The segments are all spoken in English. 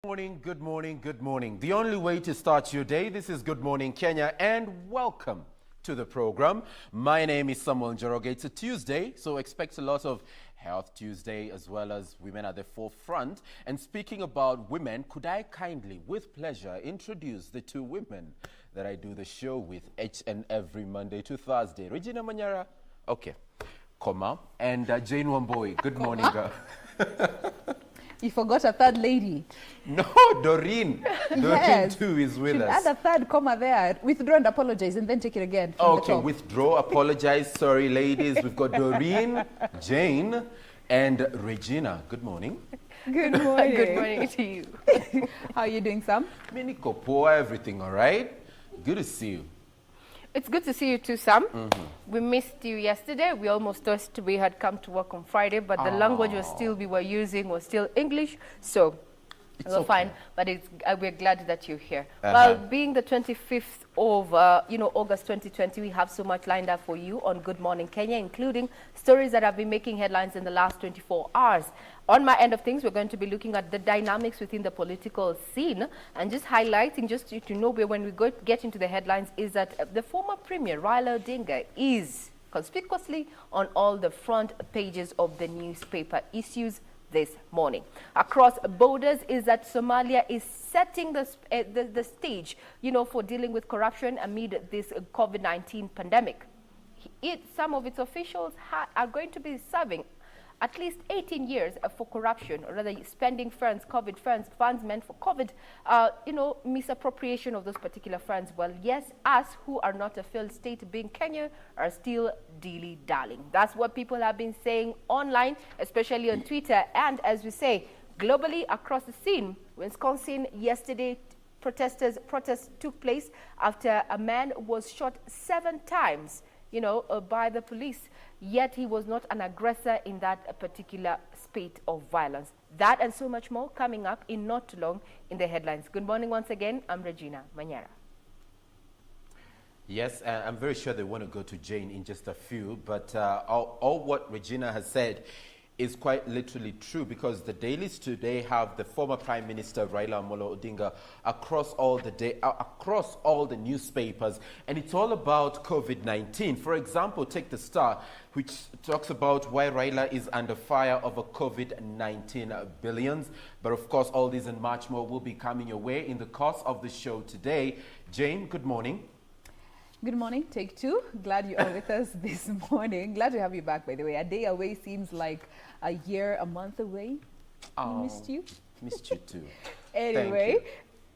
Morning, good morning, good morning. The only way to start your day. This is Good Morning Kenya, and welcome to the program. My name is Samuel Njoroge. It's a Tuesday, so expect a lot of Health Tuesday as well as Women at the Forefront. And speaking about women, could I kindly, with pleasure, introduce the two women that I do the show with each and every Monday to Thursday. Regina Manyara, okay, comma, and Jane Wamboi. Good morning, girl. You forgot a third lady. No, Doreen. Doreen Yes. too is with Should us. add a third comma there. Withdraw and apologize and then take it again from the Okay, top. withdraw, apologize, sorry ladies. We've got Doreen, Jane, and Regina. Good morning. Good morning. Good morning to you. How are you doing, Sam? Miniko Poa, everything all right? Good to see you. It's good to see you too, Sam. We missed you yesterday. We almost thought we had come to work on Friday, but the language we were using was still English, so It's we're okay. fine. But we're glad that you're here. Well, being the 25th of August 2020, we have so much lined up for you on Good Morning Kenya, including stories that have been making headlines in the last 24 hours. On my end of things, we're going to be looking at the dynamics within the political scene and just highlighting, just to know where when we get into the headlines, is that the former Premier Raila Odinga is conspicuously on all the front pages of the newspaper issues this morning. Across borders is that Somalia is setting the stage, for dealing with corruption amid this COVID-19 pandemic. Some of its officials are going to be serving at least 18 years for corruption, or rather spending funds, COVID funds meant for COVID, misappropriation of those particular funds. Well, yes, us who are not a failed state, being Kenya, are still dilly-dallying. That's what people have been saying online, especially on Twitter. And as we say, globally across the scene, Wisconsin yesterday, protests took place after a man was shot 7 times, by the police, yet he was not an aggressor in that particular spate of violence. That and so much more coming up in not too long in the headlines. Good morning once again. I'm Regina Manyara. Yes, I'm very sure they want to go to Jane in just a few, but all what Regina has said is quite literally true, because the dailies today have the former Prime Minister Raila Amolo Odinga across all the newspapers, and it's all about COVID-19. For example, take the Star, which talks about why Raila is under fire over COVID-19 billions. But of course, all these and much more will be coming your way in the course of the show today. Jane, good morning. Good morning, take two. Glad you are with us this morning. Glad to have you back, by the way. A day away seems like a year, a month away. Oh, Missed you. Missed you too. Anyway,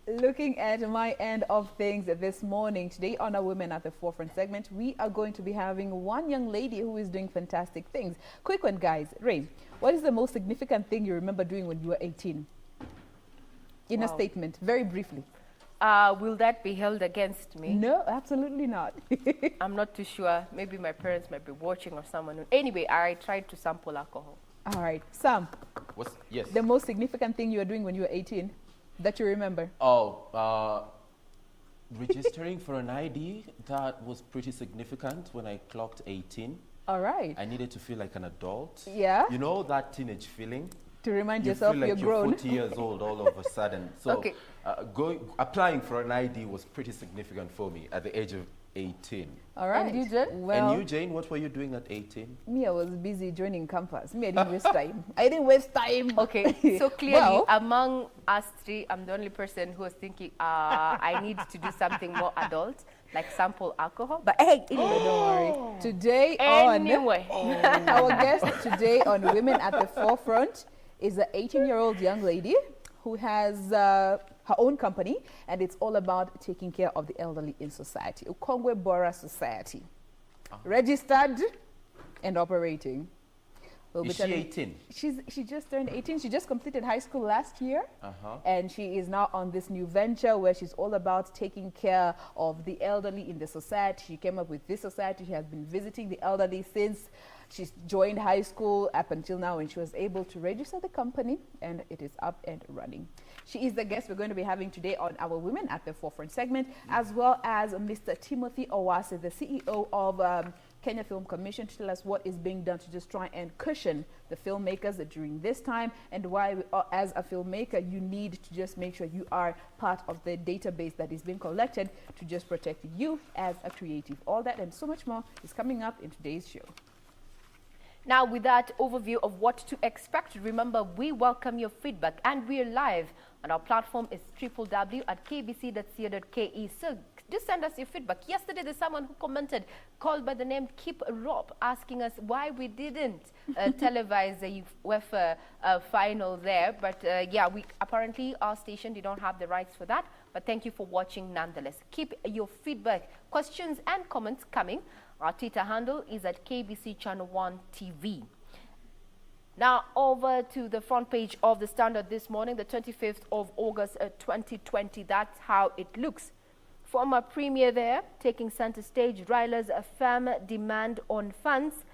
looking at my end of things this morning, today on our Women at the Forefront segment, we are going to be having one young lady who is doing fantastic things. Quick one, guys. Ray, what is the most significant thing you remember doing when you were 18? In a statement, very briefly. Will that be held against me? No, absolutely not. I'm not too sure. Maybe my parents might be watching or someone. Anyway, I tried to sample alcohol. All right. Sam, Yes. the most significant thing you were doing when you were 18 that you remember? Registering for an ID, that was pretty significant when I clocked 18. All right. I needed to feel like an adult. Yeah. You know that teenage feeling? To remind You yourself feel like you're grown. 40 years old all of a sudden. So Okay. applying for an ID was pretty significant for me at the age of 18. All right. And you, Jane? Well, And you, Jane, what were you doing at 18? me, I was busy joining campus. Me, I didn't waste time. I didn't waste time. Okay, so clearly Well, among us three, I'm the only person who was thinking, I need to do something more adult, like sample alcohol. But hey, anyway, don't worry. Today on anyway. our guest today on Women at the Forefront is an 18-year-old young lady who has her own company, and it's all about taking care of the elderly in society. Ukongwe Bora Society. Registered and operating. We'll be Is she telling- 18? She just turned 18. She just completed high school last year. Uh-huh. And she is now on this new venture where she's all about taking care of the elderly in the society. She came up with this society. She has been visiting the elderly since she's joined high school up until now, and she was able to register the company, and it is up and running. She is the guest we're going to be having today on our Women at the Forefront segment, as well as Mr. Timothy Owase, the CEO of Kenya Film Commission to tell us what is being done to just try and cushion the filmmakers during this time, and why, as a filmmaker, you need to just make sure you are part of the database that is being collected to just protect you as a creative. All that and so much more is coming up in today's show. Now, with that overview of what to expect, remember, we welcome your feedback, and we're live on our platform is www.kbc.co.ke. So just send us your feedback. Yesterday, there's someone who commented, called by the name Keep Rob, asking us why we didn't televise the UEFA final there. But yeah, apparently our station did not have the rights for that. But thank you for watching nonetheless. Keep your feedback, questions and comments coming. Our Twitter handle is at KBC Channel 1 TV. Now, over to the front page of the Standard this morning, the 25th of August 2020. That's how it looks. Former Premier there, taking center stage, Raila's firm demand on funds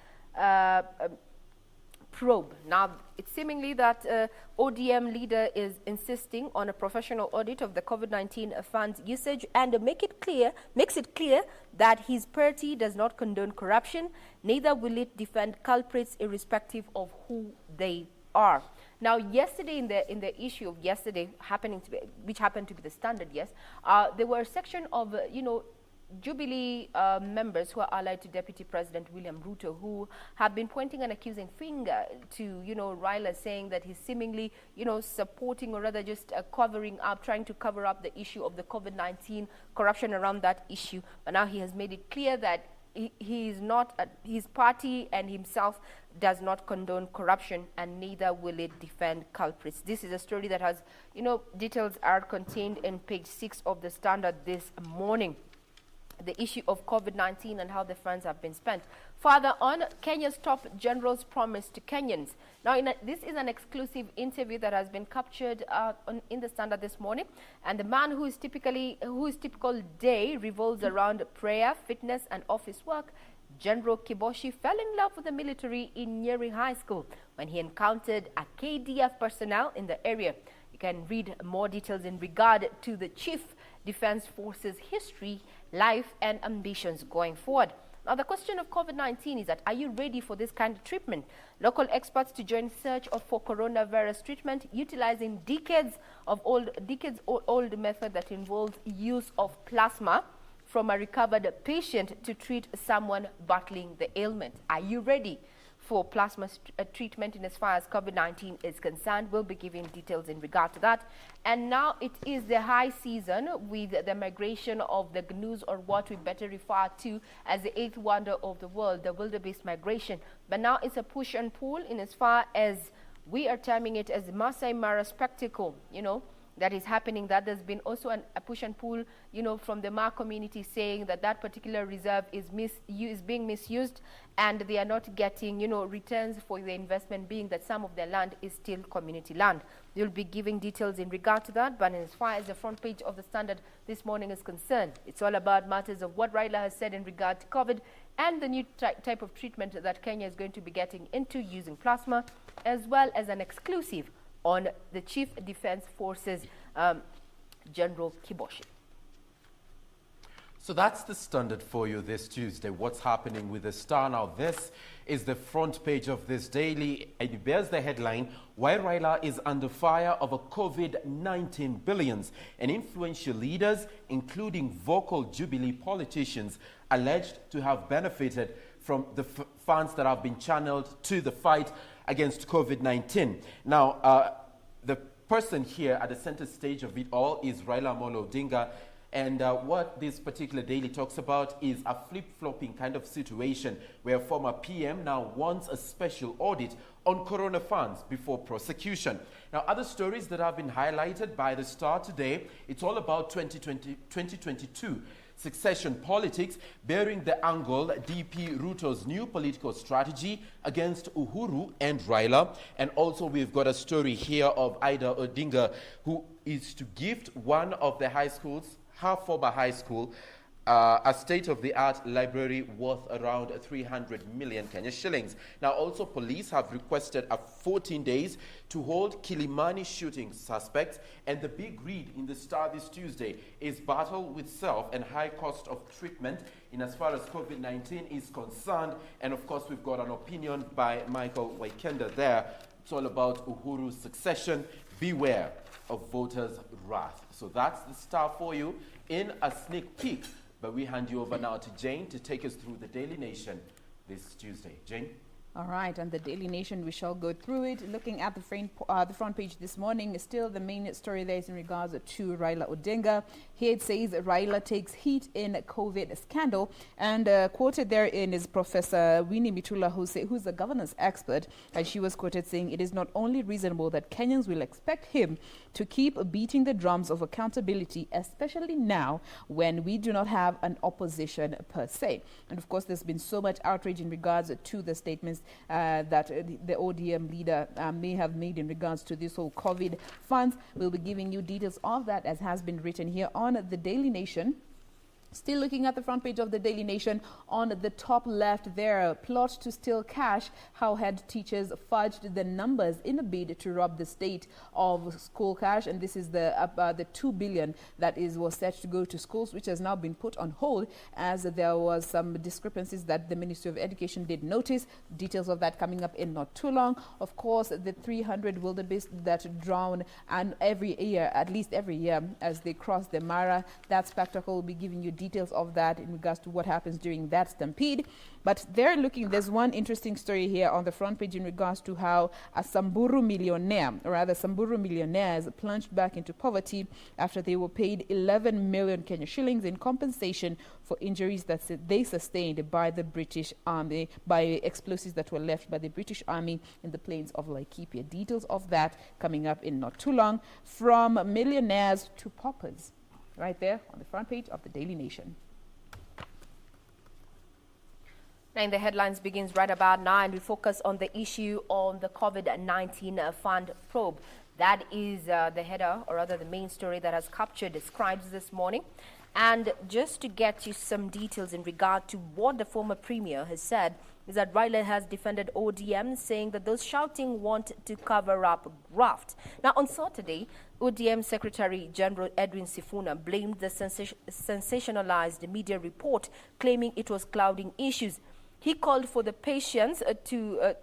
probe. Now, it's seemingly that ODM leader is insisting on a professional audit of the COVID-19 funds usage, and makes it clear that his party does not condone corruption, neither will it defend culprits irrespective of who they are. Now, yesterday, in the issue of yesterday, which happened to be the Standard, yes, there were a section of, Jubilee members who are allied to Deputy President William Ruto, who have been pointing an accusing finger to, Raila, saying that he's seemingly, supporting, or rather just covering up, trying to cover up the issue of the COVID-19 corruption around that issue. But now he has made it clear that he is not, his party and himself does not condone corruption, and neither will it defend culprits. This is a story that has, details are contained in page 6 of the Standard this morning. The issue of COVID-19 and how the funds have been spent. Further on, Kenya's top generals promise to Kenyans. Now, this is an exclusive interview that has been captured in the Standard this morning. And the man whose typical day revolves around prayer, fitness, and office work, General Kiboshi, fell in love with the military in Nyeri High School when he encountered a KDF personnel in the area. You can read more details in regard to the Chief Defense Forces history, life, and ambitions going forward. Now, the question of COVID-19 is that, are you ready for this kind of treatment? Local experts to join search for coronavirus treatment, utilizing decades-old method that involves use of plasma from a recovered patient to treat someone battling the ailment. Are you ready for plasma treatment in as far as COVID-19 is concerned? We'll be giving details in regard to that. And now it is the high season with the migration of the gnus, or what we better refer to as the 8th wonder of the world, the wildebeest migration. But now it's a push and pull in as far as we are terming it as the Masai Mara spectacle, that is happening. That there's been also a push and pull, from the Ma community, saying that particular reserve is being misused, and they are not getting, returns for the investment, being that some of their land is still community land. We'll be giving details in regard to that. But as far as the front page of the Standard this morning is concerned, it's all about matters of what Raila has said in regard to COVID and the new type of treatment that Kenya is going to be getting into using plasma, as well as an exclusive on the Chief Defense Forces, General Kiboshi. So that's the Standard for you this Tuesday. What's happening with the Star now? This is the front page of this daily. It bears the headline, Why Raila is Under Fire Over COVID-19 Billions. And influential leaders, including vocal Jubilee politicians, alleged to have benefited from the funds that have been channeled to the fight against COVID-19. Now, the person here at the center stage of it all is Raila Amolo Odinga. And what this particular daily talks about is a flip-flopping kind of situation where former PM now wants a special audit on corona funds before prosecution. Now, other stories that have been highlighted by the Star today, it's all about 2022 succession politics, bearing the angle DP Ruto's new political strategy against Uhuru and Raila. And also we've got a story here of Ida Odinga, who is to gift one of the high schools, her former high school, a state-of-the-art library worth around 300 million Kenya shillings. Now, also, police have requested a 14 days to hold Kilimani shooting suspects. And the big read in the Star this Tuesday is battle with self and high cost of treatment in as far as COVID-19 is concerned. And of course, we've got an opinion by Michael Waikenda there. It's all about Uhuru's succession. Beware of voters' wrath. So that's the Star for you in a sneak peek. But we hand you over now to Jane to take us through the Daily Nation this Tuesday. Jane? All right, and the Daily Nation, we shall go through it. Looking at the front page this morning, still the main story there is in regards to Raila Odinga. Here it says Raila takes heat in COVID scandal, and quoted there in is Professor Winnie Mitula, who's a governance expert, and she was quoted saying, "It is not only reasonable that Kenyans will expect him to keep beating the drums of accountability, especially now when we do not have an opposition per se." And of course, there's been so much outrage in regards to the statements that the ODM leader may have made in regards to this whole COVID funds. We'll be giving you details of that, as has been written here on the Daily Nation. Still looking at the front page of the Daily Nation, on the top left there, plot to steal cash, how head teachers fudged the numbers in a bid to rob the state of school cash. And this is the 2 billion that was set to go to schools, which has now been put on hold as there was some discrepancies that the Ministry of Education did notice. Details of that coming up in not too long. Of course, the 300 wildebeest that drown and every year, at least every year, as they cross the Mara. That spectacle will be giving you details of that in regards to what happens during that stampede. But there's one interesting story here on the front page in regards to how a Samburu millionaire, or rather Samburu millionaires, plunged back into poverty after they were paid 11 million Kenya shillings in compensation for injuries that they sustained by the British Army, by explosives that were left by the British Army in the plains of Laikipia. Details of that coming up in not too long. From millionaires to paupers, right there on the front page of the Daily Nation. Now, in the headlines begins right about now, and we focus on the issue on the COVID-19 fund probe. That is the header, or rather the main story that has captured the scribes this morning. And just to get you some details in regard to what the former premier has said, is that Raila has defended ODM, saying that those shouting want to cover up graft. Now, on Saturday, ODM Secretary General Edwin Sifuna blamed the sensationalized media report, claiming it was clouding issues. He called for the patience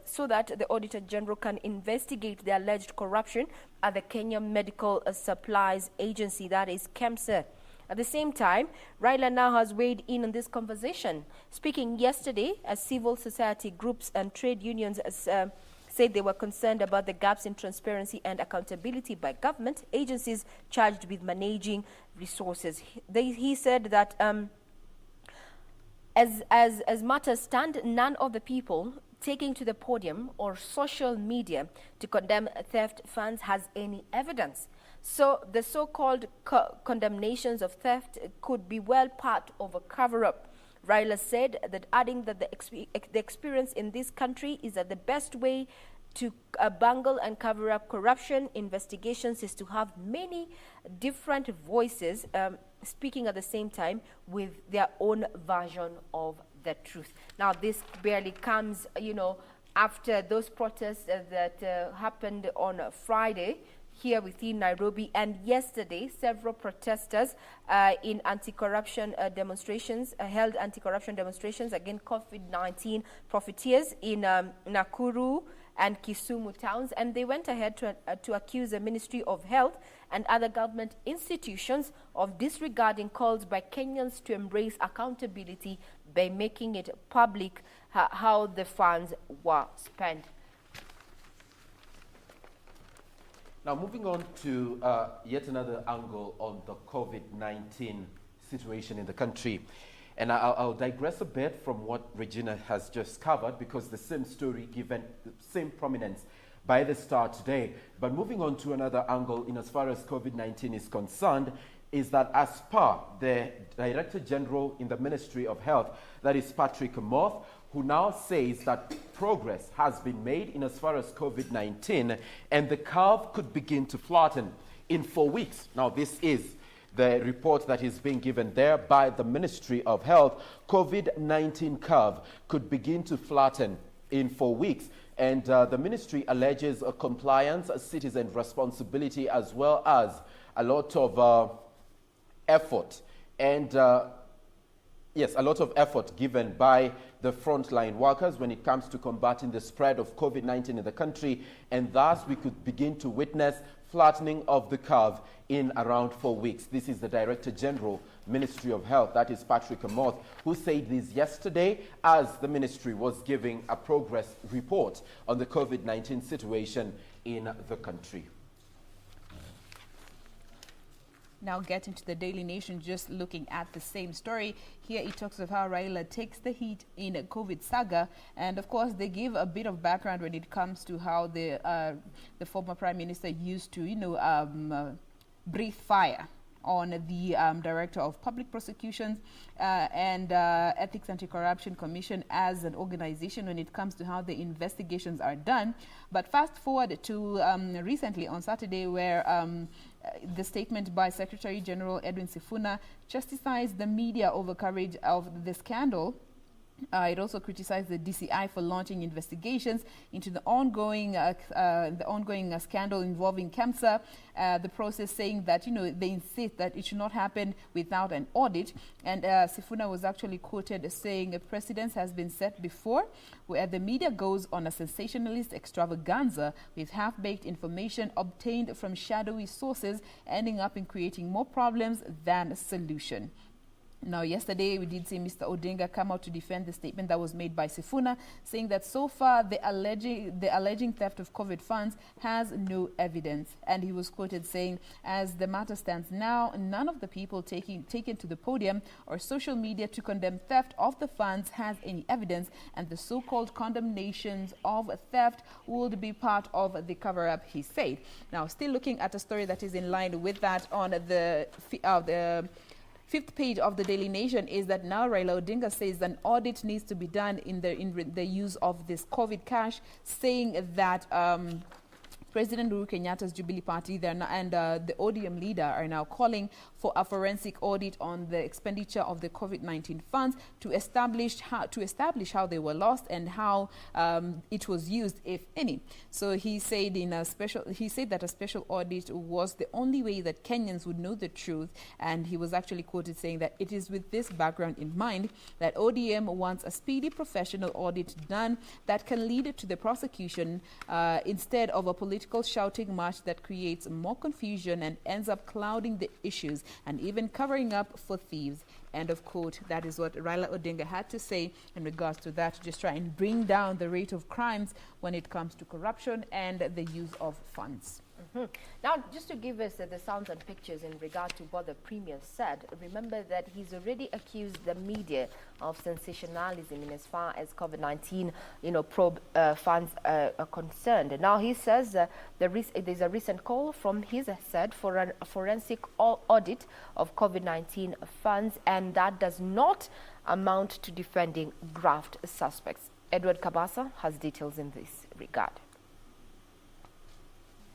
so that the Auditor General can investigate the alleged corruption at the Kenya Medical Supplies Agency, that is KEMSA. At the same time, Raila now has weighed in on this conversation. Speaking yesterday, as civil society groups and trade unions said they were concerned about the gaps in transparency and accountability by government agencies charged with managing resources. He said that as matters stand, none of the people taking to the podium or social media to condemn theft funds has any evidence. So the so-called condemnations of theft could be well part of a cover-up. Raila said that, adding that the experience in this country is that the best way to bungle and cover up corruption investigations is to have many different voices speaking at the same time with their own version of the truth. Now, this barely comes, after those protests that happened on Friday here within Nairobi, and yesterday several protesters in anti-corruption demonstrations held anti-corruption demonstrations against COVID-19 profiteers in Nakuru and Kisumu towns, and they went ahead to accuse the Ministry of Health and other government institutions of disregarding calls by Kenyans to embrace accountability by making it public how the funds were spent. Now, moving on to yet another angle on the COVID-19 situation in the country. And I'll digress a bit from what Regina has just covered, because the same story given the same prominence by the Star today. But moving on to another angle in as far as COVID-19 is concerned, is that as per the Director General in the Ministry of Health, that is Patrick Amoth, who now says that progress has been made in as far as COVID-19, and the curve could begin to flatten in 4 weeks. Now, this is the report that is being given there by the Ministry of Health, COVID-19 curve could begin to flatten in 4 weeks. And the ministry alleges compliance, citizen responsibility, as well as a lot of effort and yes, a lot of effort given by the frontline workers when it comes to combating the spread of COVID-19 in the country, and thus we could begin to witness flattening of the curve in around 4 weeks. This is the Director General, Ministry of Health, that is Patrick Amoth, who said this yesterday as the ministry was giving a progress report on the COVID-19 situation in the country. Now getting to the Daily Nation, just looking at the same story. Here it talks of how Raila takes the heat in a COVID saga. And of course, they give a bit of background when it comes to how the former Prime Minister used to, breathe fire on the Director of Public Prosecutions and Ethics Anti-Corruption Commission as an organization when it comes to how the investigations are done. But fast forward to recently on Saturday, where the statement by Secretary General Edwin Sifuna justifies the media over coverage of the scandal. It also criticized the DCI for launching investigations into the ongoing scandal involving KEMSA. The process saying that, they insist that it should not happen without an audit. And Sifuna was actually quoted as saying a precedent has been set before where the media goes on a sensationalist extravaganza with half-baked information obtained from shadowy sources, ending up in creating more problems than a solution. Now, yesterday, we did see Mr. Odinga come out to defend the statement that was made by Sifuna, saying that so far the alleging theft of COVID funds has no evidence. And he was quoted saying, as the matter stands now, none of the people taken to the podium or social media to condemn theft of the funds has any evidence, and the so-called condemnations of theft would be part of the cover-up, he said. Now, still looking at a story that is in line with that on the fifth page of the Daily Nation is that now Raila Odinga says an audit needs to be done in the use of this COVID cash, saying that President Uhuru Kenyatta's Jubilee Party and the ODM leader are now calling for a forensic audit on the expenditure of the COVID-19 funds to establish how they were lost and how it was used, if any. So he said that a special audit was the only way that Kenyans would know the truth, and he was actually quoted saying that it is with this background in mind that ODM wants a speedy professional audit done that can lead to the prosecution instead of a political shouting match that creates more confusion and ends up clouding the issues and even covering up for thieves. End of quote. That is what Raila Odinga had to say in regards to that, to just try and bring down the rate of crimes when it comes to corruption and the use of funds. Mm-hmm. Now, just to give us the sounds and pictures in regard to what the Premier said, remember that he's already accused the media of sensationalism in as far as COVID-19, probe funds are concerned. And now he says there's a recent call from his side for a forensic audit of COVID-19 funds, and that does not amount to defending graft suspects. Edward Kabasa has details in this regard.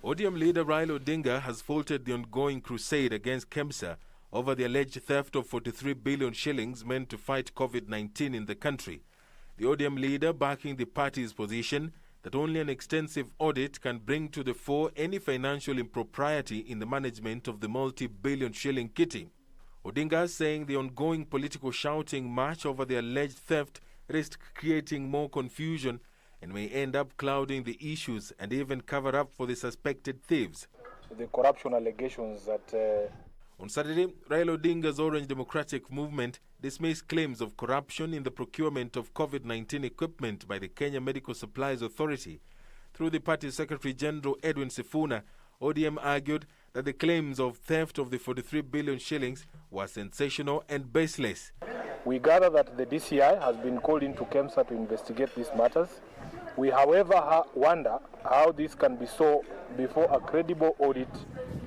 ODM leader Raila Odinga has faulted the ongoing crusade against KEMSA over the alleged theft of 43 billion shillings meant to fight COVID-19 in the country. The ODM leader backing the party's position that only an extensive audit can bring to the fore any financial impropriety in the management of the multi-billion shilling kitty. Odinga saying the ongoing political shouting match over the alleged theft risks creating more confusion and may end up clouding the issues and even cover up for the suspected thieves. The corruption allegations that... On Saturday, Raila Odinga's Orange Democratic Movement dismissed claims of corruption in the procurement of COVID-19 equipment by the Kenya Medical Supplies Authority. Through the party's Secretary General Edwin Sifuna, ODM argued that the claims of theft of the 43 billion shillings were sensational and baseless. We gather that the DCI has been called into KEMSA to investigate these matters. We, however, wonder how this can be so before a credible audit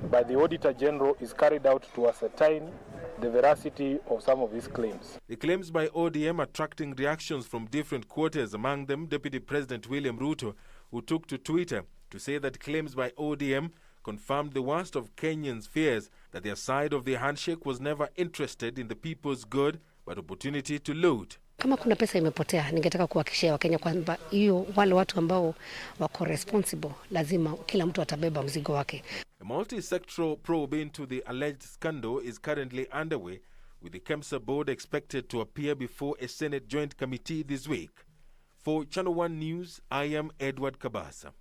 by the Auditor General is carried out to ascertain the veracity of some of his claims. The claims by ODM attracting reactions from different quarters, among them Deputy President William Ruto, who took to Twitter to say that claims by ODM confirmed the worst of Kenyans' fears that their side of the handshake was never interested in the people's good but opportunity to loot. Kama kuna pesa imepotea, ningetaka kuhakikishia Wakenya kwamba hiyo wale watu ambao wako responsible lazima kila mtu atabeba mzigo wake. A multi-sectoral probe into the alleged scandal is currently underway, with the KEMSA board expected to appear before a Senate joint committee this week. For Channel One News, I am Edward Kabasa.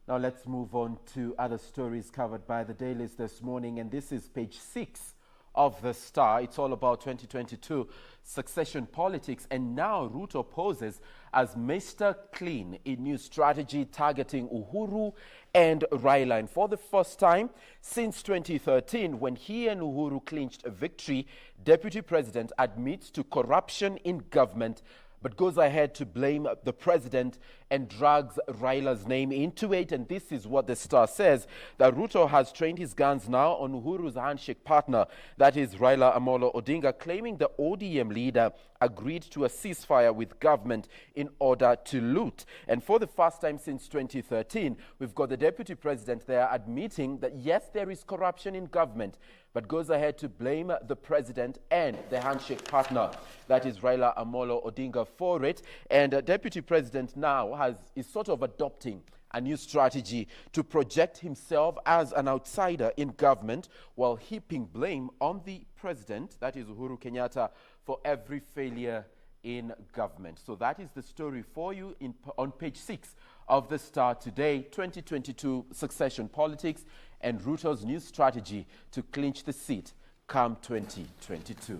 Now let's move on to other stories covered by the dailies this morning, and this is page 6 of the Star. It's all about 2022 succession politics, and now Ruto poses as Mr. Clean in new strategy targeting Uhuru and Raila. And for the first time since 2013, when he and Uhuru clinched a victory, Deputy President admits to corruption in government, but goes ahead to blame the president and drags Raila's name into it. And this is what the Star says, that Ruto has trained his guns now on Uhuru's handshake partner, that is Raila Amolo Odinga, claiming the ODM leader agreed to a ceasefire with government in order to loot. And for the first time since 2013, we've got the deputy president there admitting that yes, there is corruption in government, but goes ahead to blame the president and the handshake partner, that is Raila Amolo Odinga, for it. And Deputy President now is sort of adopting a new strategy to project himself as an outsider in government while heaping blame on the president, that is Uhuru Kenyatta, for every failure in government. So that is the story for you on page 6 of the Star today, 2022 succession politics and Ruto's new strategy to clinch the seat come 2022.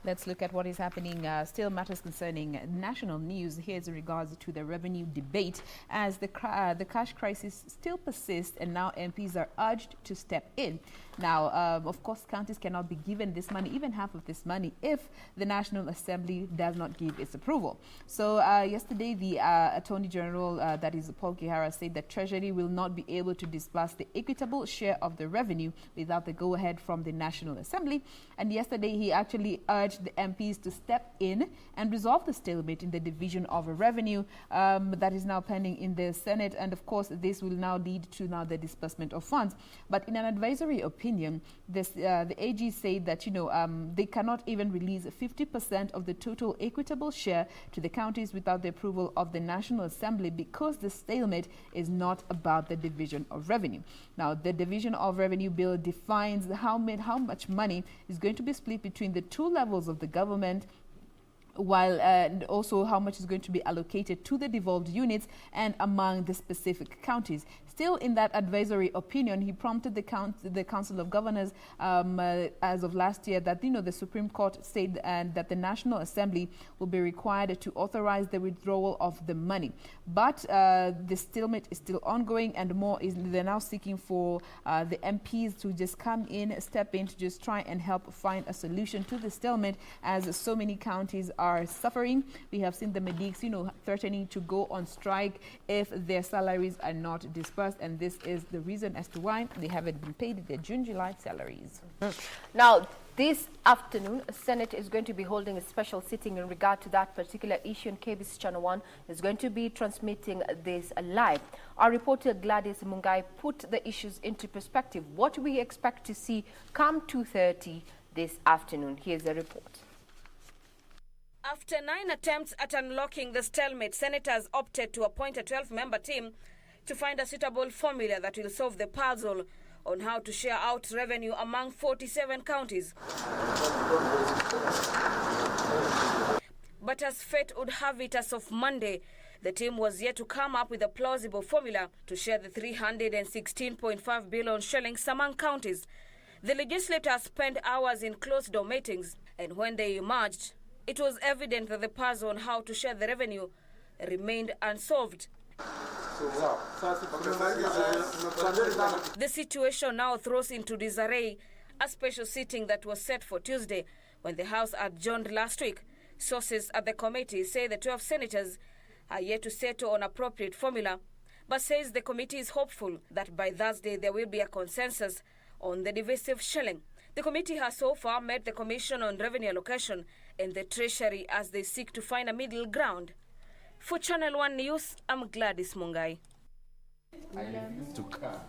Let's look at what is happening. Still matters concerning national news. Here's in regards to the revenue debate as the cash crisis still persists, and now MPs are urged to step in. Now, of course, counties cannot be given this money, even half of this money, if the National Assembly does not give its approval. So yesterday, the Attorney General, that is Paul Kihara, said that Treasury will not be able to disburse the equitable share of the revenue without the go-ahead from the National Assembly. And yesterday, he actually urged the MPs to step in and resolve the stalemate in the division of revenue that is now pending in the Senate. And of course, this will now lead to now the disbursement of funds. But in an advisory opinion, the AG said that, they cannot even release 50% of the total equitable share to the counties without the approval of the National Assembly, because the stalemate is not about the division of revenue. Now, the division of revenue bill defines how much money is going to be split between the two levels of the government, while and also how much is going to be allocated to the devolved units and among the specific counties. Still, in that advisory opinion, he prompted the Council of Governors as of last year that the Supreme Court said that the National Assembly will be required to authorize the withdrawal of the money. But the stalemate is still ongoing, and they're now seeking for the MPs to just come in, step in, to just try and help find a solution to the stalemate, as so many counties are suffering. We have seen the medics, threatening to go on strike if their salaries are not disbursed. And this is the reason as to why they haven't been paid their June-July salaries. Now, this afternoon, the Senate is going to be holding a special sitting in regard to that particular issue, and KBC Channel 1 is going to be transmitting this live. Our reporter Gladys Mungai put the issues into perspective. What do we expect to see come 2:30 this afternoon? Here's a report. After 9 attempts at unlocking the stalemate, senators opted to appoint a 12-member team to find a suitable formula that will solve the puzzle on how to share out revenue among 47 counties. But as fate would have it, as of Monday, the team was yet to come up with a plausible formula to share the 316.5 billion shillings among counties. The legislators spent hours in closed-door meetings, and when they emerged, it was evident that the puzzle on how to share the revenue remained unsolved. The situation now throws into disarray a special sitting that was set for Tuesday when the House adjourned last week. Sources at the committee say the 12 senators are yet to settle on appropriate formula, but says the committee is hopeful that by Thursday there will be a consensus on the divisive shilling. The committee has so far met the Commission on Revenue Allocation and the Treasury as they seek to find a middle ground. For Channel 1 News, I'm Gladys Mungai. I refuse to come.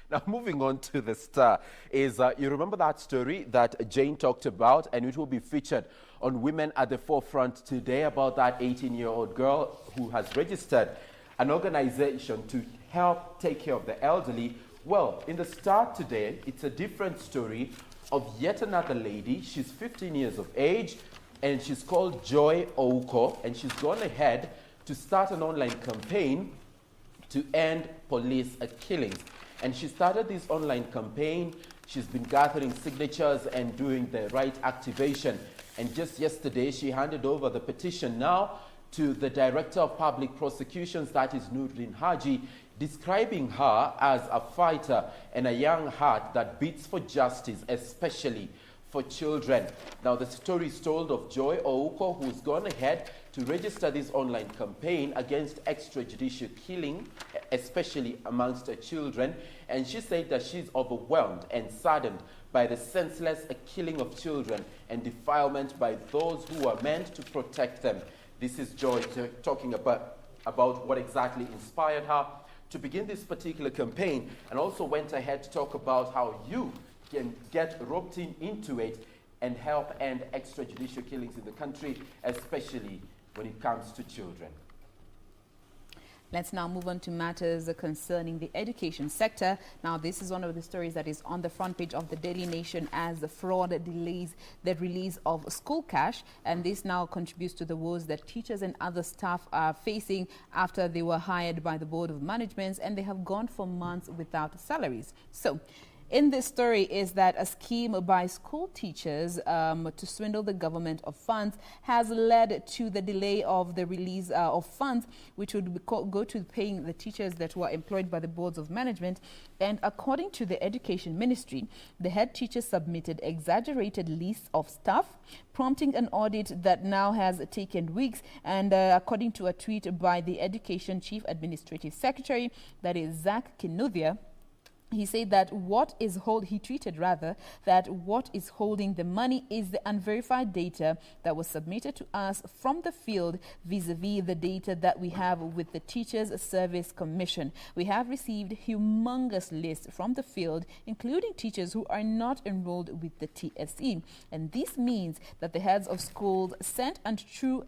Now, moving on to the Star, you remember that story that Jane talked about, and it will be featured on Women at the Forefront today, about that 18-year-old girl who has registered an organization to help take care of the elderly. Well, in the Star today, it's a different story of yet another lady. She's 15 years of age, and she's called Joy Ouko, and she's gone ahead to start an online campaign to end police killings. And she started this online campaign. She's been gathering signatures and doing the right activation. And just yesterday, she handed over the petition now to the Director of Public Prosecutions, that is Nurdin Haji, describing her as a fighter and a young heart that beats for justice, especially for children. Now, the story is told of Joy Ouko, who's gone ahead to register this online campaign against extrajudicial killing, especially amongst her children. And she said that she's overwhelmed and saddened by the senseless killing of children and defilement by those who are meant to protect them. This is Joy talking about what exactly inspired her to begin this particular campaign, and also went ahead to talk about how you can get roped into it and help end extrajudicial killings in the country, especially when it comes to children. Let's now move on to matters concerning the education sector. Now, this is one of the stories that is on the front page of the Daily Nation, as the fraud delays the release of school cash. And this now contributes to the woes that teachers and other staff are facing after they were hired by the Board of Management and they have gone for months without salaries. So, in this story is that a scheme by school teachers to swindle the government of funds has led to the delay of the release of funds, which would go to paying the teachers that were employed by the boards of management. And according to the Education Ministry, the head teachers submitted exaggerated lists of staff, prompting an audit that now has taken weeks. And according to a tweet by the Education Chief Administrative Secretary, that is Zach Kinuthia, he said that he tweeted rather that what is holding the money is the unverified data that was submitted to us from the field vis-a-vis the data that we have with the Teachers Service Commission. We have received humongous lists from the field, including teachers who are not enrolled with the TSE. And this means that the heads of schools sent untrue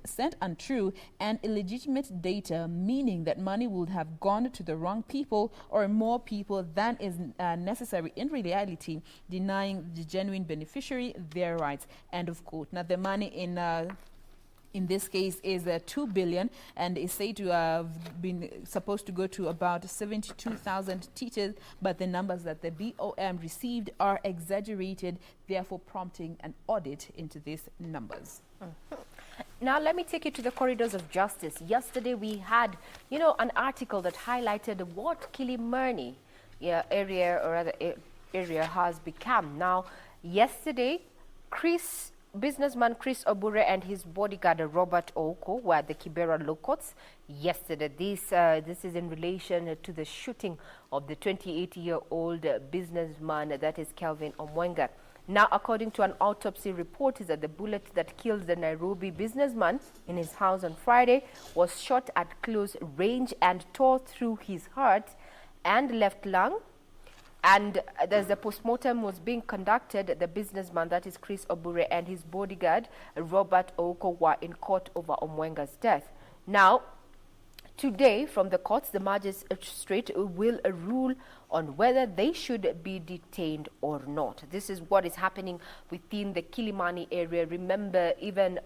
and illegitimate data, meaning that money would have gone to the wrong people or more people than is necessary in reality, denying the genuine beneficiary their rights. End of quote. Now, the money in this case is 2 billion and is said to have been supposed to go to about 72,000 teachers, but the numbers that the BOM received are exaggerated, therefore prompting an audit into these numbers. Now, let me take you to the corridors of justice. Yesterday, we had, an article that highlighted what Kilimani area has become. Now, yesterday, businessman Chris Obure and his bodyguard Robert Ouko were at the Kibera Law Courts yesterday. This is in relation to the shooting of the 28-year-old businessman, that is Kelvin Omwenga. Now, according to an autopsy report, is that the bullet that killed the Nairobi businessman in his house on Friday was shot at close range and tore through his heart and left lung. And as the postmortem was being conducted, the businessman, that is Chris Obure, and his bodyguard Robert Ouko were in court over Omwenga's death. Now, today, from the courts, the magistrate will rule on whether they should be detained or not. This is what is happening within the Kilimani area. Remember, even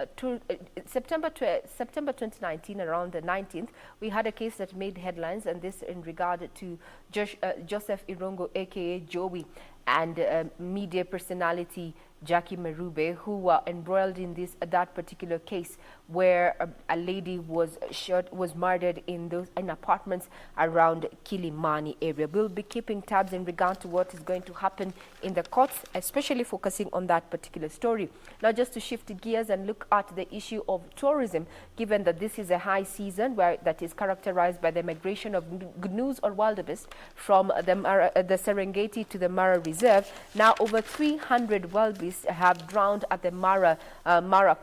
September 2019, around the 19th, we had a case that made headlines, and this in regard to Joseph Irongo, aka Joey, and media personality Jackie Merube, who were embroiled in that particular case, where a lady was murdered in apartments around Kilimani area. We'll be keeping tabs in regard to what is going to happen in the courts, especially focusing on that particular story. Now, just to shift gears and look at the issue of tourism, given that this is a high season that is characterized by the migration of gnus or wildebeest from the Serengeti to the Mara Reserve. Now, over 300 wildebeest journalists have drowned at the Mara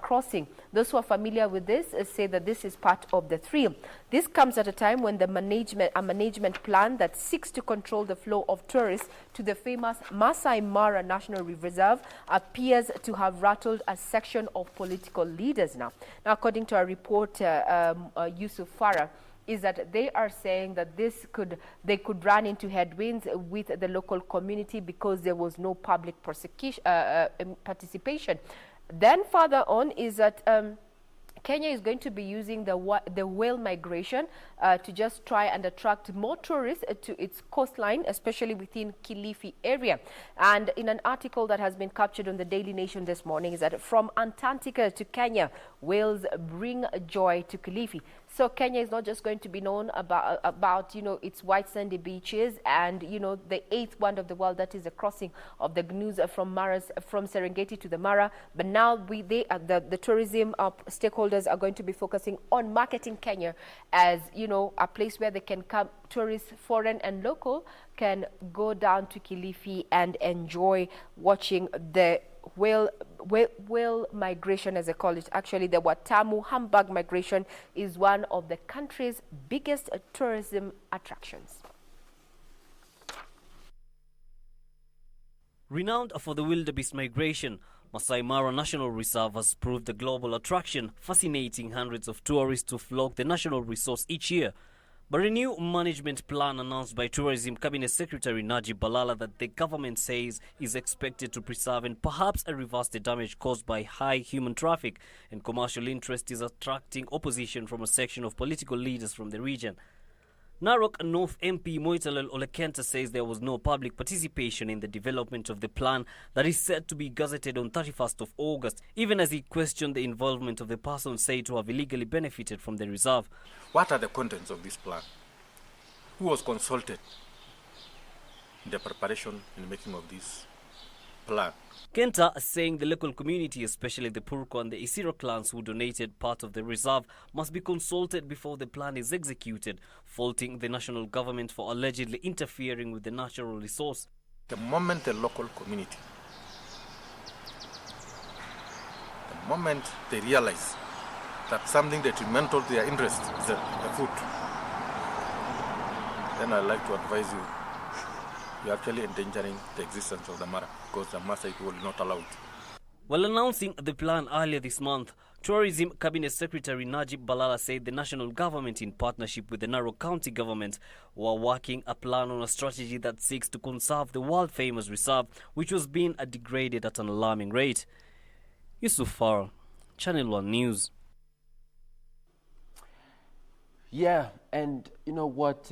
crossing. Those who are familiar with this say that this is part of the thrill. This comes at a time when a management plan that seeks to control the flow of tourists to the famous Masai Mara National Reserve appears to have rattled a section of political leaders now. Now, according to a report, Yusuf Farah, is that they are saying that they could run into headwinds with the local community because there was no public participation. Then further on is that Kenya is going to be using the whale migration to just try and attract more tourists to its coastline, especially within Kilifi area. And in an article that has been captured on the Daily Nation this morning is that from Antarctica to Kenya, whales bring joy to Kilifi. So Kenya is not just going to be known about its white sandy beaches and the 8th wonder of the world, that is the crossing of the Gnus from Serengeti to the Mara. But now the tourism stakeholders are going to be focusing on marketing Kenya as a place where they can come, tourists, foreign and local, can go down to Kilifi and enjoy watching the whale migration, as they call it. Actually, the Watamu Humbug migration is one of the country's biggest tourism attractions. Renowned for the wildebeest migration, Masai Mara National Reserve has proved a global attraction, fascinating hundreds of tourists to flock the national resource each year. But a new management plan announced by Tourism Cabinet Secretary Najib Balala that the government says is expected to preserve and perhaps reverse the damage caused by high human traffic and commercial interest is attracting opposition from a section of political leaders from the region. Narok North MP Moitalel Olekenta says there was no public participation in the development of the plan that is set to be gazetted on 31st of August, even as he questioned the involvement of the person said to have illegally benefited from the reserve. What are the contents of this plan? Who was consulted in the preparation and making of this plan? Kenta saying the local community, especially the Purko and the Isiro clans who donated part of the reserve, must be consulted before the plan is executed, faulting the national government for allegedly interfering with the natural resource. The moment the local community, the moment they realize that something detrimental to their interest is the food, then I'd like to advise you, you're actually endangering the existence of the Mara because the Maasai will not allow it. While announcing the plan earlier this month, Tourism Cabinet Secretary Najib Balala said the national government, in partnership with the Narok County government, were working a plan on a strategy that seeks to conserve the world-famous reserve, which was being degraded at an alarming rate. Yusuf Farah, Channel 1 News. Yeah, and you know what?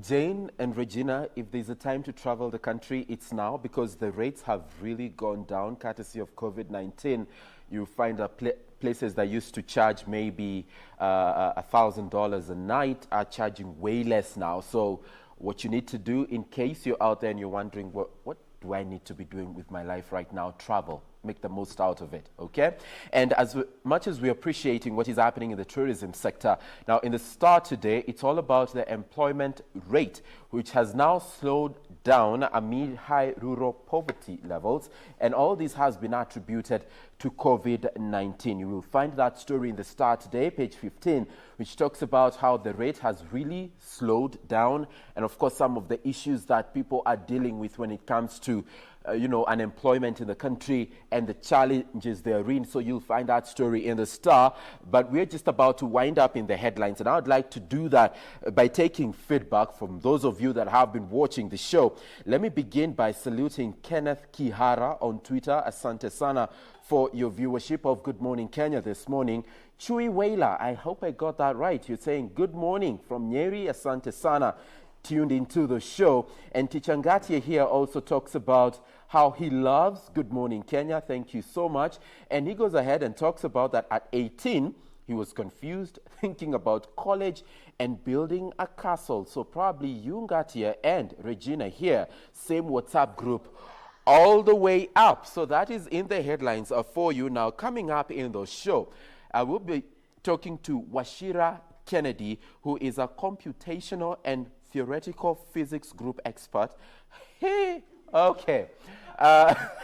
Jane and Regina, if there's a time to travel the country, it's now, because the rates have really gone down courtesy of COVID-19. You find places that used to charge maybe $1,000 a night are charging way less now. So what you need to do, in case you're out there and you're wondering, what do I need to be doing with my life right now? Travel. Make the most out of it, okay? And as much as we're appreciating what is happening in the tourism sector, now in the Star today, it's all about the employment rate, which has now slowed down amid high rural poverty levels. And all this has been attributed to COVID-19. You will find that story in the Star today, page 15, which talks about how the rate has really slowed down. And of course, some of the issues that people are dealing with when it comes to unemployment in the country and the challenges they're in. So you'll find that story in the Star. But we're just about to wind up in the headlines. And I would like to do that by taking feedback from those of you that have been watching the show. Let me begin by saluting Kenneth Kihara on Twitter. Asante sana for your viewership of Good Morning Kenya this morning. Chui Wela, I hope I got that right. You're saying good morning from Nyeri. Asante sana, tuned into the show. And Tichangatia here also talks about how he loves Good Morning Kenya. Thank you so much. And he goes ahead and talks about that at 18, he was confused, thinking about college and building a castle. So probably Yungatia and Regina here, same WhatsApp group, all the way up. So that is in the headlines for you. Now, coming up in the show, I will be talking to Washira Kennedy, who is a computational and theoretical physics group expert. Hey, okay.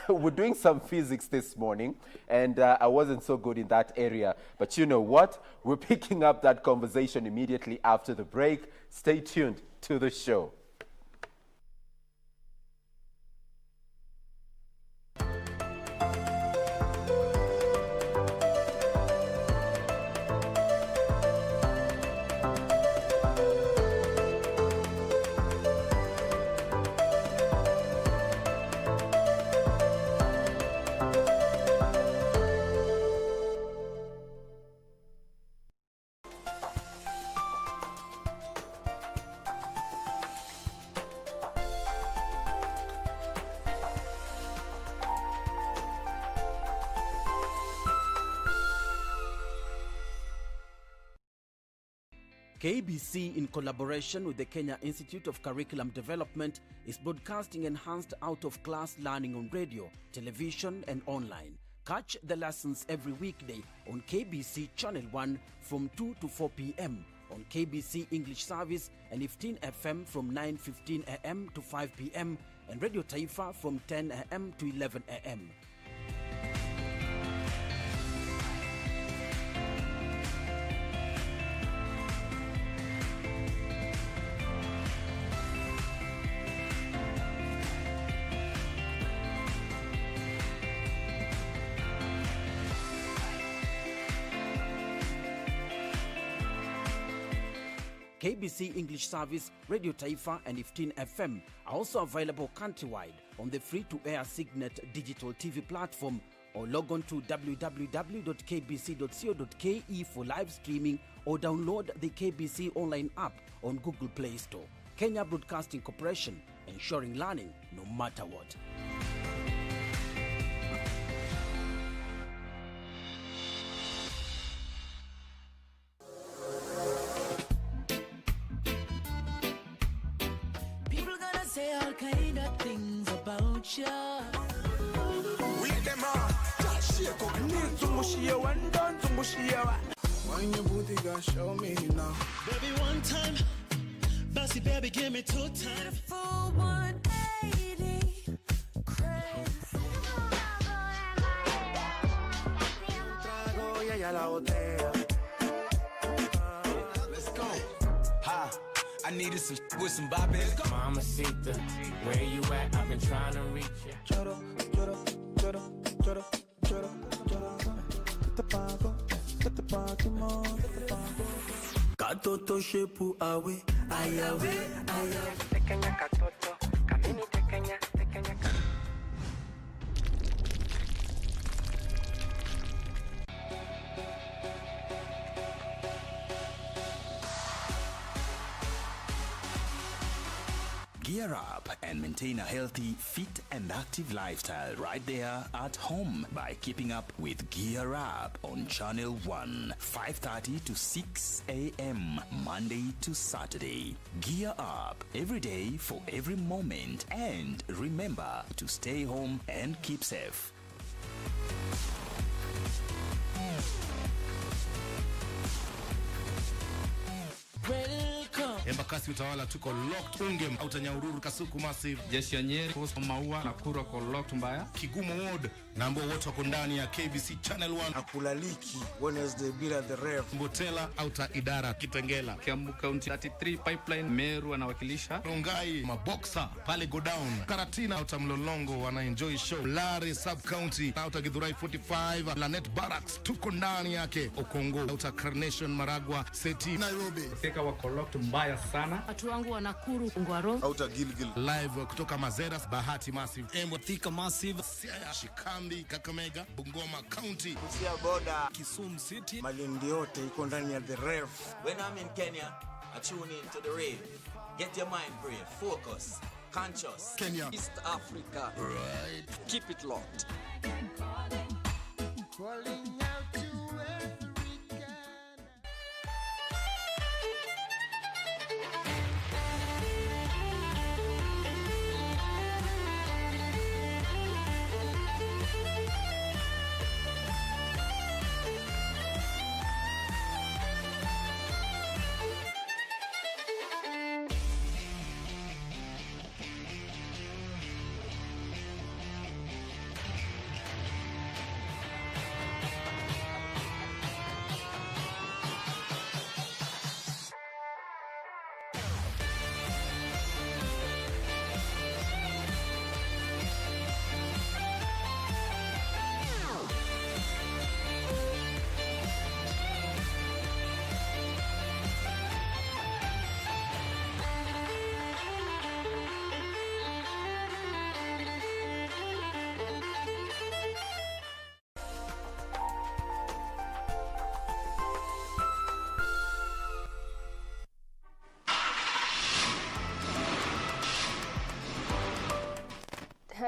We're doing some physics this morning, and I wasn't so good in that area. But you know what? We're picking up that conversation immediately after the break. Stay tuned to the show. KBC, in collaboration with the Kenya Institute of Curriculum Development, is broadcasting enhanced out-of-class learning on radio, television, and online. Catch the lessons every weekday on KBC Channel 1 from 2 to 4 p.m. on KBC English Service and 15 FM from 9:15 a.m. to 5 p.m. and Radio Taifa from 10 a.m. to 11 a.m. KBC English Service, Radio Taifa, and 15 FM are also available countrywide on the free-to-air Signet digital TV platform, or log on to www.kbc.co.ke for live streaming, or download the KBC online app on Google Play Store. Kenya Broadcasting Corporation, ensuring learning no matter what. When your booty got show me now. Baby, one time. Bossy baby, give me 2 times. Full 180. Crazy. Let's go. Ha. I needed some with some bop. Mamacita, where you at? I've been trying to reach you. Choro, choro, choro, choro, choro, choro. Te pago. Katoto shepu awe, ayawe, ayawe. Tekenya katoto, kamini tekenya, tekenya katoto. Gear up and maintain a healthy, fit and active lifestyle right there at home by keeping up with Gear Up on Channel 1, 5:30 to 6 a.m. Monday to Saturday. Gear up every day for every moment, and remember to stay home and keep safe. Embakasi Utawala tuko locked. Ungem Utanyahururu Kasuku Massive, Jeshi ya Nyeri, Coast Maua, Nakuru wako locked mbaya. Kigumo Ward na ambao wote wako ndani ya KBC Channel 1. Akulaliki Wednesday bila the ref. Mbotela Outer Idara Kitengela, Kiambu County 33 Pipeline Meru anawakilisha. Rongai Maboksa pale go down. Karatina Outer Mlolongo wana enjoy show. Lare Sub County Outer Githurai 45, Lanet Barracks tuko ndani yake. Okongo Outer Carnation Maragwa Seti Nairobi. Thika wako locked mbaya sana. Watu wangu wa Nakuru Ngwaro. Outer Gilgil live kutoka Mazeras, Bahati Massive, Embo Thika Massive, Siaya, Shikambi, Kakamega, Bungoma County, Kusia Boda, Kisumu City. Malindi yote iko ndani ya the ref. When I'm in Kenya, I tune in to the rave. Get your mind brave, focus, conscious. Kenya, East Africa. Right. Keep it locked. Calling out to every can.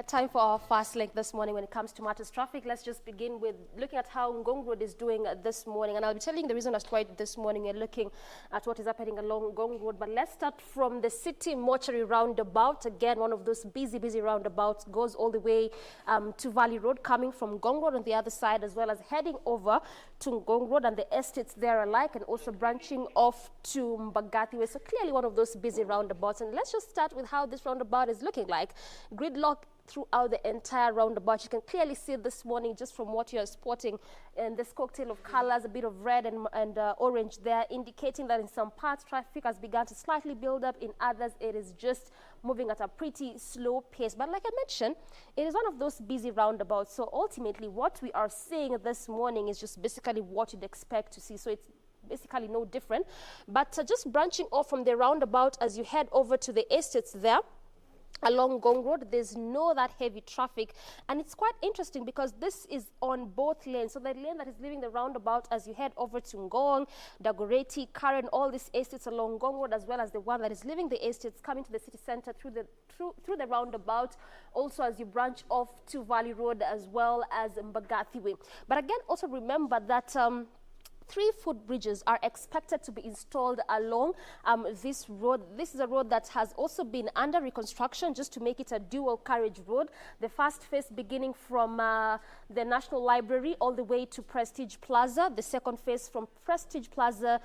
time for our fast link this morning when it comes to matters traffic. Let's just begin with looking at how Ngong Road is doing this morning. And I'll be telling you the reason as to why this morning we're looking at what is happening along Ngong Road. But let's start from the City Mortuary roundabout. Again, one of those busy roundabouts goes all the way to Valley Road, coming from Ngong Road on the other side, as well as heading over to Ngong Road and the estates there alike, and also branching off to Mbagathi Way. So clearly one of those busy roundabouts. And let's just start with how this roundabout is looking like. Gridlock throughout the entire roundabout. You can clearly see this morning, just from what you're spotting in this cocktail of colors, a bit of red and orange there, indicating that in some parts traffic has begun to slightly build up. In others, it is just moving at a pretty slow pace. But like I mentioned, it is one of those busy roundabouts. So ultimately, what we are seeing this morning is just basically what you'd expect to see. So it's basically no different. But just branching off from the roundabout as you head over to the estates there, along Ngong Road, there's no that heavy traffic, and it's quite interesting because this is on both lanes. So the lane that is leaving the roundabout as you head over to Ngong, Dagoretti, Karen, all these estates along Ngong Road, as well as the one that is leaving the estates coming to the city center through the roundabout, also as you branch off to Valley Road as well as Mbagathi Way. But again, also remember that 3 footbridges are expected to be installed along this road. This is a road that has also been under reconstruction just to make it a dual carriage road. The first phase beginning from the National Library all the way to Prestige Plaza. The second phase from Prestige Plaza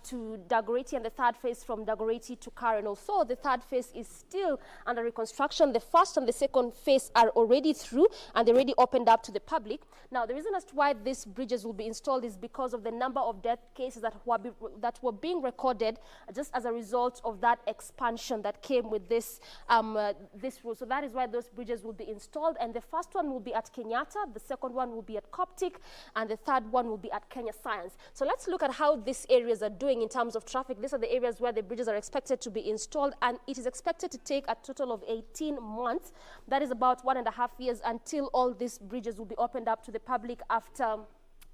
to Dagoretti, and the third phase from Dagoretti to Karen. Also, the third phase is still under reconstruction. The first and the second phase are already through and they're already opened up to the public. Now, the reason as to why these bridges will be installed is because of the number of death cases that were being recorded just as a result of that expansion that came with this this route. So that is why those bridges will be installed, and the first one will be at Kenyatta, the second one will be at Coptic, and the third one will be at Kenya Science. So let's look at how these areas are doing in terms of traffic. These are the areas where the bridges are expected to be installed, and it is expected to take a total of 18 months. That is about 1.5 years until all these bridges will be opened up to the public after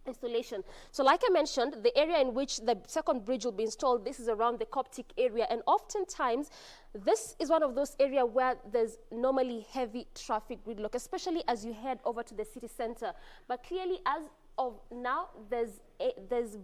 installation. So like I mentioned, the area in which the second bridge will be installed, this is around the Coptic area, and oftentimes this is one of those areas where there's normally heavy traffic gridlock, especially as you head over to the city center. But clearly, as of now, there's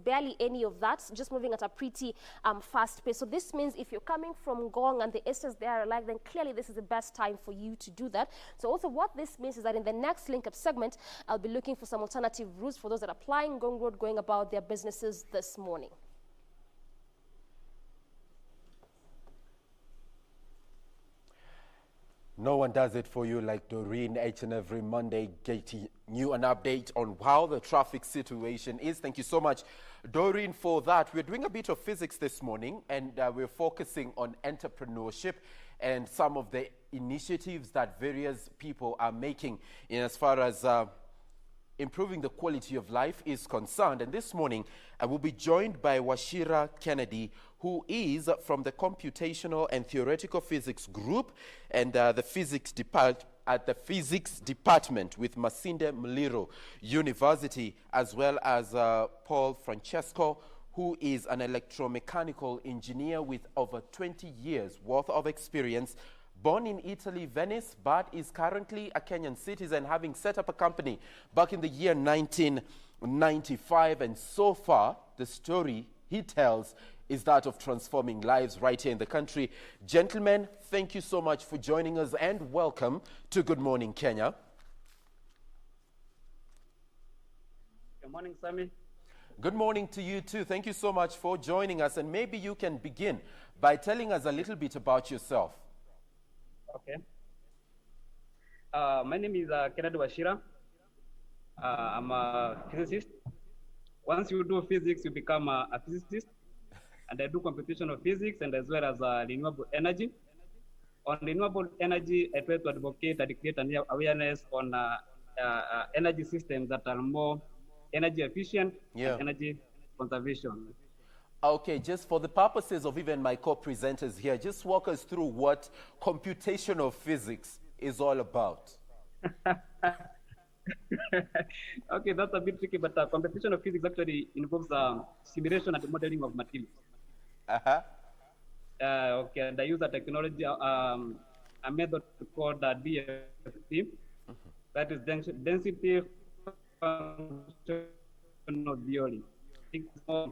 barely any of that, just moving at a pretty fast pace. So this means if you're coming from Ngong and the estates there alike, then clearly this is the best time for you to do that. So also what this means is that in the next link-up segment, I'll be looking for some alternative routes for those that are applying Ngong Road, going about their businesses this morning. No one does it for you like Doreen each and every Monday, getting you an update on how the traffic situation is. Thank you so much, Doreen, for that. We're doing a bit of physics this morning, and we're focusing on entrepreneurship and some of the initiatives that various people are making in as far as improving the quality of life is concerned. And this morning, I will be joined by Washira Kennedy, who is from the Computational and Theoretical Physics Group and the Physics Department at the Physics Department with Masinde Muliro University, as well as Paul Francesco, who is an electromechanical engineer with over 20 years worth of experience. Born in Italy, Venice, but is currently a Kenyan citizen, having set up a company back in the year 1995. And so far, the story he tells is that of transforming lives right here in the country. Gentlemen, thank you so much for joining us, and welcome to Good Morning Kenya. Good morning, Sammy. Good morning to you too. Thank you so much for joining us. And maybe you can begin by telling us a little bit about yourself. Okay. My name is Kennedy Washira. I'm a physicist. Once you do physics, you become a physicist. And I do computational physics and as well as renewable energy. On renewable energy, I try to advocate and create an awareness on energy systems that are more energy efficient and energy conservation. Okay, just for the purposes of even my co-presenters here, just walk us through what computational physics is all about. Okay, that's a bit tricky, but computational physics actually involves simulation and modeling of materials. Okay, and I use a technology, a method called DFT, that is density functional theory. For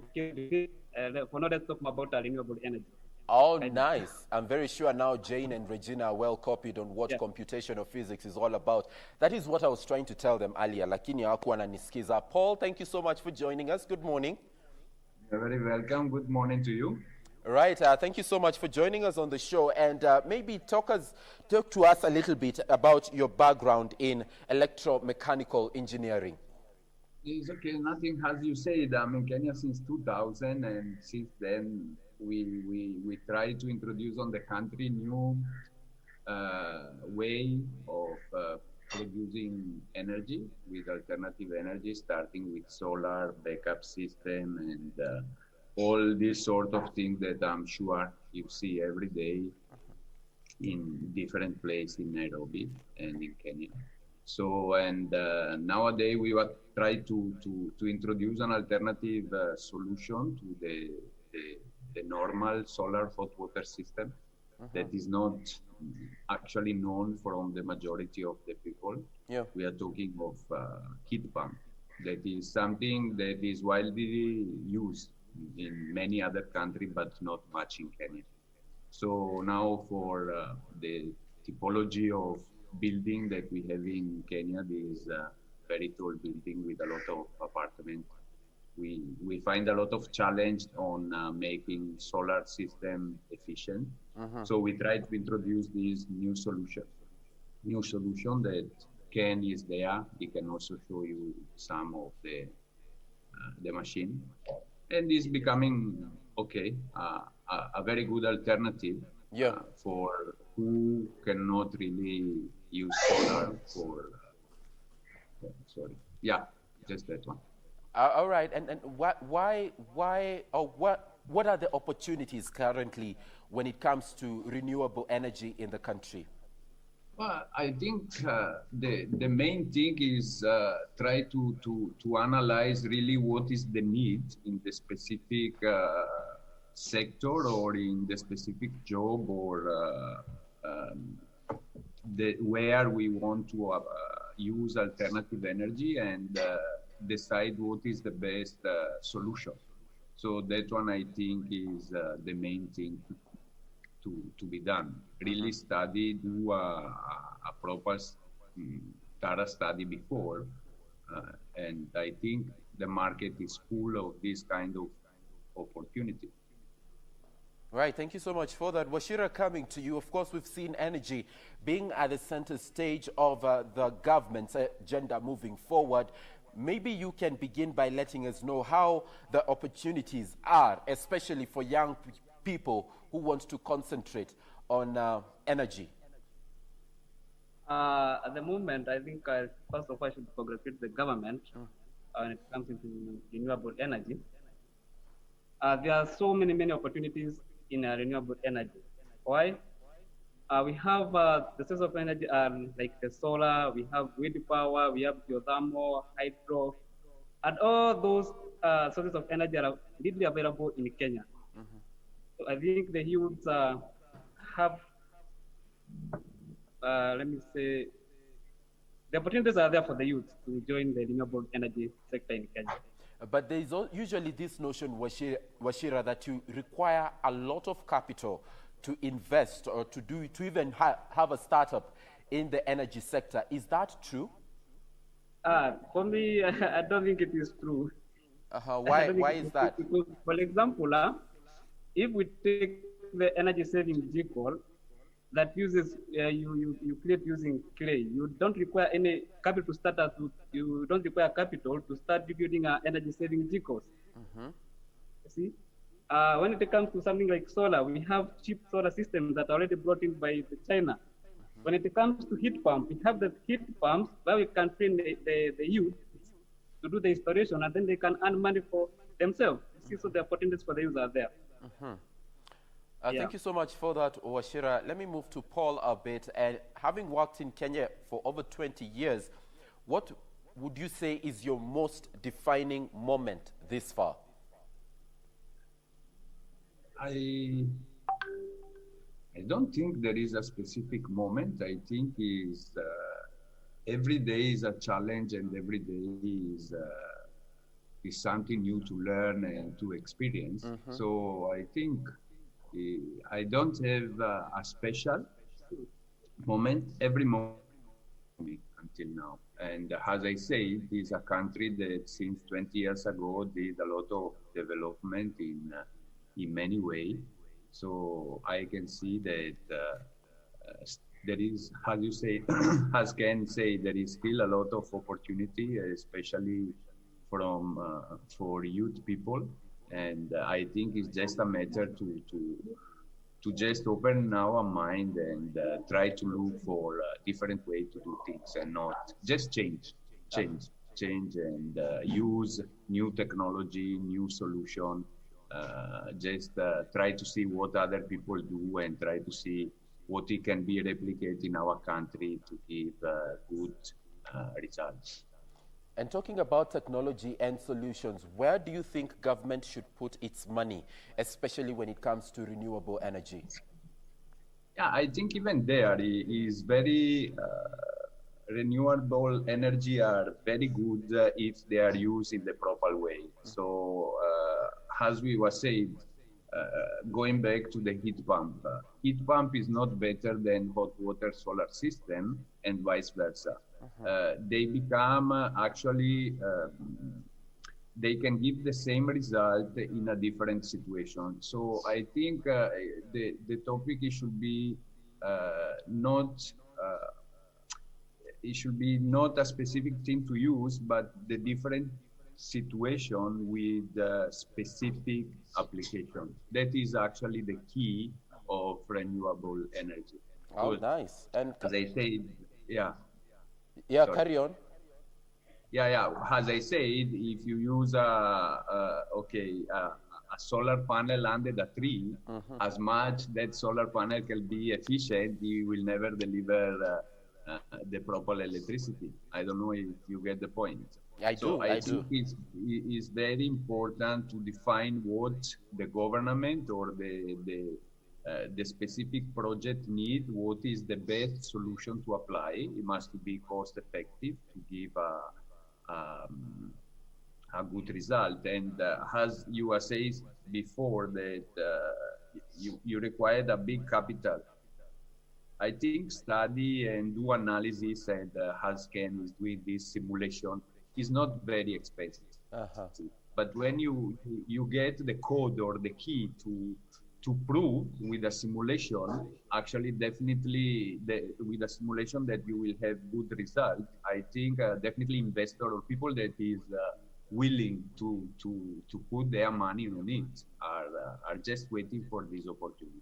now, let's talk about renewable energy. Oh, nice. I'm very sure now Jane and Regina are well copied on what computational physics is all about. That is what I was trying to tell them earlier. Lakini hawakuwa wananisikiza. Paul, thank you so much for joining us. Good morning. You're very welcome. Good morning to you. Right. Thank you so much for joining us on the show. And maybe talk to us a little bit about your background in electromechanical engineering. It's okay. Nothing, as you said, I'm in Kenya since 2000, and since then we try to introduce on the country new way of producing energy with alternative energy, starting with solar backup system and all these sort of things that I'm sure you see every day in different places in Nairobi and in Kenya. So, and nowadays we will try to introduce an alternative solution to the normal solar hot water system that is not actually known from the majority of the people. Yeah. We are talking of heat pump. That is something that is widely used in many other countries, but not much in Kenya. So now for the typology of building that we have in Kenya, this very tall building with a lot of apartments, we find a lot of challenge on making solar system efficient. So we try to introduce this new solution that Ken is there. He can also show you some of the machine, and is becoming a very good alternative for who cannot really use solar for. Just that one. All right, and why or what are the opportunities currently when it comes to renewable energy in the country? Well, I think the main thing is try to analyze really what is the need in the specific sector or in the specific job or where we want to use alternative energy and decide what is the best solution. So that one I think is the main thing to be done. Really study, do a proper data study before, and I think the market is full of this kind of opportunity. Right, thank you so much for that. Wachira, coming to you, of course, we've seen energy being at the center stage of the government's agenda moving forward. Maybe you can begin by letting us know how the opportunities are, especially for young people who want to concentrate on energy. At the moment, I think first of all, I should congratulate the government when it comes into renewable energy. There are so many opportunities in renewable energy. Why? We have the sources of energy like the solar, we have wind power, we have geothermal, hydro, and all those sources of energy are readily available in Kenya. So I think the youths have, let me say, the opportunities are there for the youth to join the renewable energy sector in Kenya. But there is usually this notion, Wachira, that you require a lot of capital to invest or to even have a startup in the energy sector. Is that true? For me, I don't think it is true. Why is that? Because, for example, if we take the energy saving vehicle that uses, you create using clay, you don't require any capital to start out with, you don't require capital to start building energy saving vehicles. See? When it comes to something like solar, we have cheap solar systems that are already brought in by China. When it comes to heat pump, we have the heat pumps where we can train the youth to do the installation, and then they can earn money for themselves. See, so the opportunities for the youth are there. Thank you so much for that, Wachira. Let me move to Paul a bit. And having worked in Kenya for over 20 years, what would you say is your most defining moment this far? I don't think there is a specific moment. I think every day is a challenge, and every day is something new to learn and to experience. So I think I don't have a special moment. Every moment until now. And as I say, it is a country that since 20 years ago did a lot of development in many ways. So I can see that there is, as you say, as Ken say, there is still a lot of opportunity, especially for youth people. And I think it's just a matter to just open our mind and try to look for a different way to do things, and not just change and use new technology, new solution. Just try to see what other people do and try to see what it can be replicated in our country to give good results. And talking about technology and solutions, where do you think government should put its money, especially when it comes to renewable energy? Yeah, I think even there is very renewable energy are very good if they are used in the proper way. So as we were saying, going back to the heat pump is not better than hot water solar system and vice versa. They become actually, they can give the same result in a different situation. So I think the topic should be it should be not a specific thing to use, but the different situation with specific application. That is actually the key of renewable energy. Oh, nice. And as I said, yeah. Yeah, Sorry. carry on. Yeah. As I said, if you use a solar panel under the tree, as much that solar panel can be efficient, you will never deliver the proper electricity. I don't know if you get the point. I think it's very important to define what the government or the specific project need, what is the best solution to apply. It must be cost effective to give a good result. And as you were saying before, that you required a big capital. I think study and do analysis, and as Ken is doing this simulation, is not very expensive. But when you get the code or the key to prove with a simulation, actually definitely with a simulation that you will have good result, I think definitely investor or people that is willing to put their money on it are just waiting for this opportunity.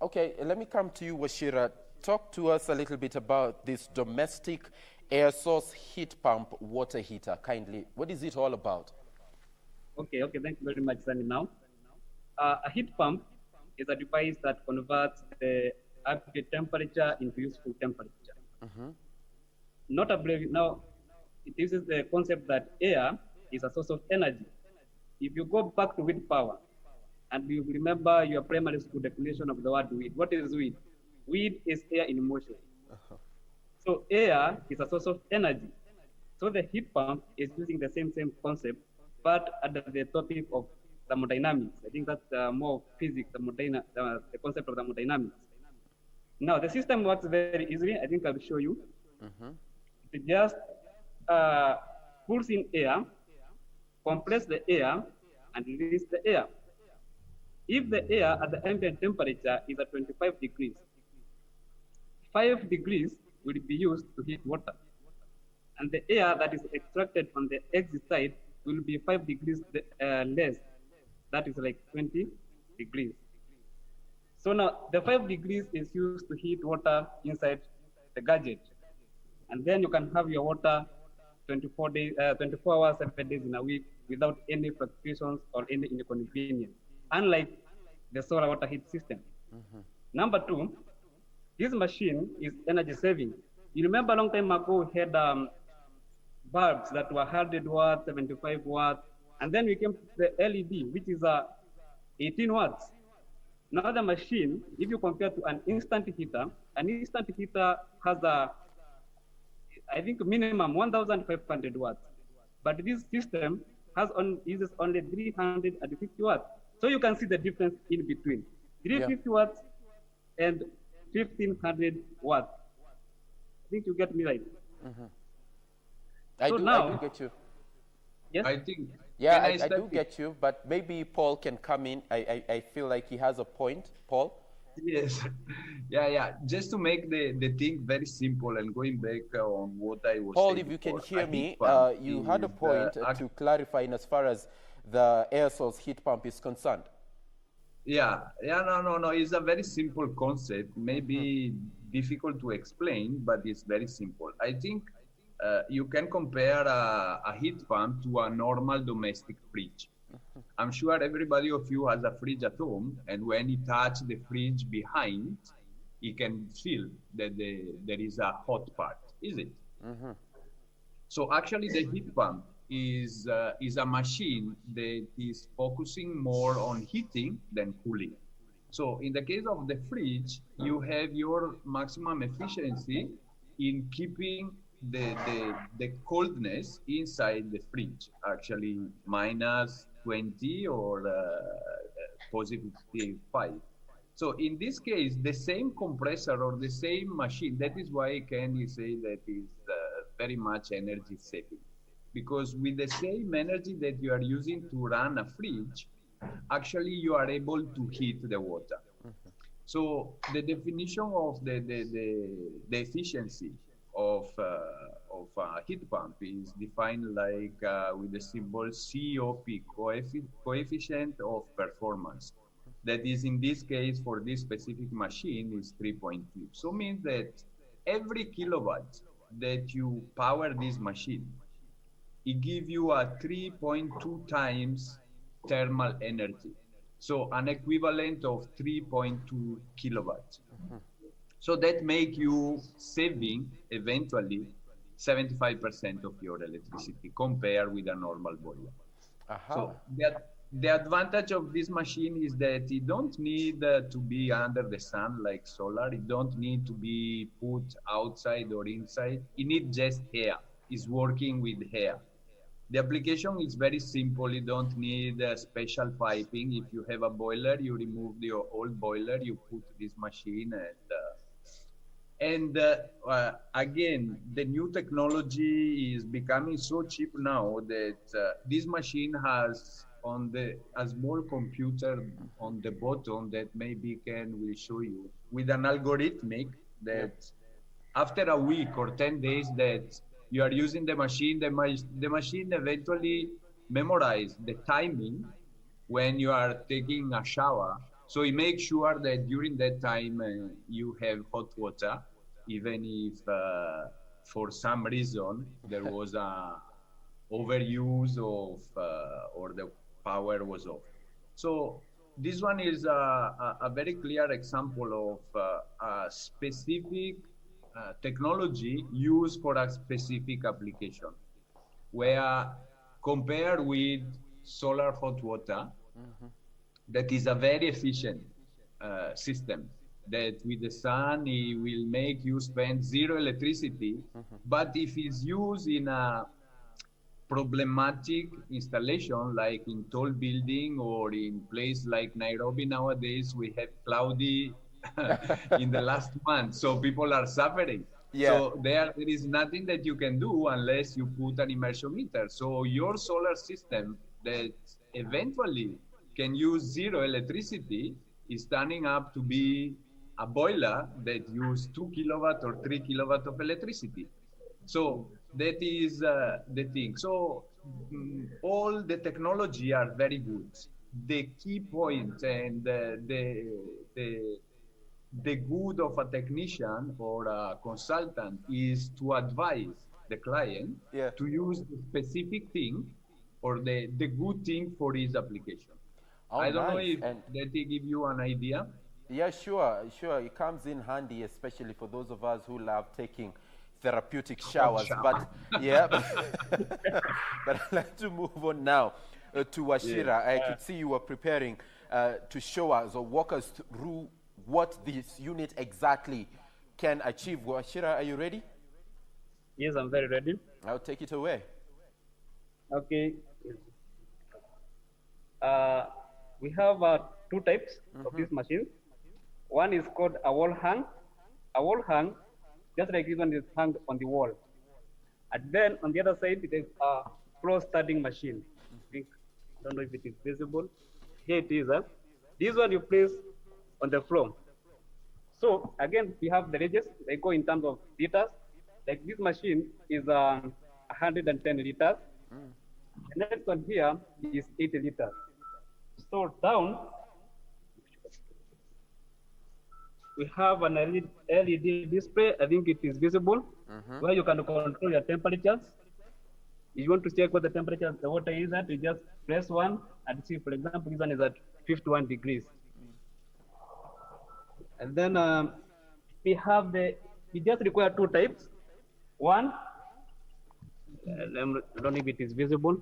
Okay, let me come to you, Wachira. Talk to us a little bit about this domestic air source heat pump water heater, kindly. What is it all about? Okay, thank you very much, Sunny. Now, a heat pump is a device that converts the aggregate temperature into useful temperature. Notably, now, it uses the concept that air is a source of energy. If you go back to wind power, and you remember your primary school definition of the word wind, what is wind? Wind is air in motion. So air is a source of energy. So the heat pump is using the same concept, but under the topic of thermodynamics. I think that's more physics, the concept of thermodynamics. Now, the system works very easily. I think I'll show you. It just pulls in air, compress the air, and release the air. If the air at the ambient temperature is at 25 degrees, 5 degrees will be used to heat water. And the air that is extracted on the exit side will be 5 degrees less. That is like 20 degrees. So now the 5 degrees is used to heat water inside the gadget. And then you can have your water 24 hours, 7 days in a week without any fluctuations or any inconvenience, unlike the solar water heat system. Number two, this machine is energy saving. You remember a long time ago we had bulbs that were 100 watts, 75 watts, and then we came to the LED, which is 18 watts. Now the machine, if you compare to an instant heater has I think minimum 1,500 watts. But this system uses only 350 watts. So you can see the difference in between 350 watts and 1,500 watts. I think you get me right. I So do get you. Yes? I think. Yeah, Can I do get you, but maybe Paul can come in. I feel like he has a point. Paul? Yes, yeah. Just to make the thing very simple and going back on what I was Paul, saying if you can before, hear a me, heat pump you had a is, point to clarify in as far as the air source heat pump is concerned. No. It's a very simple concept, maybe difficult to explain, but it's very simple. I think you can compare a heat pump to a normal domestic fridge. I'm sure everybody of you has a fridge at home, and when you touch the fridge behind, you can feel that there is a hot part, is it? So actually the heat pump is a machine that is focusing more on heating than cooling. So in the case of the fridge, you have your maximum efficiency in keeping the coldness inside the fridge, actually minus 20 or positive 5. So in this case, the same compressor or the same machine, that is why can you say that is very much energy saving. Because with the same energy that you are using to run a fridge, actually you are able to heat the water. So the definition of the efficiency of a heat pump is defined like with the symbol COP, coefficient of performance. That is, in this case, for this specific machine, is 3.2. So means that every kilowatt that you power this machine, it gives you a 3.2 times thermal energy. So an equivalent of 3.2 kilowatts. So that make you saving eventually 75% of your electricity compared with a normal boiler. So the advantage of this machine is that you don't need to be under the sun like solar. You don't need to be put outside or inside. You need just air. It's working with air. The application is very simple. You don't need special piping. If you have a boiler, you remove your old boiler, you put this machine, and again, the new technology is becoming so cheap now that this machine has a small computer on the bottom that maybe will show you with an algorithmic that after a week or 10 days that you are using the machine, the machine eventually memorize the timing when you are taking a shower. So it makes sure that during that time you have hot water, even if for some reason there was a overuse of or the power was off. So this one is a very clear example of a specific technology used for a specific application, where compared with solar hot water, that is a very efficient system that with the sun it will make you spend zero electricity, but if it's used in a problematic installation like in tall building or in place like Nairobi nowadays, we have cloudy in the last month, so people are suffering. So there is nothing that you can do unless you put an immersion meter. So your solar system that eventually can use zero electricity is turning up to be a boiler that uses 2 kilowatt or 3 kilowatt of electricity. So that is the thing. So all the technology are very good. The key point and the good of a technician or a consultant is to advise the client to use the specific thing or the good thing for his application. I don't know if that give you an idea. Yeah, sure. It comes in handy, especially for those of us who love taking therapeutic showers. But yeah, but I'd like to move on now. to Wachira. I could see you were preparing to show us or walk us through what this unit exactly can achieve. Wachira, are you ready? Yes, I'm very ready. I'll take it away. Okay. We have two types of this machine. One is called a wall hang. A wall hang, just like this one, is hung on the wall. And then on the other side, it is a floor standing machine. I don't know if it is visible. Here it is. This one you place on the floor. So again, we have the ranges. They go in terms of liters. Like this machine is 110 liters. The next one here is 80 liters. So down, we have an LED display. I think it is visible, where you can control your temperatures. If you want to check what the temperature of the water is at, you just press one and see, for example, this one is at 51 degrees. And then we just require two types. One, I don't know if it is visible.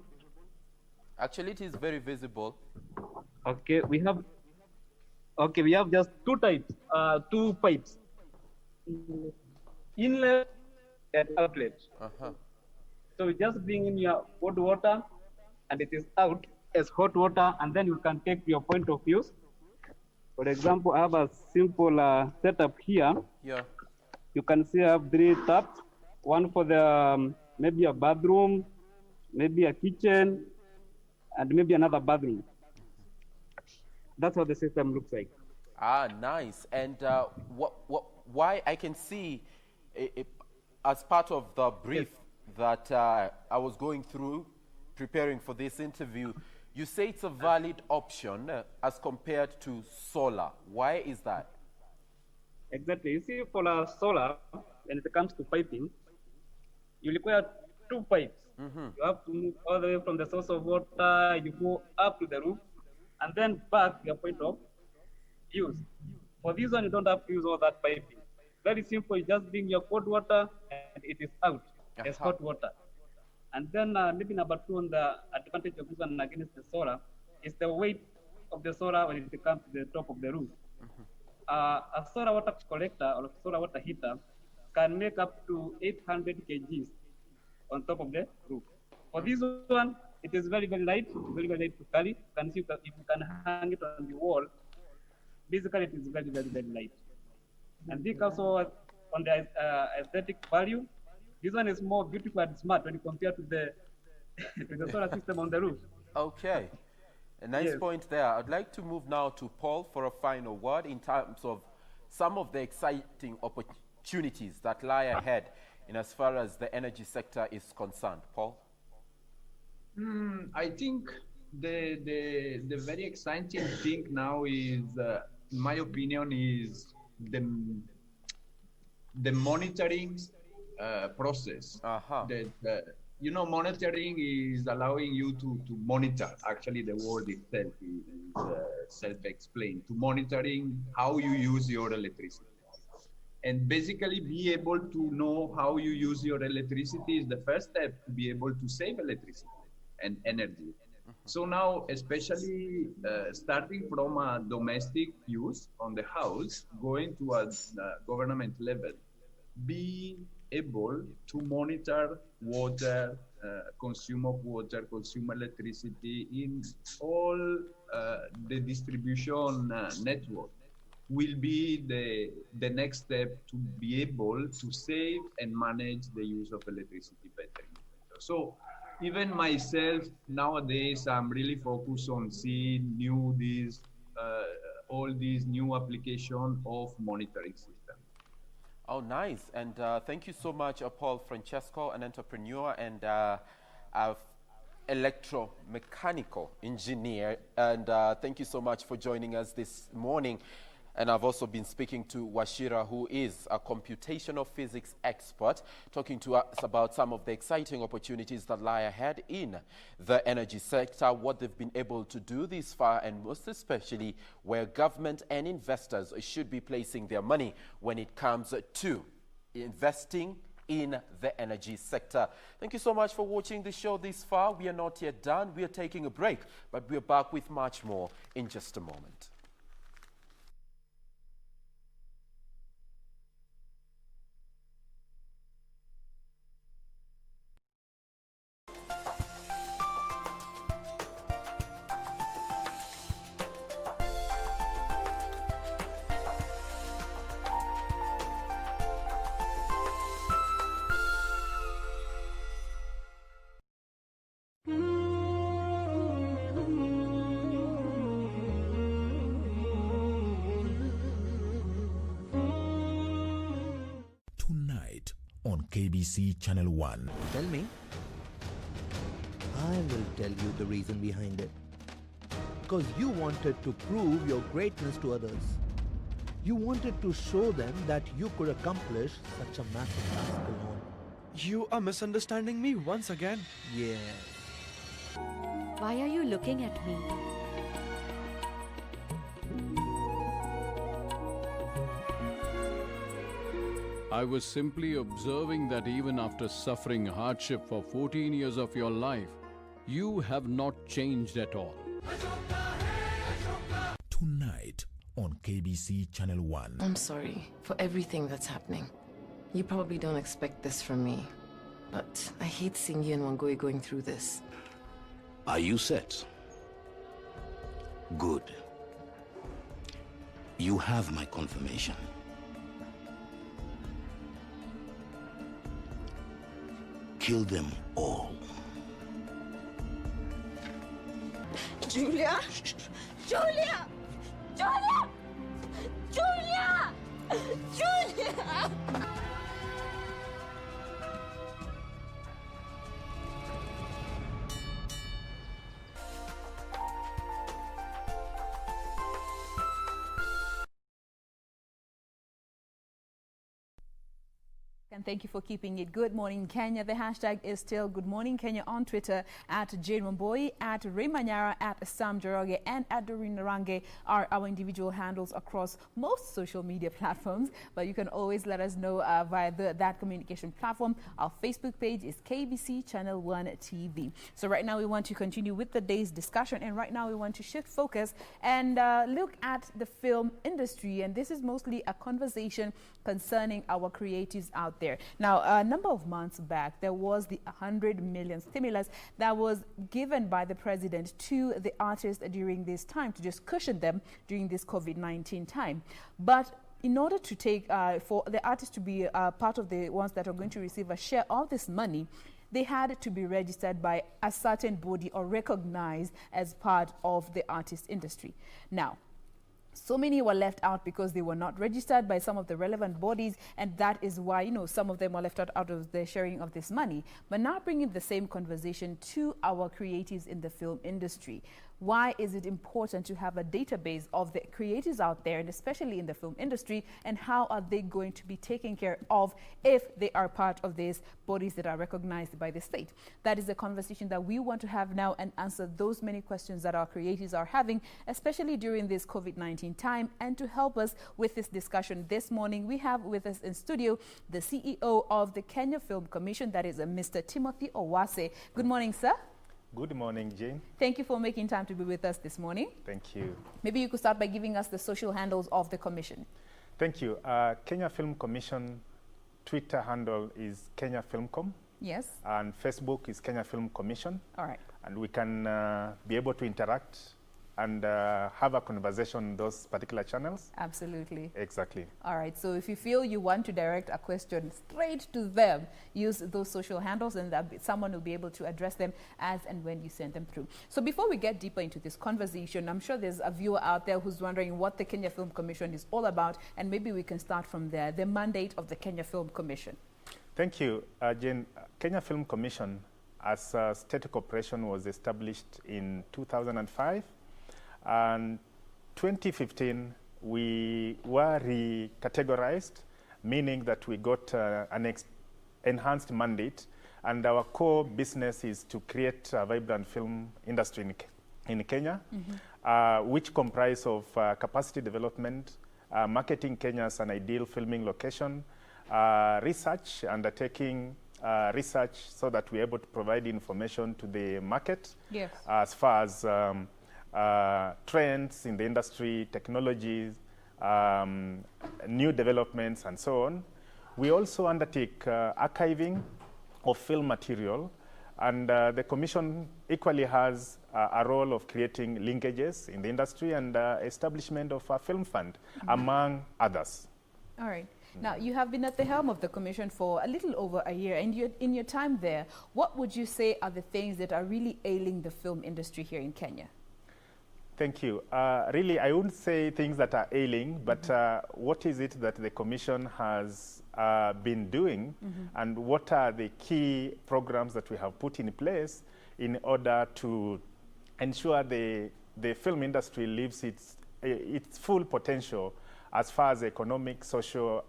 Actually, it is very visible. Okay, we have just two types, two pipes, inlet and outlet. So you just bring in your cold water, and it is out as hot water, and then you can take your point of use. For example, I have a simple setup here. Yeah. You can see I have 3 taps, one for the maybe a bathroom, maybe a kitchen, and maybe another bathroom. That's how the system looks like. Ah, nice. And why I can see as part of the brief that I was going through preparing for this interview, you say it's a valid option as compared to solar. Why is that? Exactly. You see, for solar, when it comes to piping, you require 2 pipes. You have to move all the way from the source of water, you go up to the roof, and then back your point of use. For this one, you don't have to use all that piping. Very simple. You just bring your cold water, and it is out as hot water. And then maybe number 2 on the advantage of this one against the solar is the weight of the solar when it comes to the top of the roof. A solar water collector or solar water heater can make up to 800 kgs on top of the roof. For this one, it is very, very light, very, very light to carry. You can see if you can hang it on the wall. Basically, it is very, very, very light. And this also on the aesthetic value, this one is more beautiful and smart when you compare to the to the solar system on the roof. Okay. A nice point there. I'd like to move now to Paul for a final word in terms of some of the exciting opportunities that lie ahead in as far as the energy sector is concerned. Paul? I think the very exciting thing now is, in my opinion, is the monitoring process. That monitoring is allowing you to monitor. Actually, the word itself is self-explained. To monitoring how you use your electricity, and basically be able to know how you use your electricity is the first step to be able to save electricity and energy. So now, especially starting from a domestic use on the house, going to a government level, be able to monitor water, consume of water, consume electricity in all the distribution network will be the next step to be able to save and manage the use of electricity better. So even myself nowadays, I'm really focused on seeing all these new application of monitoring system. Oh, nice. And thank you so much, Paul Francesco, an entrepreneur and electromechanical engineer. And thank you so much for joining us this morning. And I've also been speaking to Wachira, who is a computational physics expert, talking to us about some of the exciting opportunities that lie ahead in the energy sector, what they've been able to do this far, and most especially where government and investors should be placing their money when it comes to investing in the energy sector. Thank you so much for watching the show this far. We are not yet done. We are taking a break, but we are back with much more in just a moment. Tonight on KBC Channel 1. Tell me. I will tell you the reason behind it. Because you wanted to prove your greatness to others. You wanted to show them that you could accomplish such a massive task alone. You are misunderstanding me once again. Yes. Why are you looking at me? I was simply observing that even after suffering hardship for 14 years of your life, you have not changed at all. Tonight on KBC Channel 1. I'm sorry for everything that's happening. You probably don't expect this from me, but I hate seeing you and Wangui going through this. Are you set? Good. You have my confirmation. Kill them all. Julia? Julia! Julia! Julia! Julia! And thank you for keeping it Good Morning Kenya. The hashtag is still Good Morning Kenya on Twitter. At Jane Wamboi, at Raymanyara, at Sam Joroge, and at Doreen Narange are our individual handles across most social media platforms. But you can always let us know via that communication platform. Our Facebook page is KBC Channel 1 TV. So right now we want to continue with the day's discussion. And right now we want to shift focus and look at the film industry. And this is mostly a conversation concerning our creatives out there. Now, a number of months back, there was the 100 million stimulus that was given by the president to the artists during this time to just cushion them during this COVID-19 time. But in order to take, for the artists to be part of the ones that are going to receive a share of this money, they had to be registered by a certain body or recognized as part of the artist industry. Now, so many were left out because they were not registered by some of the relevant bodies, and that is why, you know, some of them were left out of the sharing of this money. But now bringing the same conversation to our creatives in the film industry. Why is it important to have a database of the creators out there, and especially in the film industry, and how are they going to be taken care of if they are part of these bodies that are recognized by the state? That is the conversation that we want to have now and answer those many questions that our creators are having, especially during this COVID-19 time. And to help us with this discussion this morning, we have with us in studio the CEO of the Kenya Film Commission, that is Mr. Timothy Owase. Good morning, sir. Good morning, Jane. Thank you for making time to be with us this morning. Thank you. Maybe you could start by giving us the social handles of the commission. Thank you. Kenya Film Commission Twitter handle is Kenya Filmcom. Yes. And Facebook is Kenya Film Commission. All right. And we can be able to interact and have a conversation on those particular channels. Absolutely. Exactly. All right. So if you feel you want to direct a question straight to them, use those social handles and someone will be able to address them as and when you send them through. So before we get deeper into this conversation, I'm sure there's a viewer out there who's wondering what the Kenya Film Commission is all about, and maybe we can start from there. The mandate of the Kenya Film Commission. Thank you, Jane. Kenya Film Commission as a state corporation was established in 2005. And 2015, we were recategorized, meaning that we got an enhanced mandate, and our core business is to create a vibrant film industry in Kenya, which comprise of capacity development, marketing Kenya as an ideal filming location, research, undertaking research so that we're able to provide information to the market as far as trends in the industry, technologies, new developments, and so on. We also undertake archiving of film material, and the Commission equally has a role of creating linkages in the industry and establishment of a film fund, among others. All right. Now, you have been at the helm of the Commission for a little over a year, and in your time there, what would you say are the things that are really ailing the film industry here in Kenya? Thank you. Really, I wouldn't say things that are ailing, but what is it that the Commission has been doing, and what are the key programs that we have put in place in order to ensure the film industry lives its full potential as far as economic, social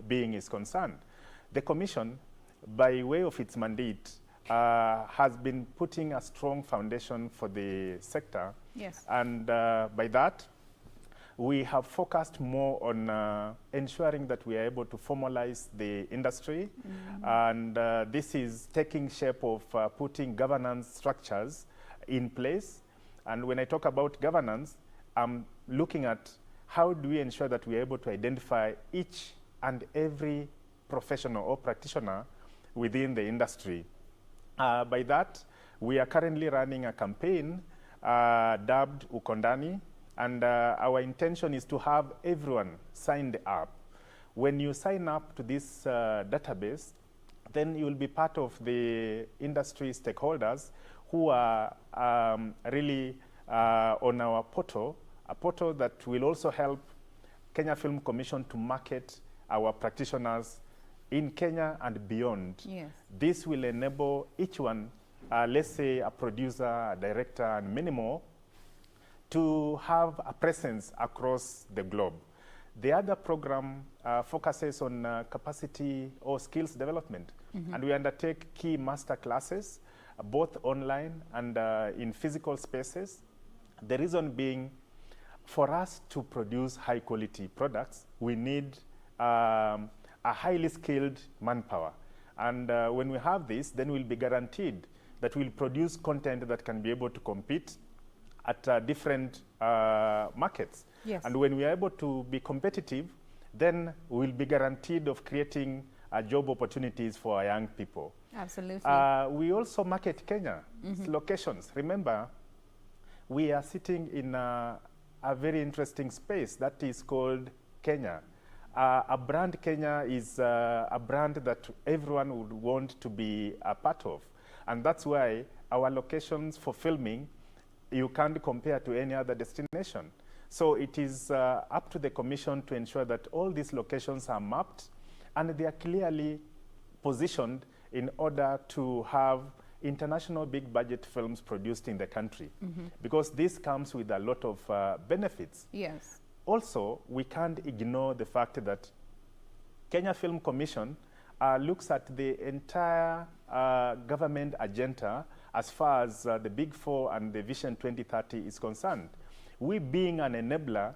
being is concerned. The Commission, by way of its mandate, has been putting a strong foundation for the sector. Yes. And by that, we have focused more on ensuring that we are able to formalize the industry. And this is taking shape of putting governance structures in place. And when I talk about governance, I'm looking at how do we ensure that we are able to identify each and every professional or practitioner within the industry. By that, we are currently running a campaign dubbed Ukondani, and our intention is to have everyone signed up. When you sign up to this database, then you will be part of the industry stakeholders who are really on our portal, a portal that will also help Kenya Film Commission to market our practitioners in Kenya and beyond. Yes. This will enable each one, let's say a producer, a director, and many more, to have a presence across the globe. The other program focuses on capacity or skills development, and we undertake key master classes, both online and in physical spaces. The reason being, for us to produce high quality products, we need a highly skilled manpower. And when we have this, then we'll be guaranteed that we'll produce content that can be able to compete at different markets. Yes. And when we are able to be competitive, then we'll be guaranteed of creating job opportunities for our young people. Absolutely. We also market Kenya locations. Remember, we are sitting in a very interesting space that is called Kenya. A brand Kenya is a brand that everyone would want to be a part of. And that's why our locations for filming, you can't compare to any other destination. So it is up to the Commission to ensure that all these locations are mapped and they are clearly positioned in order to have international big budget films produced in the country. Because this comes with a lot of benefits. Yes. Also, we can't ignore the fact that Kenya Film Commission looks at the entire government agenda as far as the Big Four and the Vision 2030 is concerned. We being an enabler,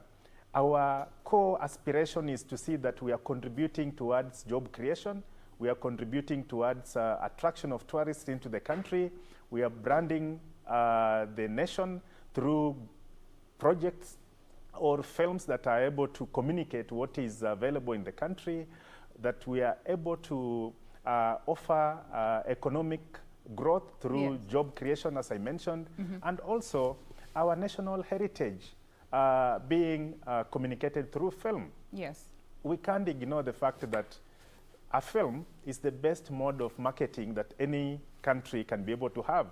our core aspiration is to see that we are contributing towards job creation, we are contributing towards attraction of tourists into the country, we are branding the nation through projects or films that are able to communicate what is available in the country, that we are able to offer economic growth through job creation, as I mentioned, and also our national heritage being communicated through film. Yes. We can't ignore the fact that a film is the best mode of marketing that any country can be able to have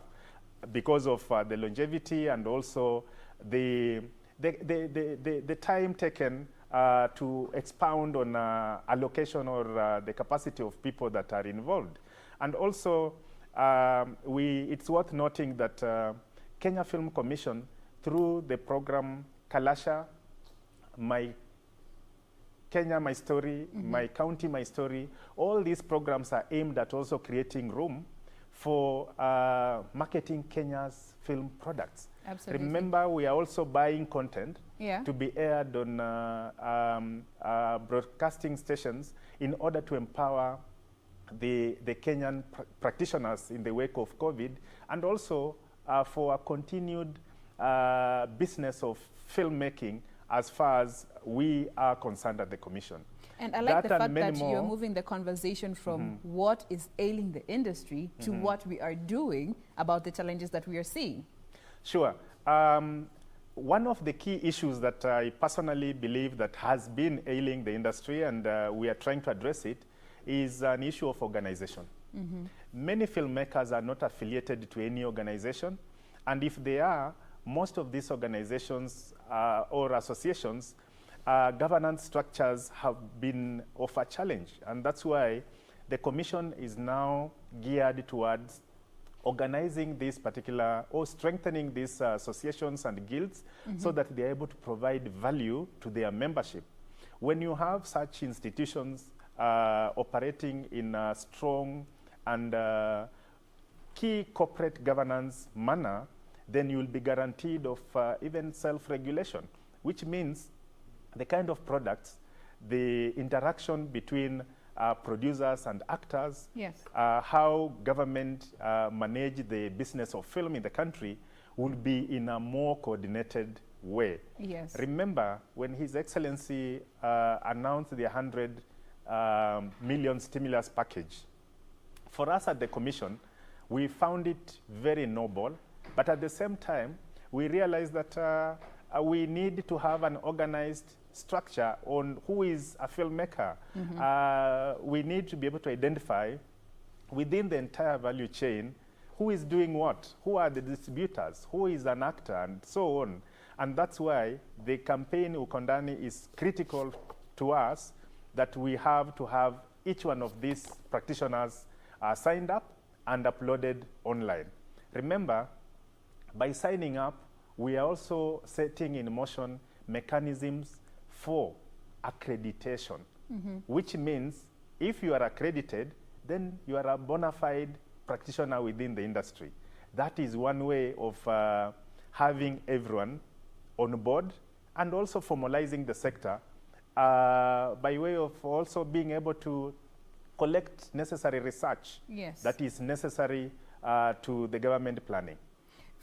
because of the longevity and also the time taken to expound on a location or the capacity of people that are involved. And also, it's worth noting that Kenya Film Commission, through the program Kalasha, My Kenya, My Story, My County, My Story, all these programs are aimed at also creating room for marketing Kenya's film products. Absolutely. Remember, we are also buying content to be aired on broadcasting stations in order to empower the Kenyan practitioners in the wake of COVID, and also for a continued business of filmmaking as far as we are concerned at the Commission. And I like the fact that you're moving the conversation from what is ailing the industry to what we are doing about the challenges that we are seeing. Sure. One of the key issues that I personally believe that has been ailing the industry, and we are trying to address it, is an issue of organization. Many filmmakers are not affiliated to any organization, and if they are, most of these organizations or associations, governance structures have been of a challenge, and that's why the Commission is now geared towards organizing this particular or strengthening these associations and guilds so that they're able to provide value to their membership. When you have such institutions operating in a strong and key corporate governance manner, then you will be guaranteed of even self-regulation, which means the kind of products, the interaction between producers and actors, how government manage the business of film in the country will be in a more coordinated way. Yes. Remember, when His Excellency announced the 100 million stimulus package, for us at the Commission, we found it very noble, but at the same time, we realized that we need to have an organized structure on who is a filmmaker. We need to be able to identify within the entire value chain who is doing what, who are the distributors, who is an actor, and so on. And that's why the campaign Ukondani is critical to us, that we have to have each one of these practitioners signed up and uploaded online. Remember, by signing up, we are also setting in motion mechanisms for accreditation, which means if you are accredited, then you are a bona fide practitioner within the industry. That is one way of having everyone on board, and also formalizing the sector by way of also being able to collect necessary research that is necessary to the government planning.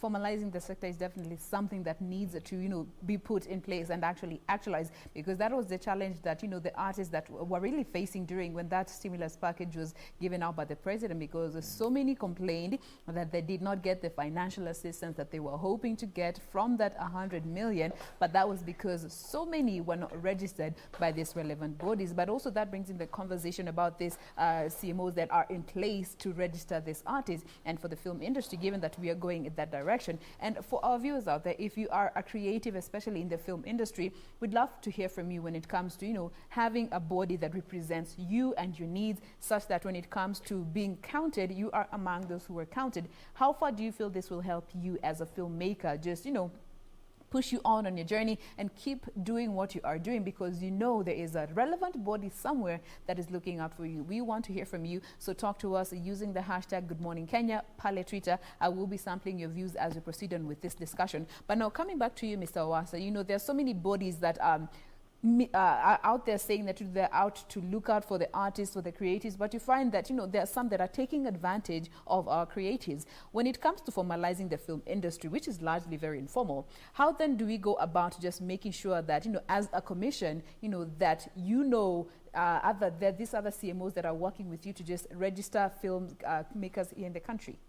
Formalizing the sector is definitely something that needs to, be put in place and actually actualized, because that was the challenge that, the artists that were really facing during when that stimulus package was given out by the president, because so many complained that they did not get the financial assistance that they were hoping to get from that 100 million, but that was because so many were not registered by these relevant bodies. But also that brings in the conversation about these CMOs that are in place to register these artists, and for the film industry, given that we are going in that direction. And for our viewers out there, if you are a creative, especially in the film industry, we'd love to hear from you when it comes to, having a body that represents you and your needs, such that when it comes to being counted, you are among those who are counted. How far do you feel this will help you as a filmmaker? Just, push you on your journey and keep doing what you are doing, because there is a relevant body somewhere that is looking out for you. We want to hear from you, so talk to us using the hashtag GoodMorningKenya pale Twitter. I will be sampling your views as we proceed on with this discussion. But now coming back to you, Mr. Owasa, there are so many bodies that are out there saying that they're out to look out for the artists, for the creatives, but you find that there are some that are taking advantage of our creatives. When it comes to formalizing the film industry, which is largely very informal, how then do we go about just making sure that as a commission, that these other CMOs that are working with you to just register film makers here in the country?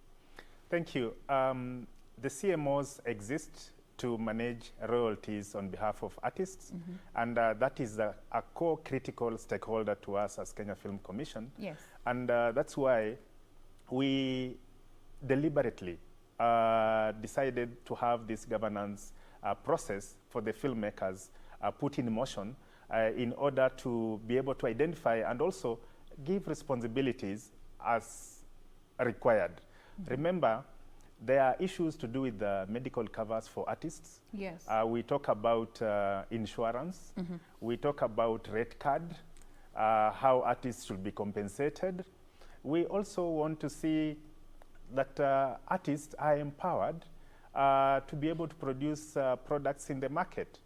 Thank you. The CMOs exist to manage royalties on behalf of artists, and that is a core critical stakeholder to us as Kenya Film Commission. Yes. And that's why we deliberately decided to have this governance process for the filmmakers put in motion in order to be able to identify and also give responsibilities as required. Remember, there are issues to do with the medical covers for artists. Yes. We talk about insurance. We talk about red card, how artists should be compensated. We also want to see that artists are empowered to be able to produce products in the market.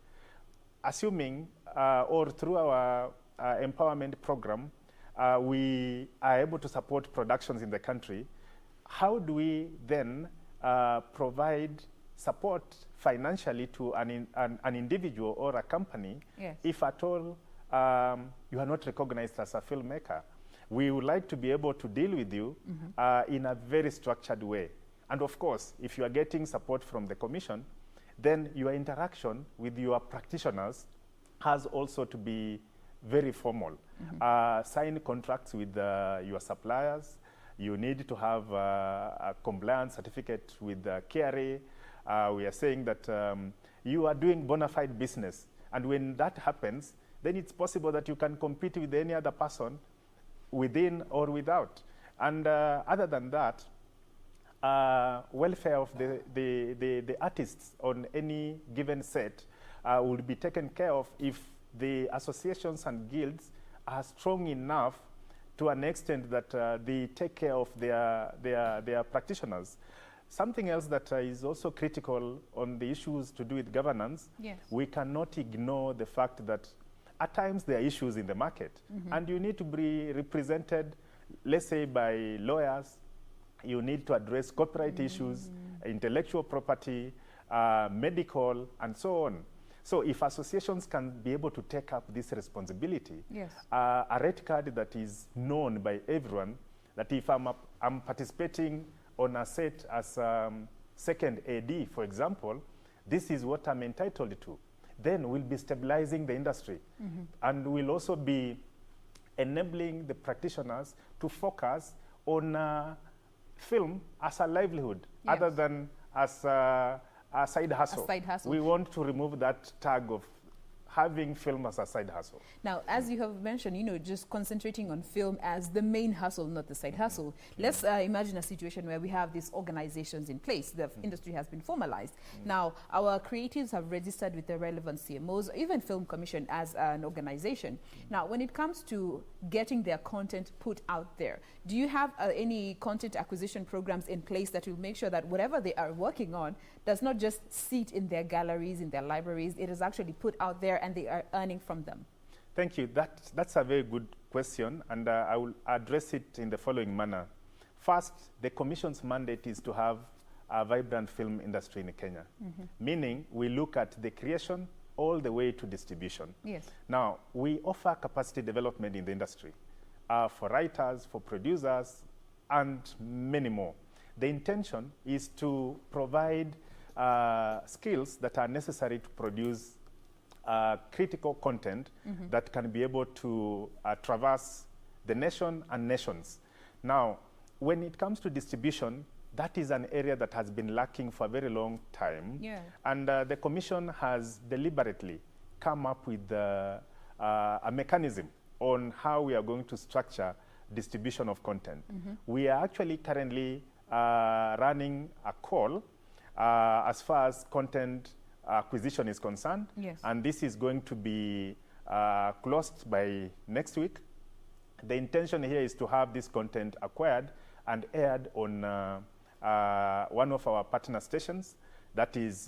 Assuming or through our empowerment program, we are able to support productions in the country, how do we then provide support financially to an individual or a company if at all you are not recognized as a filmmaker? We would like to be able to deal with you in a very structured way. And of course, if you are getting support from the Commission, then your interaction with your practitioners has also to be very formal. Sign contracts with your suppliers. You need to have a compliance certificate with KRA. We are saying that you are doing bona fide business. And when that happens, then it's possible that you can compete with any other person within or without. And other than that, welfare of the artists on any given set will be taken care of if the associations and guilds are strong enough to an extent that they take care of their practitioners. Something else that is also critical on the issues to do with governance, we cannot ignore the fact that at times there are issues in the market, and you need to be represented, let's say, by lawyers. You need to address copyright issues, intellectual property, medical, and so on. So if associations can be able to take up this responsibility, a red card that is known by everyone, that if I'm participating on a set as second AD, for example, this is what I'm entitled to, then we'll be stabilizing the industry. And we'll also be enabling the practitioners to focus on film as a livelihood, other than as a side hustle. A side hustle. We want to remove that tag of having film as a side hustle. Now, as you have mentioned, just concentrating on film as the main hustle, not the side hustle. Let's imagine a situation where we have these organizations in place. The industry has been formalized. Now, our creatives have registered with the relevant CMOs, even Film Commission as an organization. Now, when it comes to getting their content put out there, do you have any content acquisition programs in place that will make sure that whatever they are working on does not just sit in their galleries, in their libraries, it is actually put out there and they are earning from them? Thank you. That's a very good question, and I will address it in the following manner. First, the Commission's mandate is to have a vibrant film industry in Kenya, meaning we look at the creation all the way to distribution. Now, we offer capacity development in the industry for writers, for producers, and many more. The intention is to provide skills that are necessary to produce critical content that can be able to traverse the nation and nations. Now, when it comes to distribution, that is an area that has been lacking for a very long time. And the Commission has deliberately come up with a mechanism on how we are going to structure distribution of content. We are actually currently running a call as far as content acquisition is concerned. And this is going to be closed by next week. The intention here is to have this content acquired and aired on one of our partner stations, that is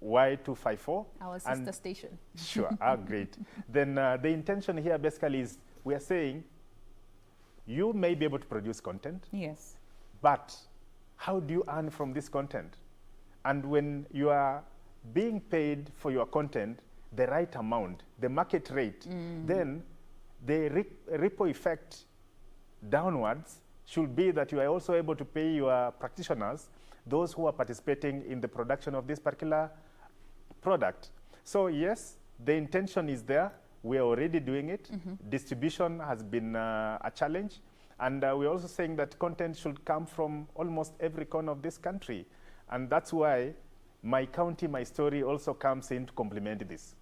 Y254. Our sister station. Sure, great. Then the intention here basically is we are saying you may be able to produce content. But how do you earn from this content? And when you are being paid for your content the right amount, the market rate, then the ripple effect downwards should be that you are also able to pay your practitioners, those who are participating in the production of this particular product. So yes, the intention is there. We are already doing it. Distribution has been a challenge. And we're also saying that content should come from almost every corner of this country. And that's why My County, My Story also comes in to complement this.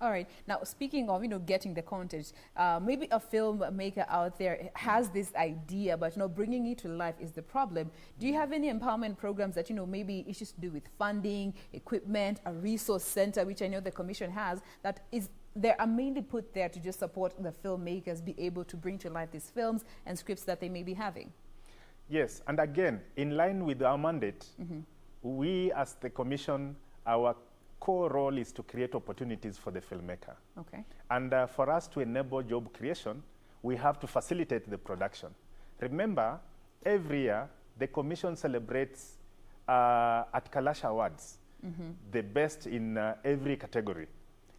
All right. Now, speaking of, getting the content, maybe a filmmaker out there has this idea, but, bringing it to life is the problem. Do you have any empowerment programs that, maybe issues to do with funding, equipment, a resource center, which I know the Commission has, that they are mainly put there to just support the filmmakers be able to bring to life these films and scripts that they may be having? Yes, and again, in line with our mandate, we as the commission, our core role is to create opportunities for the filmmaker. Okay. And for us to enable job creation, we have to facilitate the production. Remember, every year, the commission celebrates at Kalash Awards, the best in every category.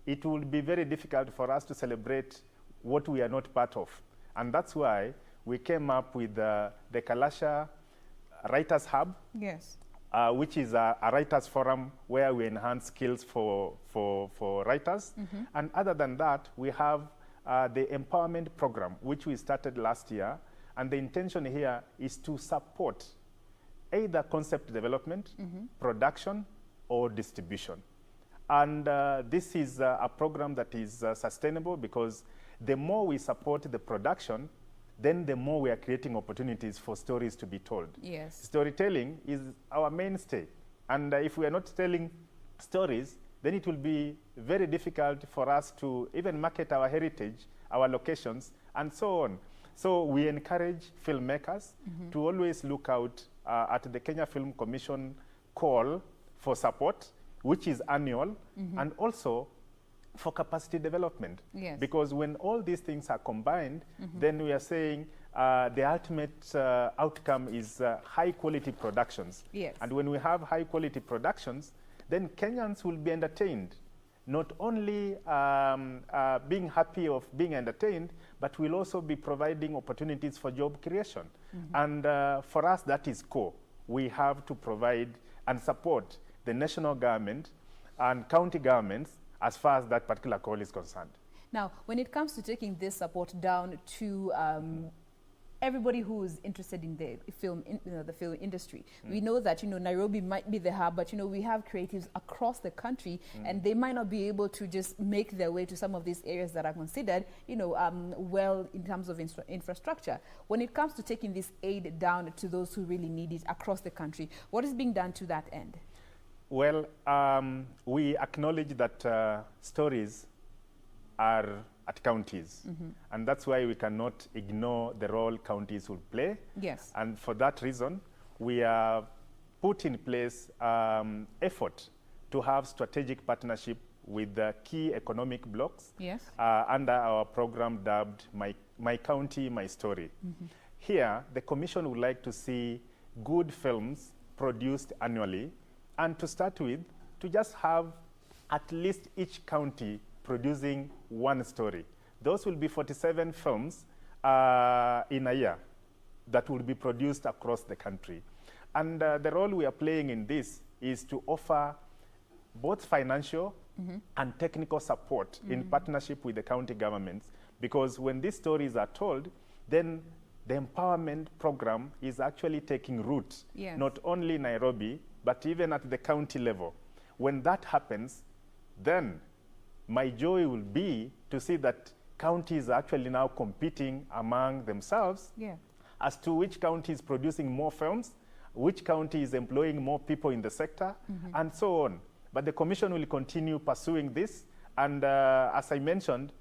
It will be very difficult for us to celebrate what we are not part of. And that's why we came up with the Kalasha Writers Hub. Yes. Which is a writers forum where we enhance skills for writers. And other than that, we have the empowerment program, which we started last year. And the intention here is to support either concept development, production, or distribution. And this is a program that is sustainable because the more we support the production, then the more we are creating opportunities for stories to be told. Yes. Storytelling is our mainstay. And if we are not telling stories, then it will be very difficult for us to even market our heritage, our locations, and so on. So we encourage filmmakers to always look out at the Kenya Film Commission call for support, which is annual, and also for capacity development. Yes. Because when all these things are combined, then we are saying the ultimate outcome is high quality productions. Yes. And when we have high quality productions, then Kenyans will be entertained. Not only being happy of being entertained, but we'll also be providing opportunities for job creation. And for us, that is core. We have to provide and support the national government and county governments as far as that particular call is concerned. Now, when it comes to taking this support down to everybody who is interested in the film, the film industry, we know that Nairobi might be the hub, but we have creatives across the country, and they might not be able to just make their way to some of these areas that are considered, well in terms of infrastructure. When it comes to taking this aid down to those who really need it across the country, what is being done to that end? Well, we acknowledge that stories are at counties, and that's why we cannot ignore the role counties will play. Yes. And for that reason, we have put in place effort to have strategic partnership with the key economic blocks. Yes. Under our program dubbed My County, My Story. Here, the Commission would like to see good films produced annually, and to start with, to just have at least each county producing one story. Those will be 47 films in a year that will be produced across the country. And the role we are playing in this is to offer both financial and technical support in partnership with the county governments, because when these stories are told, then the empowerment program is actually taking root, Yes. not only in Nairobi, but even at the county level. When that happens, then my joy will be to see that counties are actually now competing among themselves as to which county is producing more films, which county is employing more people in the sector, and so on. But the Commission will continue pursuing this, and as I mentioned,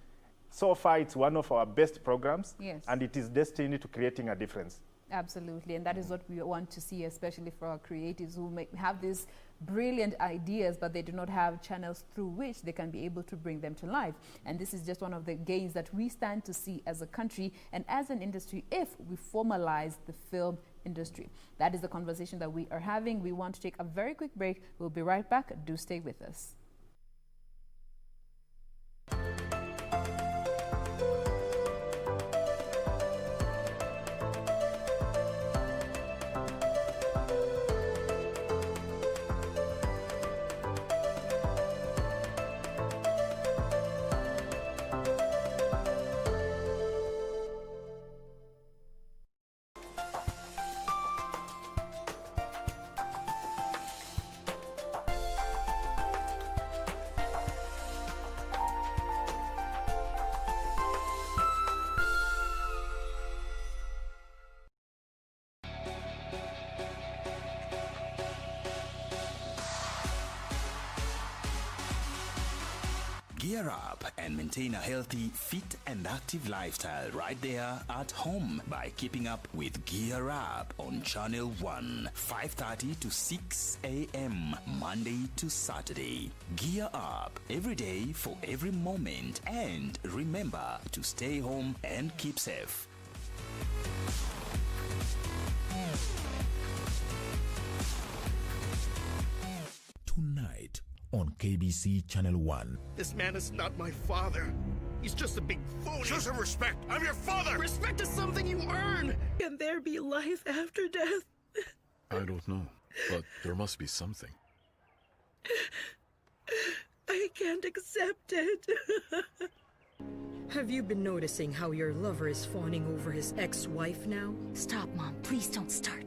so far it's one of our best programs, Yes. and it is destined to creating a difference. Absolutely, and that is what we want to see, especially for our creatives who have these brilliant ideas, but they do not have channels through which they can be able to bring them to life. And this is just one of the gains that we stand to see as a country and as an industry if we formalize the film industry. That is the conversation that we are having. We want to take a very quick break. We'll be right back. Do stay with us. Gear up and maintain a healthy, fit and active lifestyle right there at home by keeping up with Gear Up on Channel 1, 5:30 to 6 a.m. Monday to Saturday. Gear up every day for every moment, and remember to stay home and keep safe. Tonight on KBC Channel 1. This man is not my father. He's just a big phony. Show some respect. I'm your father. Respect is something you earn. Can there be life after death? I don't know, but there must be something. I can't accept it. Have you been noticing how your lover is fawning over his ex-wife now? Stop, Mom. Please don't start.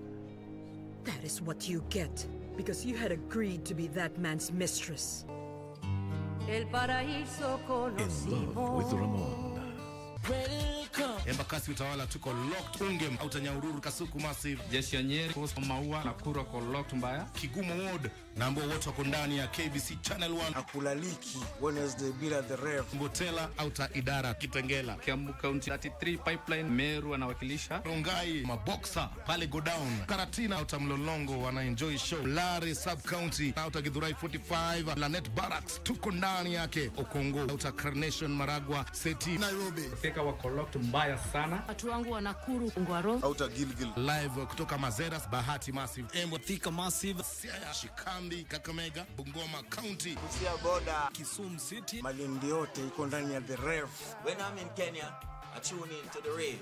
That is what you get, because you had agreed to be that man's mistress. El paraíso In love with Ramon. Embakasi Utawala tuko locked. Ungem Autanyaururu Kasuku Massive. Jeshi ya Nyeri, Maua, Nakuru wako locked mbaya. Kigumo Ward na ambao wote wako ndani ya KBC Channel 1. Akulaliki Wednesday bila the ref. Mbotela Auta Idara Kitengela. Kiambu County 33 Pipeline Meru anawakilisha. Rongai Maboksa pale go down. Karatina Auta Mlolongo wana enjoy show. Lare Sub County Auta Githurai 45. Lanet Barracks tuko ndani yake. Okongo Auta Carnation Maragwa Seti Nairobi. Thika wako locked mbaya sana. Watu wangu wa Nakuru Ngwaro. Auta Gilgil. Live kutoka Mazeras Bahati Massive. Embo Thika Massive. Siaya Shikambi Kakamega Bungoma County. Kusia Boda Kisumu City. Malindi yote iko ndani ya the ref. When I'm in Kenya, I tune in to the rave.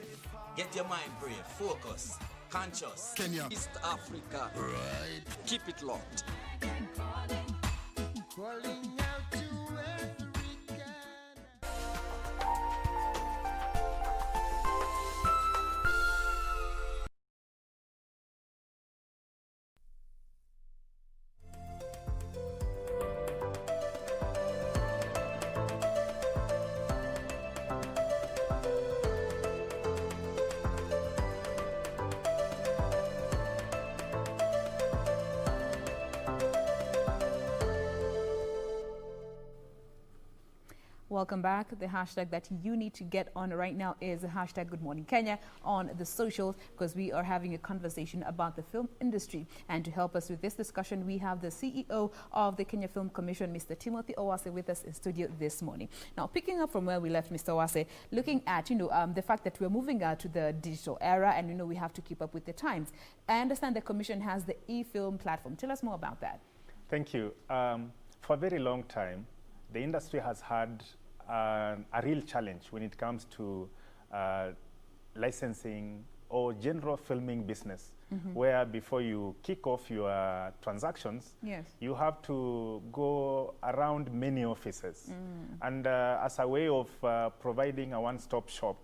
Get your mind brave, focus, conscious. Kenya. East Africa. Right. Keep it locked. Welcome back. The hashtag that you need to get on right now is the hashtag Good Morning Kenya on the socials, because we are having a conversation about the film industry. And to help us with this discussion, we have the CEO of the Kenya Film Commission, Mr. Timothy Owase, with us in studio this morning. Now, picking up from where we left, Mr. Owase, looking at, the fact that we're moving to the digital era and, we have to keep up with the times. I understand the Commission has the e-film platform. Tell us more about that. Thank you. For a very long time, the industry has had a real challenge when it comes to licensing or general filming business, where before you kick off your transactions, you have to go around many offices. And as a way of providing a one-stop shop,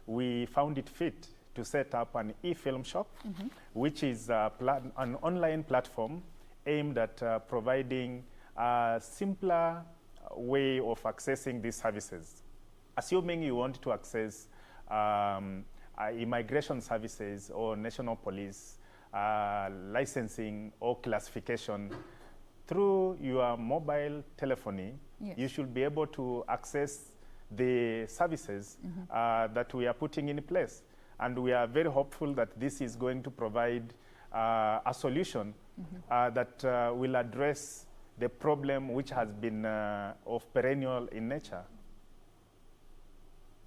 we found it fit to set up an e-film shop, which is an online platform aimed at providing a simpler way of accessing these services. Assuming you want to access immigration services or national police, licensing or classification through your mobile telephony, you should be able to access the services that we are putting in place. And we are very hopeful that this is going to provide a solution that will address the problem which has been of perennial in nature.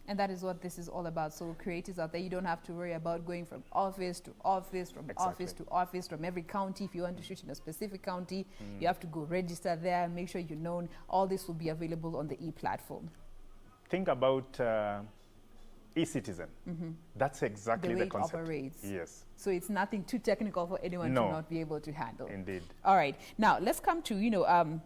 And that is what this is all about. So creators out there, you don't have to worry about going from office to office, from office to office, from every county. If you want to shoot in a specific county, you have to go register there, make sure you're known. All this will be available on the e-platform. Think about e-citizen. That's exactly the concept. The way it operates. Yes. So it's nothing too technical for anyone to not be able to handle. Indeed. All right. Now let's come to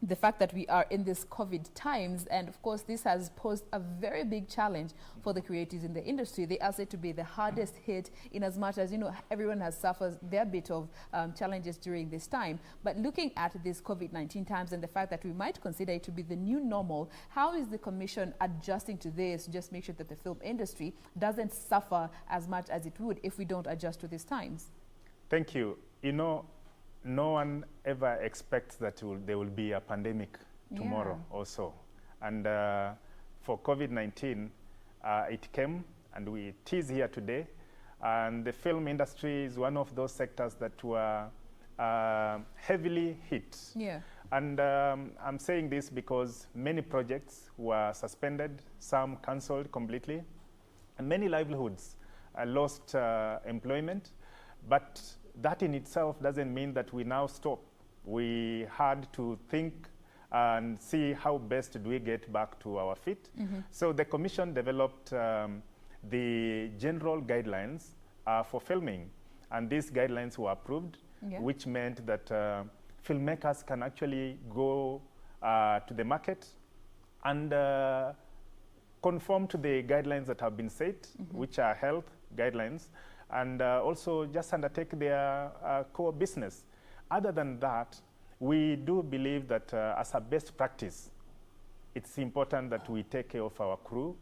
the fact that we are in this COVID times, and of course this has posed a very big challenge for the creators in the industry. They are said to be the hardest hit, in as much as everyone has suffered their bit of challenges during this time. But looking at this COVID-19 times and the fact that we might consider it to be the new normal, how is the Commission adjusting to this to just make sure that the film industry doesn't suffer as much as it would if we don't adjust to these times? Thank you. No one ever expects that there will be a pandemic tomorrow or so. And for COVID-19, it came, and it is here today. And the film industry is one of those sectors that were heavily hit. Yeah. And I'm saying this because many projects were suspended, some cancelled completely, and many livelihoods lost employment. But that in itself doesn't mean that we now stop. We had to think and see how best do we get back to our feet. So the Commission developed the general guidelines for filming, and these guidelines were approved, which meant that filmmakers can actually go to the market and conform to the guidelines that have been set, which are health guidelines, and also just undertake their core business. Other than that, we do believe that as a best practice, it's important that we take care of our crew,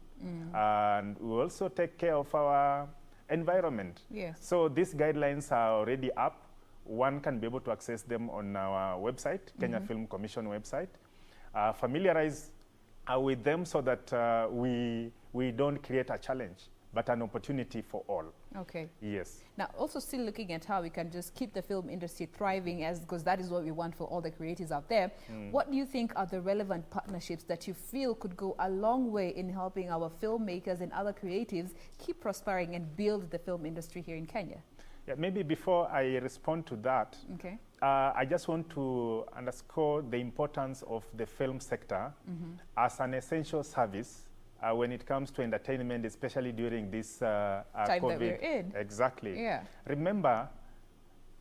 and we also take care of our environment. Yes. So these guidelines are already up. One can be able to access them on our website, Kenya Film Commission website. Familiarize with them so that we don't create a challenge, but an opportunity for all. Okay. Yes. Now, also still looking at how we can just keep the film industry thriving, because that is what we want for all the creatives out there. What do you think are the relevant partnerships that you feel could go a long way in helping our filmmakers and other creatives keep prospering and build the film industry here in Kenya? Yeah, maybe before I respond to that, okay. I just want to underscore the importance of the film sector as an essential service when it comes to entertainment, especially during this time COVID. that we're in. Exactly. Yeah. Remember,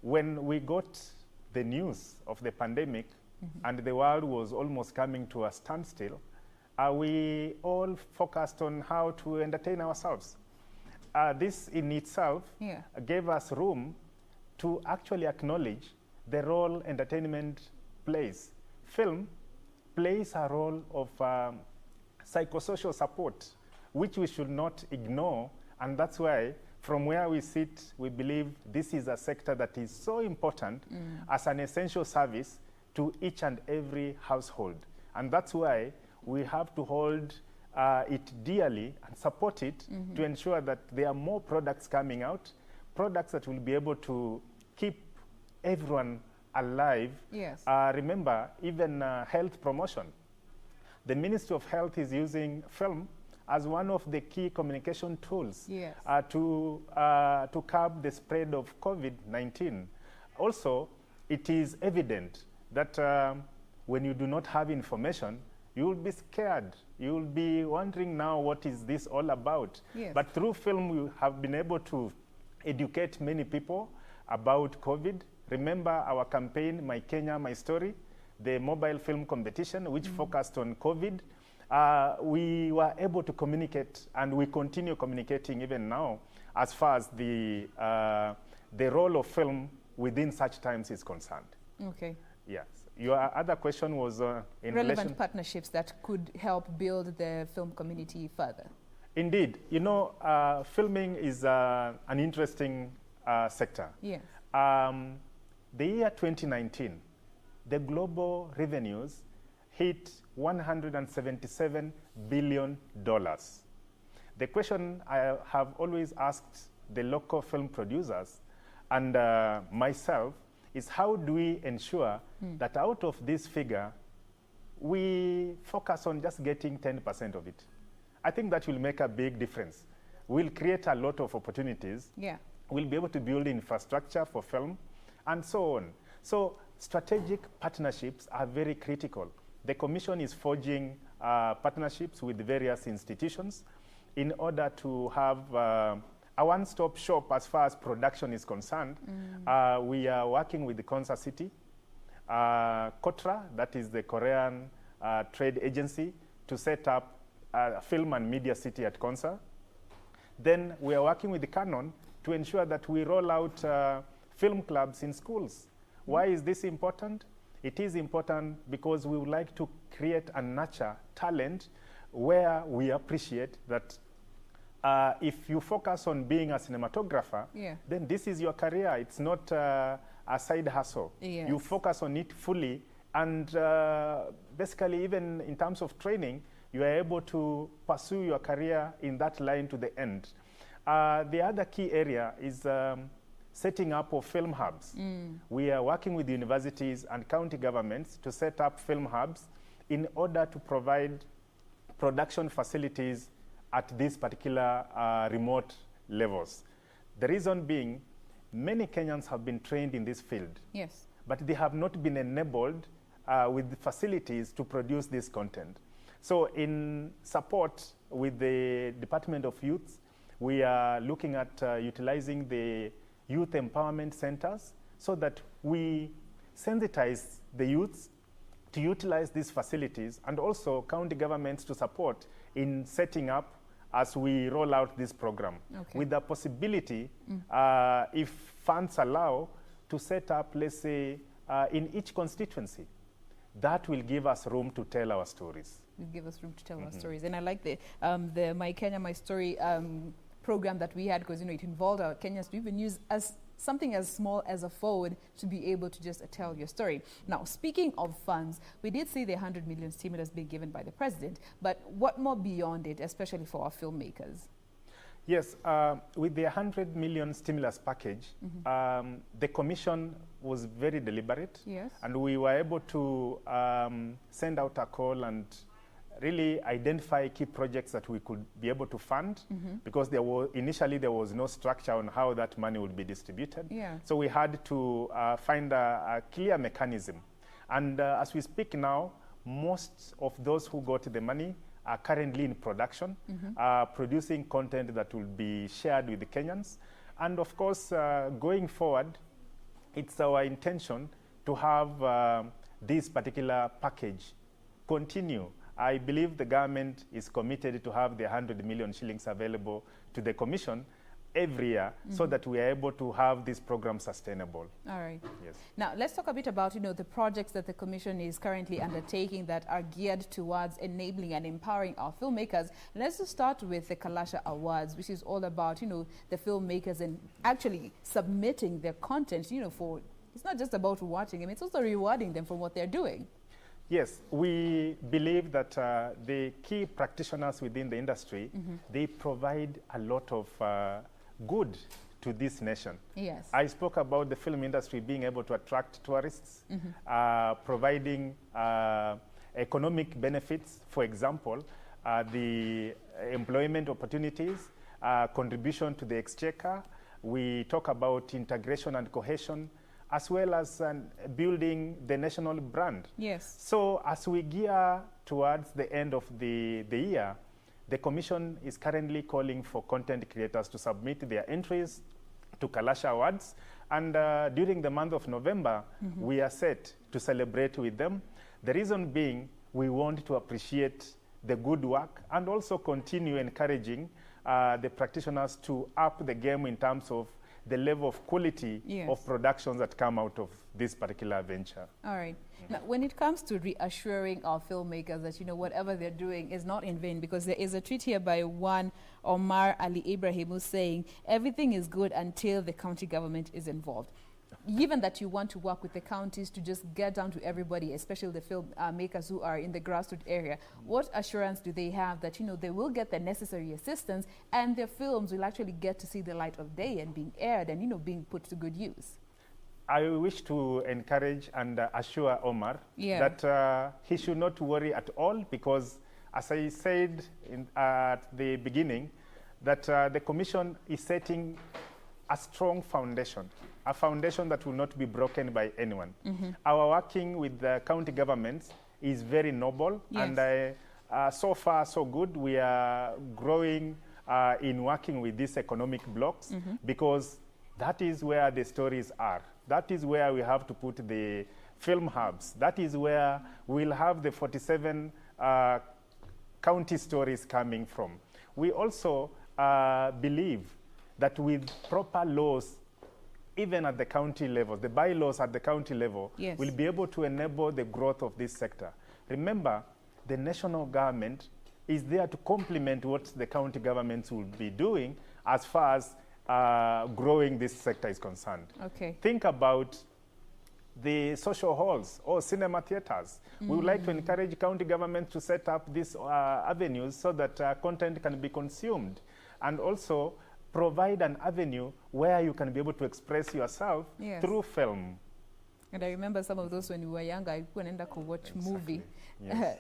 when we got the news of the pandemic and the world was almost coming to a standstill, we all focused on how to entertain ourselves. This in itself gave us room to actually acknowledge the role entertainment plays. Film plays a role of psychosocial support, which we should not ignore, and that's why from where we sit, we believe this is a sector that is so important as an essential service to each and every household. And that's why we have to hold it dearly and support it to ensure that there are more products coming out, products that will be able to keep everyone alive. Yes. Remember, even health promotion. The Ministry of Health is using film as one of the key communication tools to curb the spread of COVID-19. Also, it is evident that when you do not have information, you will be scared. You will be wondering now, what is this all about? Yes. But through film, we have been able to educate many people about COVID. Remember our campaign, My Kenya, My Story, the mobile film competition, which focused on COVID. We were able to communicate, and we continue communicating even now, as far as the role of film within such times is concerned. Okay. Yes. Your other question was in relevant partnerships that could help build the film community further. Indeed. You know, filming is an interesting sector. Yes. The year 2019, the global revenues hit $177 billion. The question I have always asked the local film producers and myself is, how do we ensure that out of this figure, we focus on just getting 10% of it? I think that will make a big difference. We'll create a lot of opportunities. Yeah. We'll be able to build infrastructure for film and so on. So strategic partnerships are very critical. The Commission is forging partnerships with various institutions in order to have a one-stop shop as far as production is concerned. We are working with the Konsa City, KOTRA, that is the Korean trade agency, to set up a film and media city at Konsa. Then we are working with the Canon to ensure that we roll out film clubs in schools. Why is this important? It is important because we would like to create and nurture talent where we appreciate that if you focus on being a cinematographer, then this is your career. It's not a side hustle. Yes. You focus on it fully, and basically, even in terms of training, you are able to pursue your career in that line to the end. The other key area is setting up of film hubs. We are working with universities and county governments to set up film hubs in order to provide production facilities at these particular remote levels. The reason being, many Kenyans have been trained in this field. Yes. But they have not been enabled with the facilities to produce this content. So in support with the Department of Youth, we are looking at utilizing the youth empowerment centers so that we sensitize the youths to utilize these facilities, and also county governments to support in setting up as we roll out this program. Okay. With the possibility, if funds allow, to set up, let's say, in each constituency. That will give us room to tell our stories. Will give us room to tell our stories. And I like the My Kenya, My Story program that we had, because it involved our Kenyans to even use as something as small as a phone to be able to just tell your story. Now, speaking of funds, we did see the 100 million stimulus being given by the president, but what more beyond it, especially for our filmmakers? Yes, with the 100 million stimulus package, the commission was very deliberate. Yes. And we were able to send out a call and really identify key projects that we could be able to fund, because initially there was no structure on how that money would be distributed. Yeah. So we had to find a clear mechanism. And as we speak now, most of those who got the money are currently in production, producing content that will be shared with the Kenyans. And of course, going forward, it's our intention to have this particular package continue. I believe the government is committed to have the 100 million shillings available to the commission every year, so that we are able to have this program sustainable. All right. Yes. Now, let's talk a bit about, the projects that the commission is currently undertaking that are geared towards enabling and empowering our filmmakers. And let's just start with the Kalasha Awards, which is all about, the filmmakers and actually submitting their content, for, it's not just about watching them, it's also rewarding them for what they're doing. Yes, we believe that the key practitioners within the industry, they provide a lot of good to this nation. Yes. I spoke about the film industry being able to attract tourists, providing economic benefits, for example, the employment opportunities, contribution to the exchequer. We talk about integration and cohesion, as well as building the national brand. Yes. So as we gear towards the end of the year, the Commission is currently calling for content creators to submit their entries to Kalasha Awards. And during the month of November, we are set to celebrate with them. The reason being, we want to appreciate the good work and also continue encouraging the practitioners to up the game in terms of the level of quality of productions that come out of this particular venture. All right. Now, when it comes to reassuring our filmmakers that, whatever they're doing is not in vain, because there is a tweet here by one Omar Ali Ibrahim who's saying, everything is good until the county government is involved. Given that you want to work with the counties to just get down to everybody, especially the filmmakers who are in the grassroots area, what assurance do they have that, they will get the necessary assistance and their films will actually get to see the light of day and being aired and, being put to good use? I wish to encourage and assure Omar that he should not worry at all, because as I said at the beginning, that the Commission is setting a strong foundation, a foundation that will not be broken by anyone. Our working with the county governments is very noble, and so far so good. We are growing in working with these economic blocks, because that is where the stories are. That is where we have to put the film hubs. That is where we'll have the 47 county stories coming from. We also believe that with proper laws, even at the county level, the bylaws at the county level, will be able to enable the growth of this sector. Remember, the national government is there to complement what the county governments will be doing as far as growing this sector is concerned. Okay. Think about the social halls or cinema theaters. We would like to encourage county governments to set up these avenues so that content can be consumed, and also provide an avenue where you can be able to express yourself through film. And I remember some of those when we were younger, I went to watch movie. Yes.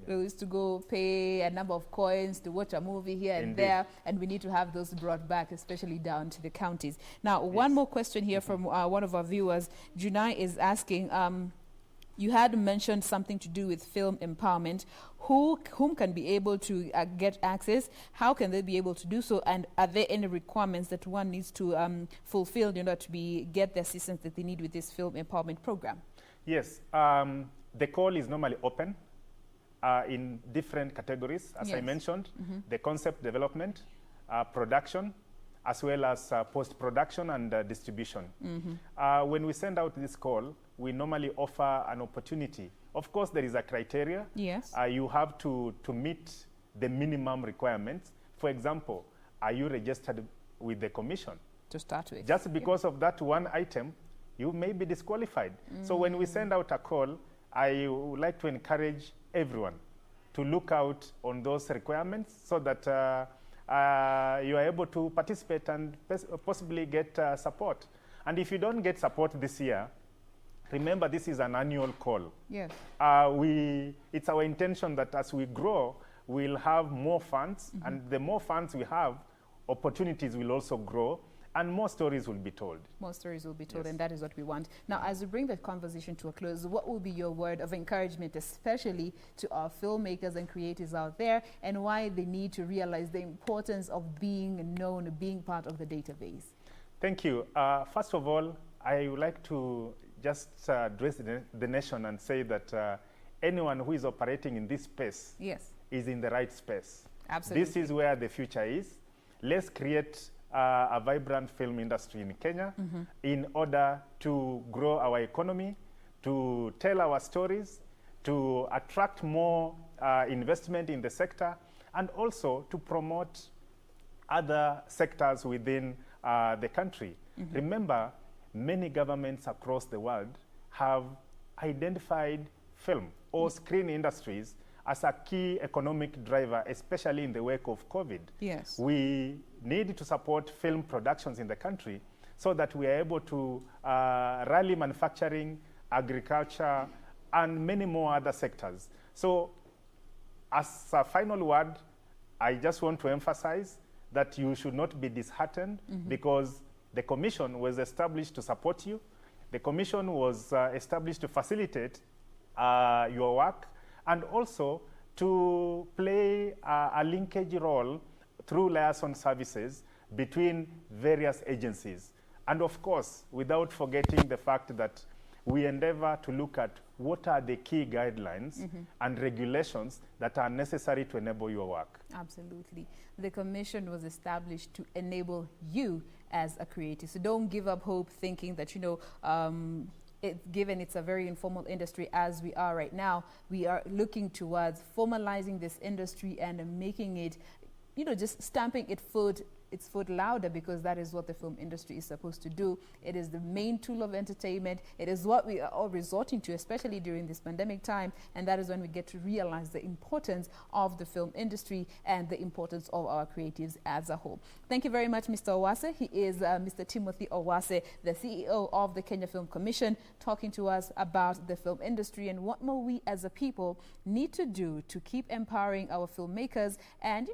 We used to go pay a number of coins to watch a movie here and there, and we need to have those brought back, especially down to the counties. Now, one more question here from one of our viewers. Junai is asking, you had mentioned something to do with film empowerment. Whom can be able to get access? How can they be able to do so? And are there any requirements that one needs to fulfill in order to get the assistance that they need with this film empowerment program? Yes, the call is normally open in different categories, as I mentioned, the concept development, production, as well as post-production and distribution. When we send out this call, we normally offer an opportunity. Of course, there is a criteria. Yes. You have to meet the minimum requirements. For example, are you registered with the commission? To start with. Just because of that one item, you may be disqualified. So when we send out a call, I would like to encourage everyone to look out on those requirements so that you are able to participate and possibly get support. And if you don't get support this year, remember this is an annual call. Yes. It's our intention that as we grow, we'll have more funds, and the more funds we have, opportunities will also grow, and more stories will be told. More stories will be told, and that is what we want. Now, as we bring the conversation to a close, what will be your word of encouragement, especially to our filmmakers and creators out there, and why they need to realize the importance of being known, being part of the database? Thank you. First of all, I would like to just address the nation and say that anyone who is operating in this space is in the right space. Absolutely. This is where the future is. Let's create a vibrant film industry in Kenya in order to grow our economy, to tell our stories, to attract more investment in the sector, and also to promote other sectors within the country. Remember, many governments across the world have identified film or screen industries as a key economic driver, especially in the wake of COVID. Yes. We need to support film productions in the country so that we are able to rally manufacturing, agriculture, and many more other sectors. So as a final word, I just want to emphasize that you should not be disheartened because the commission was established to support you. The commission was established to facilitate your work, and also to play a linkage role through liaison services between various agencies. And of course, without forgetting the fact that we endeavor to look at what are the key guidelines and regulations that are necessary to enable your work. Absolutely. The commission was established to enable you as a creator. So don't give up hope thinking that, given it's a very informal industry as we are right now, we are looking towards formalizing this industry and making it, just stamping its foot louder, because that is what the film industry is supposed to do. It is the main tool of entertainment. It is what we are all resorting to, especially during this pandemic time, and that is when we get to realize the importance of the film industry and the importance of our creatives as a whole. Thank you very much, Mr. Owase. He is Mr. Timothy Owase, the CEO of the Kenya Film Commission, talking to us about the film industry and what more we as a people need to do to keep empowering our filmmakers, and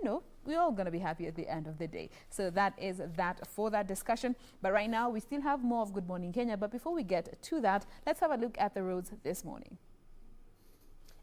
we're all going to be happy at the end of the day. So that is that for that discussion. But right now, we still have more of Good Morning Kenya. But before we get to that, let's have a look at the roads this morning.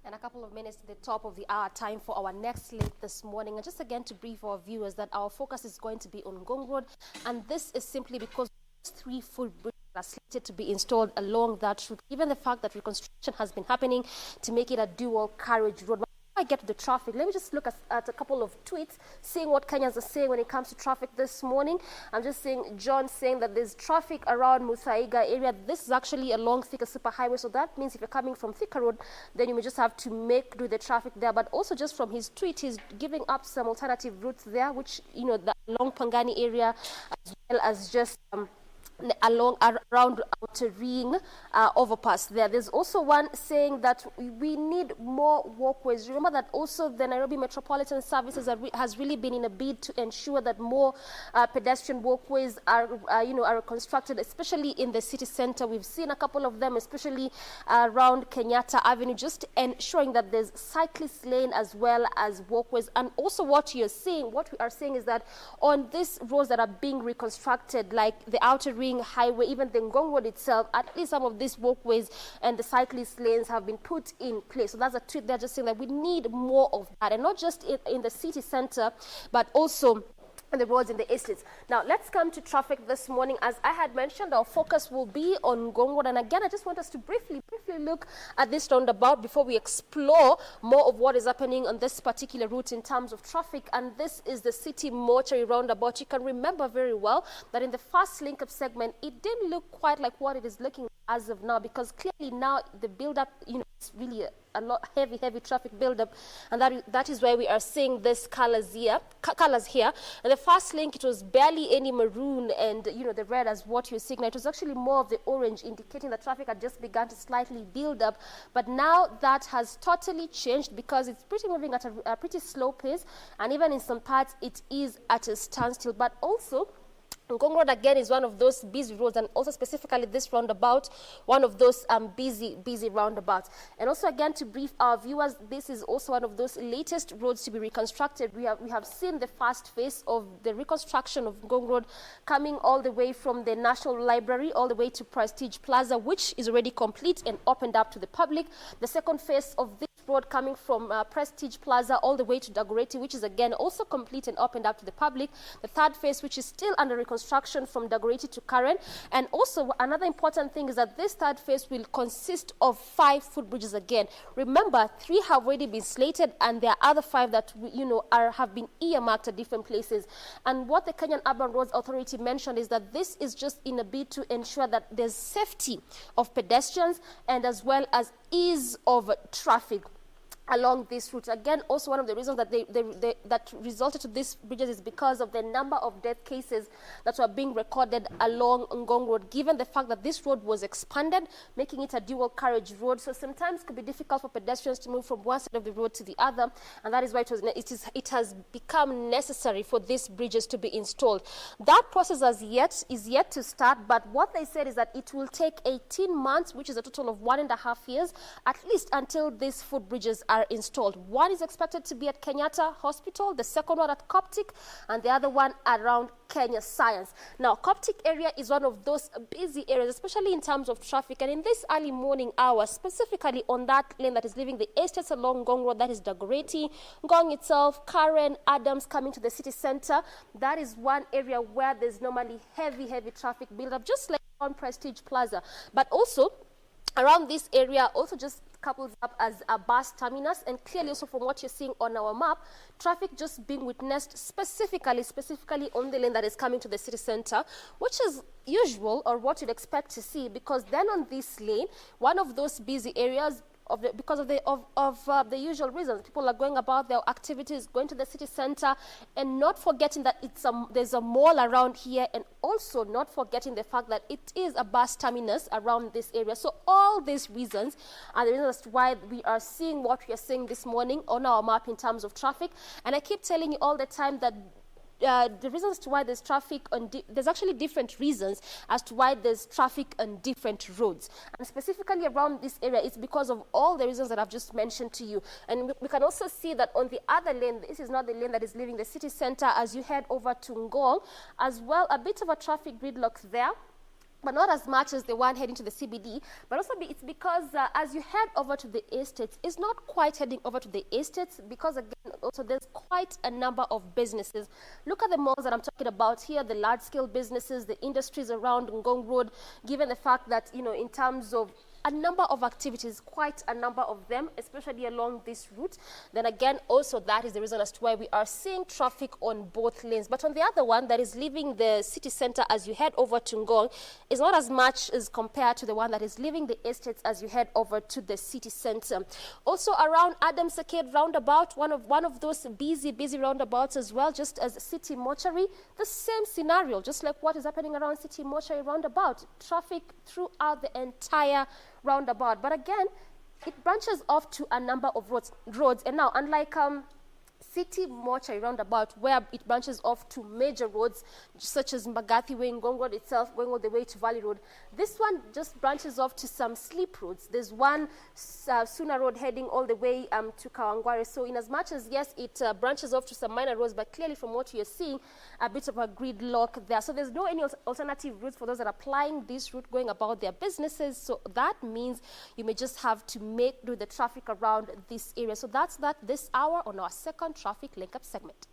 And a couple of minutes to the top of the hour, time for our next link this morning. And just again to brief our viewers that our focus is going to be on Ngong Road. And this is simply because 3 full bridges are slated to be installed along that route, given the fact that reconstruction has been happening to make it a dual carriage road. I get to the traffic, let me just look at a couple of tweets, seeing what Kenyans are saying when it comes to traffic this morning. I'm just seeing John saying that there's traffic around Muthaiga area. This is actually along Thika Superhighway, so that means if you're coming from Thika Road, then you may just have to do the traffic there. But also just from his tweet, he's giving up some alternative routes there, which, the along Pangani area, as well as just around Outer Ring overpass there. There's also one saying that we need more walkways. Remember that also the Nairobi Metropolitan Services has really been in a bid to ensure that more pedestrian walkways are constructed, especially in the city center. We've seen a couple of them, especially around Kenyatta Avenue, just ensuring that there's cyclist lane as well as walkways. And also what we are seeing is that on these roads that are being reconstructed, like the Outer Ring Highway, even the Ngong Road itself, at least some of these walkways and the cyclist lanes have been put in place. So that's a tweet. They're just saying that we need more of that, and not just in the city center, but also the roads in the estates. Now, let's come to traffic this morning. As I had mentioned, our focus will be on Ngong Road. And again, I just want us to briefly look at this roundabout before we explore more of what is happening on this particular route in terms of traffic. And this is the City Mortuary roundabout. You can remember very well that in the first link-up segment, it didn't look quite like what it is looking as of now, because clearly now the build-up, it's really a lot heavy traffic build-up, and that is why we are seeing this colors here. And the first link, it was barely any maroon and the red as what you're seeing now. It was actually more of the orange, indicating that traffic had just begun to slightly build up. But now that has totally changed, because it's moving at a pretty slow pace, and even in some parts it is at a standstill. But also, Ngong Road again is one of those busy roads, and also specifically this roundabout, one of those busy roundabouts. And also again, to brief our viewers, this is also one of those latest roads to be reconstructed. We have seen the first phase of the reconstruction of Ngong Road coming all the way from the National Library all the way to Prestige Plaza, which is already complete and opened up to the public. The second phase of this road coming from Prestige Plaza all the way to Dagoretti, which is again also complete and opened up to the public. The third phase, which is still under reconstruction from Dagoretti to Karen. And also another important thing is that this third phase will consist of 5 footbridges again. Remember, 3 have already been slated, and there are other 5 that have been earmarked at different places. And what the Kenyan Urban Roads Authority mentioned is that this is just in a bid to ensure that there's safety of pedestrians and as well as ease of traffic along this route. Again, also one of the reasons that that resulted to these bridges is because of the number of death cases that were being recorded along Ngong Road, given the fact that this road was expanded, making it a dual carriage road. So sometimes it could be difficult for pedestrians to move from one side of the road to the other, and that is why it has become necessary for these bridges to be installed. That process is yet to start, but what they said is that it will take 18 months, which is a total of 1.5 years, at least until these footbridges are installed. One is expected to be at Kenyatta Hospital, the second one at Coptic, and the other one around Kenya Science. Now, Coptic area is one of those busy areas, especially in terms of traffic, and in this early morning hours, specifically on that lane that is leaving the estates along Ngong Road, that is Dagoretti, Ngong itself, Karen, Adams coming to the city center. That is one area where there's normally heavy traffic build-up, just like on Prestige Plaza. But also, around this area also just couples up as a bus terminus, and clearly also from what you're seeing on our map, traffic just being witnessed specifically on the lane that is coming to the city center, which is usual or what you'd expect to see, because then on this lane, one of those busy areas, because of the usual reasons, people are going about their activities, going to the city center, and not forgetting that there's a mall around here, and also not forgetting the fact that it is a bus terminus around this area. So all these reasons are the reasons as to why we are seeing what we are seeing this morning on our map in terms of traffic. And I keep telling you all the time that the reasons to why there's traffic there's actually different reasons as to why there's traffic on different roads, and specifically around this area it's because of all the reasons that I've just mentioned to you. And we can also see that on the other lane, this is not the lane that is leaving the city center, as you head over to Ngong as well, a bit of a traffic gridlock there, but not as much as the one heading to the CBD. But also it's because as you head over to the estates, it's not quite heading over to the estates, because again, also there's quite a number of businesses. Look at the malls that I'm talking about here, the large-scale businesses, the industries around Ngong Road, given the fact that, in terms of a number of activities, quite a number of them, especially along this route. Then again, also that is the reason as to why we are seeing traffic on both lanes. But on the other one, that is leaving the city center as you head over to Ngong, is not as much as compared to the one that is leaving the estates as you head over to the city center. Also around Adams Arcade roundabout, one of those busy roundabouts as well, just as City Mortuary, the same scenario, just like what is happening around City Mortuary roundabout. Traffic throughout the entire roundabout. But again, it branches off to a number of roads. And now, unlike City Mortuary roundabout, where it branches off to major roads such as Mbagathi Way, Ngong Road itself, going all the way to Valley Road, this one just branches off to some sleep roads. There's one Suna Road heading all the way to Kawangware. So in as much as, yes, it branches off to some minor roads, but clearly from what you're seeing, a bit of a gridlock there. So there's no any alternative routes for those that are applying this route going about their businesses. So that means you may just have to do the traffic around this area. So that's that this hour on our second traffic link-up segment.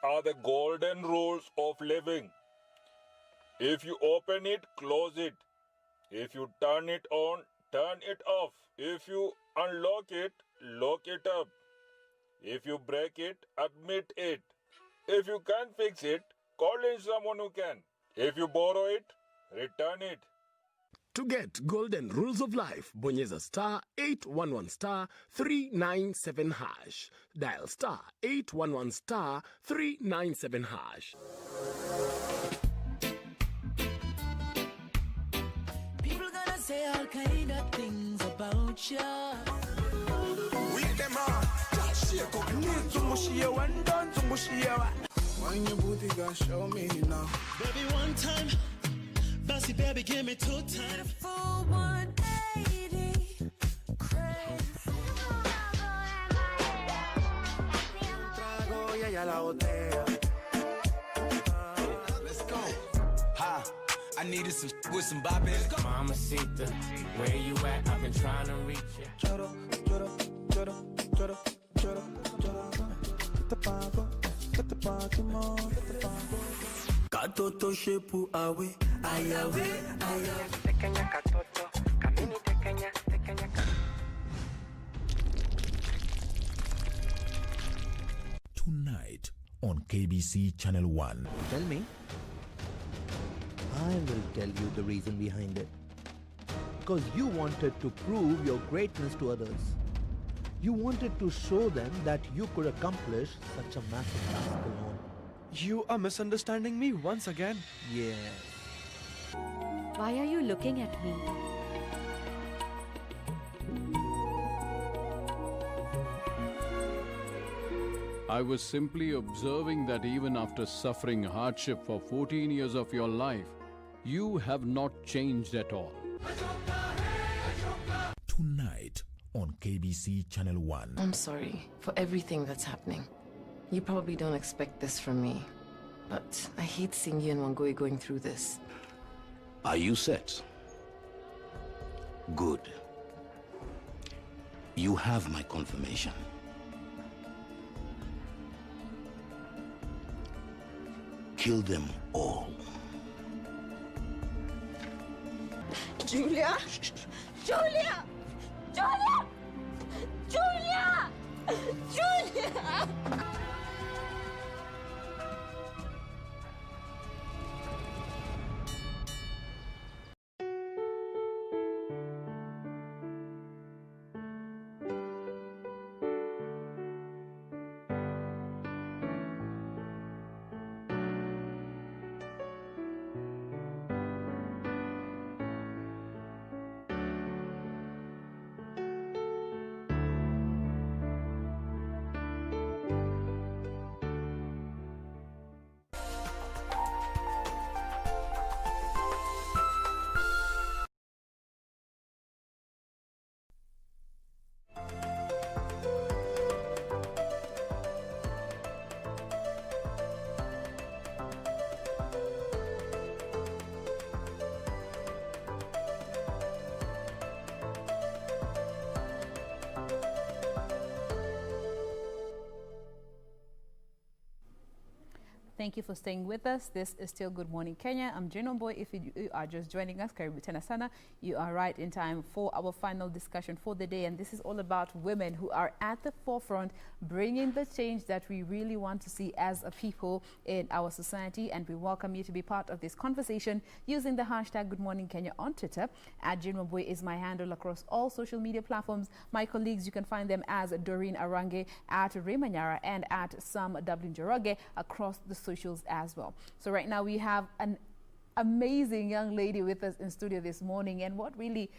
Are the golden rules of living. If you open it, close it. If you turn it on, turn it off. If you unlock it, lock it up. If you break it, admit it. If you can't fix it, call in someone who can. If you borrow it, return it. To get golden rules of life, bonyeza star 811 star 397 hash. Dial star 811 star 397 hash. People gonna say all kind of things about you. With them on, just shake up your hands. Tumushiye one done, tumushiye one. When your booty got show me now. Baby, one time. Bossy baby, give me 2 times. Full 180. Crazy. Let's go. Ha. I needed some with some bop in it. Mamacita, where you at? I've been trying to reach you. Choro, choro, choro, choro, choro, choro. Te pago, te pago, mo, te pago. Katoto shepu awe, ayawe, ayawe. Tekenya katoto, kamini tekenya, tekenya katoto. Tonight on KBC Channel 1. Tell me. I will tell you the reason behind it. Because you wanted to prove your greatness to others. You wanted to show them that you could accomplish such a massive task alone. You are misunderstanding me once again. Yes. Why are you looking at me? I was simply observing that even after suffering hardship for 14 years of your life, you have not changed at all. Tonight on KBC Channel 1. I'm sorry for everything that's happening. You probably don't expect this from me, but I hate seeing you and Wangui going through this. Are you set? Good. You have my confirmation. Kill them all. Julia? Julia! Julia! Julia! Julia! Thank you for staying with us. This is still Good Morning Kenya. I'm Jane Boy. If you are just joining us, karibu tena sana. You are right in time for our final discussion for the day. And this is all about women who are at the forefront, bringing the change that we really want to see as a people in our society. And we welcome you to be part of this conversation using the hashtag Good Morning Kenya on Twitter. At Jane Boy is my handle across all social media platforms. My colleagues, you can find them as Doreen Arange, at Raymanyara, and at Sam W. Njoroge across the socials as well. So right now we have an amazing young lady with us in studio this morning, and what really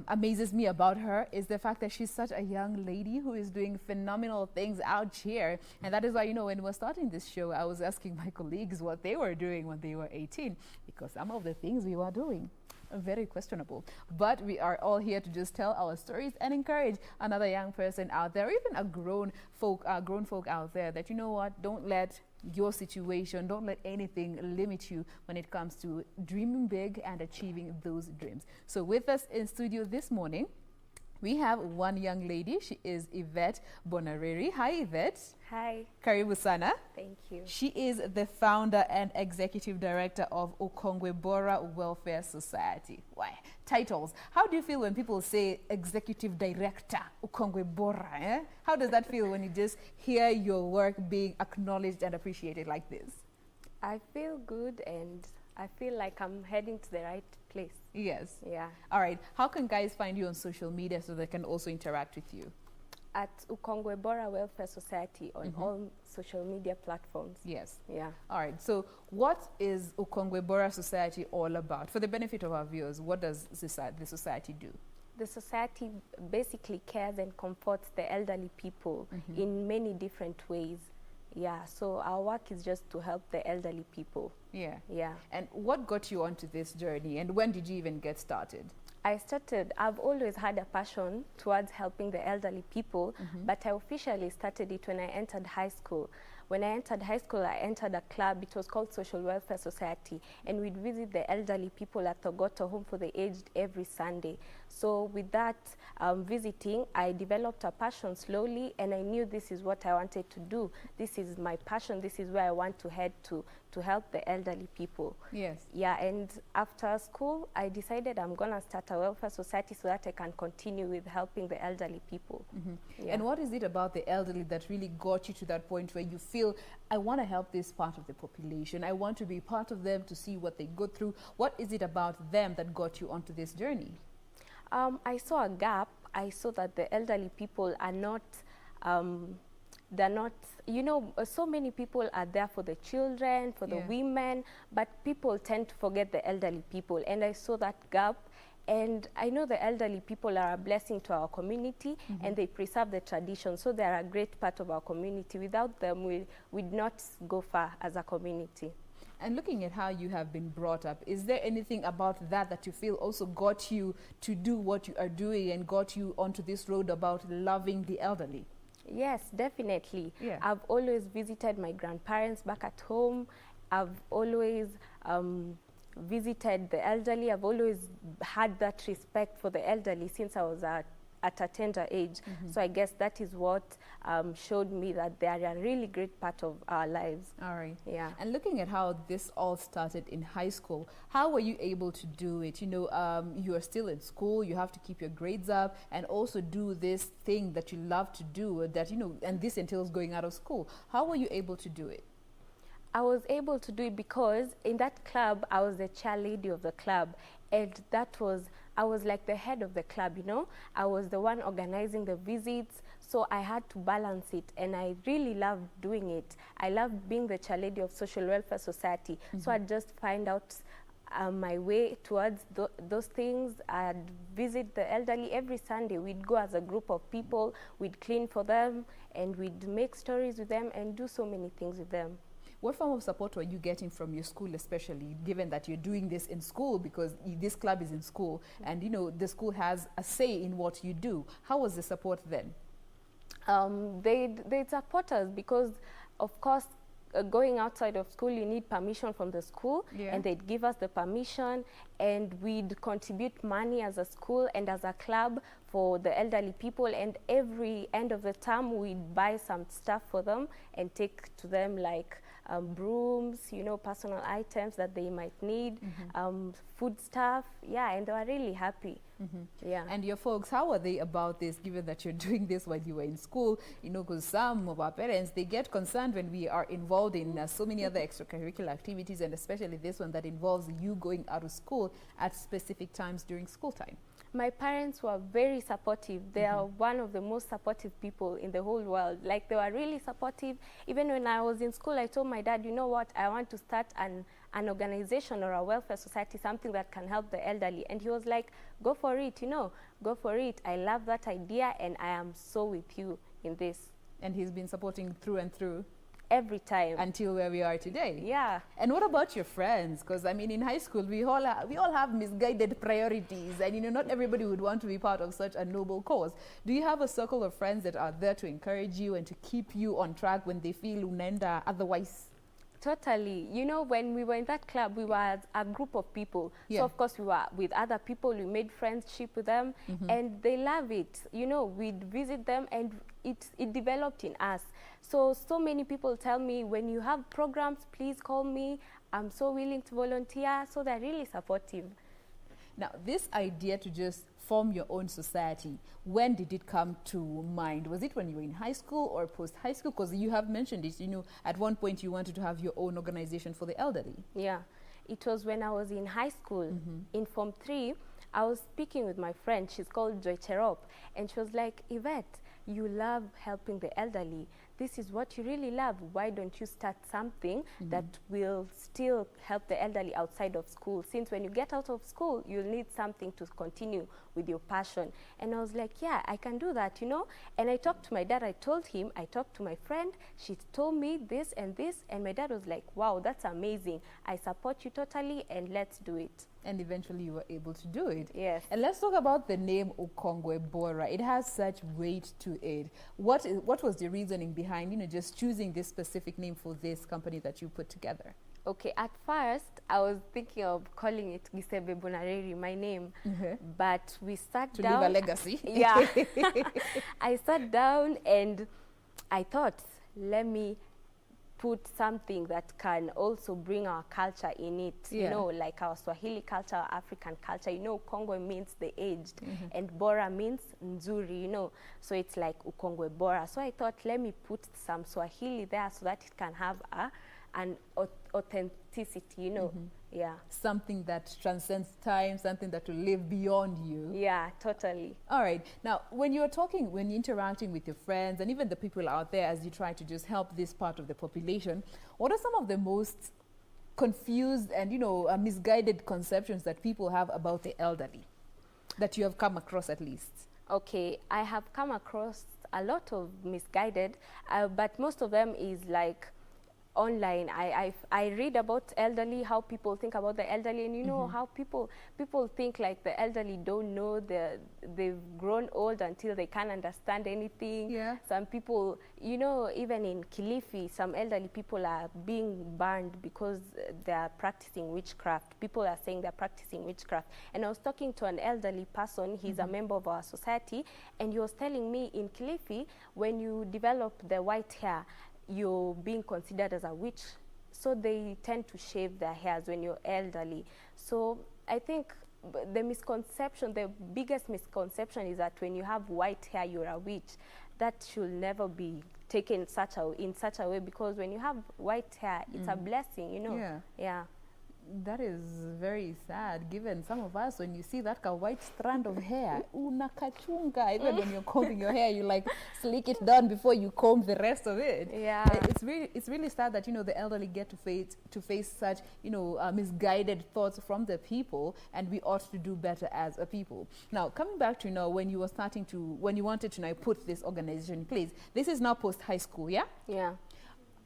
amazes me about her is the fact that she's such a young lady who is doing phenomenal things out here. And that is why, you know, when we're starting this show, I was asking my colleagues what they were doing when they were 18, because some of the things we were doing are very questionable. But we are all here to just tell our stories and encourage another young person out there, even a grown folk out there, that, you know what, don't let your situation, don't let anything limit you when it comes to dreaming big and achieving those dreams. So with us in studio this morning, we have one young lady. She is Yvette Bonareri. Hi, Yvette. Hi. Karibu sana. Thank you. She is the founder and executive director of Okongwe Bora Welfare Society. Why? Titles. How do you feel when people say executive director, Okongwe Bora? Eh? How does that feel when you just hear your work being acknowledged and appreciated like this? I feel good, and I feel like I'm heading to the right place. Yes. Yeah. All right. How can guys find you on social media so they can also interact with you? At Okongwe Bora Welfare Society on all social media platforms. Yes. Yeah. All right. So what is Okongwe Bora Society all about? For the benefit of our viewers, what does the society do? The society basically cares and comforts the elderly people in many different ways. Yeah, so our work is just to help the elderly people. Yeah. Yeah. And what got you onto this journey, and when did you even get started? I've always had a passion towards helping the elderly people, but I officially started it when I entered high school. When I entered high school, I entered a club. It was called Social Welfare Society, and we'd visit the elderly people at Thogoto Home for the Aged every Sunday. So with that visiting, I developed a passion slowly, and I knew this is what I wanted to do. This is my passion. This is where I want to head to help the elderly people. Yes. Yeah, and after school, I decided I'm going to start a welfare society so that I can continue with helping the elderly people. Yeah. And what is it about the elderly that really got you to that point where you feel, I want to help this part of the population, I want to be part of them to see what they go through? What is it about them that got you onto this journey? I saw a gap. I saw that the elderly people are not, they're not, you know, so many people are there for the children, for the women, but people tend to forget the elderly people. And I saw that gap. And I know the elderly people are a blessing to our community, and they preserve the tradition. So they're a great part of our community. Without them, we'd not go far as a community. And looking at how you have been brought up, is there anything about that you feel also got you to do what you are doing and got you onto this road about loving the elderly? Yes, definitely. Yeah. I've always visited my grandparents back at home. I've always visited the elderly. I've always had that respect for the elderly since I was at a tender age. So I guess that is what showed me that they are a really great part of our lives. All right. Yeah. And looking at how this all started in high school, how were you able to do it? You know, you are still in school, you have to keep your grades up and also do this thing that you love to do, that, you know, and this entails going out of school. How were you able to do it? I was able to do it because in that club, I was the chairlady of the club, and I was like the head of the club, you know. I was the one organizing the visits, so I had to balance it, and I really loved doing it. I loved being the chairlady of Social Welfare Society, so I'd just find out my way towards those things. I'd visit the elderly every Sunday. We'd go as a group of people, we'd clean for them, and we'd make stories with them and do so many things with them. What form of support were you getting from your school, especially given that you're doing this in school, because this club is in school and, you know, the school has a say in what you do? How was the support then? They'd support us because, of course, going outside of school, you need permission from the school, and they'd give us the permission, and we'd contribute money as a school and as a club for the elderly people, and every end of the term, we'd buy some stuff for them and take to them, like brooms, you know, personal items that they might need, food stuff. Yeah, and they were really happy. Yeah. And your folks, how are they about this, given that you're doing this while you were in school? You know, because some of our parents, they get concerned when we are involved in so many other extracurricular activities, and especially this one that involves you going out of school at specific times during school time. My parents were very supportive. They are one of the most supportive people in the whole world. Like, they were really supportive. Even when I was in school, I told my dad, you know what, I want to start an organization or a welfare society, something that can help the elderly. And he was like, go for it, you know, go for it. I love that idea, and I am so with you in this. And he's been supporting through and through? Every time. Until where we are today. Yeah. And what about your friends? Because, I mean, in high school, we all have misguided priorities. And, you know, not everybody would want to be part of such a noble cause. Do you have a circle of friends that are there to encourage you and to keep you on track when they feel unenda otherwise? Totally. You know, when we were in that club, we were a group of people. Yeah. So, of course, we were with other people. We made friendship with them, and they love it. You know, we'd visit them, and it developed in us. So many people tell me, when you have programs, please call me. I'm so willing to volunteer. So they're really supportive. Now, this idea to just form your own society, when did it come to mind? Was it when you were in high school or post-high school? Because you have mentioned it, you know, at one point you wanted to have your own organization for the elderly. Yeah, it was when I was in high school. In Form 3, I was speaking with my friend. She's called Joy Cherop. And she was like, Yvette, you love helping the elderly. This is what you really love. Why don't you start something that will still help the elderly outside of school? Since when you get out of school, you'll need something to continue with your passion. And I was like, yeah, I can do that, you know. And I talked to my dad. I told him, I talked to my friend. She told me this and this. And my dad was like, wow, that's amazing. I support you totally, and let's do it. And eventually you were able to do it. Yes. And let's talk about the name Ukongwe Bora. It has such weight to it. What was the reasoning behind, you know, just choosing this specific name for this company that you put together? Okay, at first, I was thinking of calling it Gisebe Bonareri, my name. But we sat down. To leave a legacy. Yeah. I sat down and I thought, let me put something that can also bring our culture in it, you know, like our Swahili culture, our African culture. You know, Kongwe means the aged, and Bora means Nzuri, you know. So it's like Ukongwe Bora. So I thought, let me put some Swahili there so that it can have an authenticity, you know. Yeah. Something that transcends time, something that will live beyond you. Yeah, totally. All right. Now, when you're interacting with your friends and even the people out there as you try to just help this part of the population, what are some of the most confused and, you know, misguided conceptions that people have about the elderly that you have come across at least? Okay, I have come across a lot of misguided, but most of them is like online. I read about elderly, how people think about the elderly, and you know how people think like the elderly don't know, they've grown old until they can't understand anything. Yeah. Some people, you know, even in Kilifi, some elderly people are being burned because they are practicing witchcraft. People are saying they're practicing witchcraft. And I was talking to an elderly person, he's a member of our society, and he was telling me in Kilifi, when you develop the white hair, you're being considered as a witch. So they tend to shave their hairs when you're elderly. So I think the misconception, the biggest misconception is that when you have white hair, you're a witch. That should never be taken in such a way, because when you have white hair, it's a blessing, you know. Yeah. Yeah. That is very sad, given some of us, when you see that white strand of hair, unakachunga. Even when you're combing your hair, you like slick it down before you comb the rest of it. Yeah. It's really sad that, you know, the elderly get to face such, you know, misguided thoughts from the people, and we ought to do better as a people. Now, coming back to, you know, when you wanted to now put this organization in place, this is now post-high school, yeah? Yeah.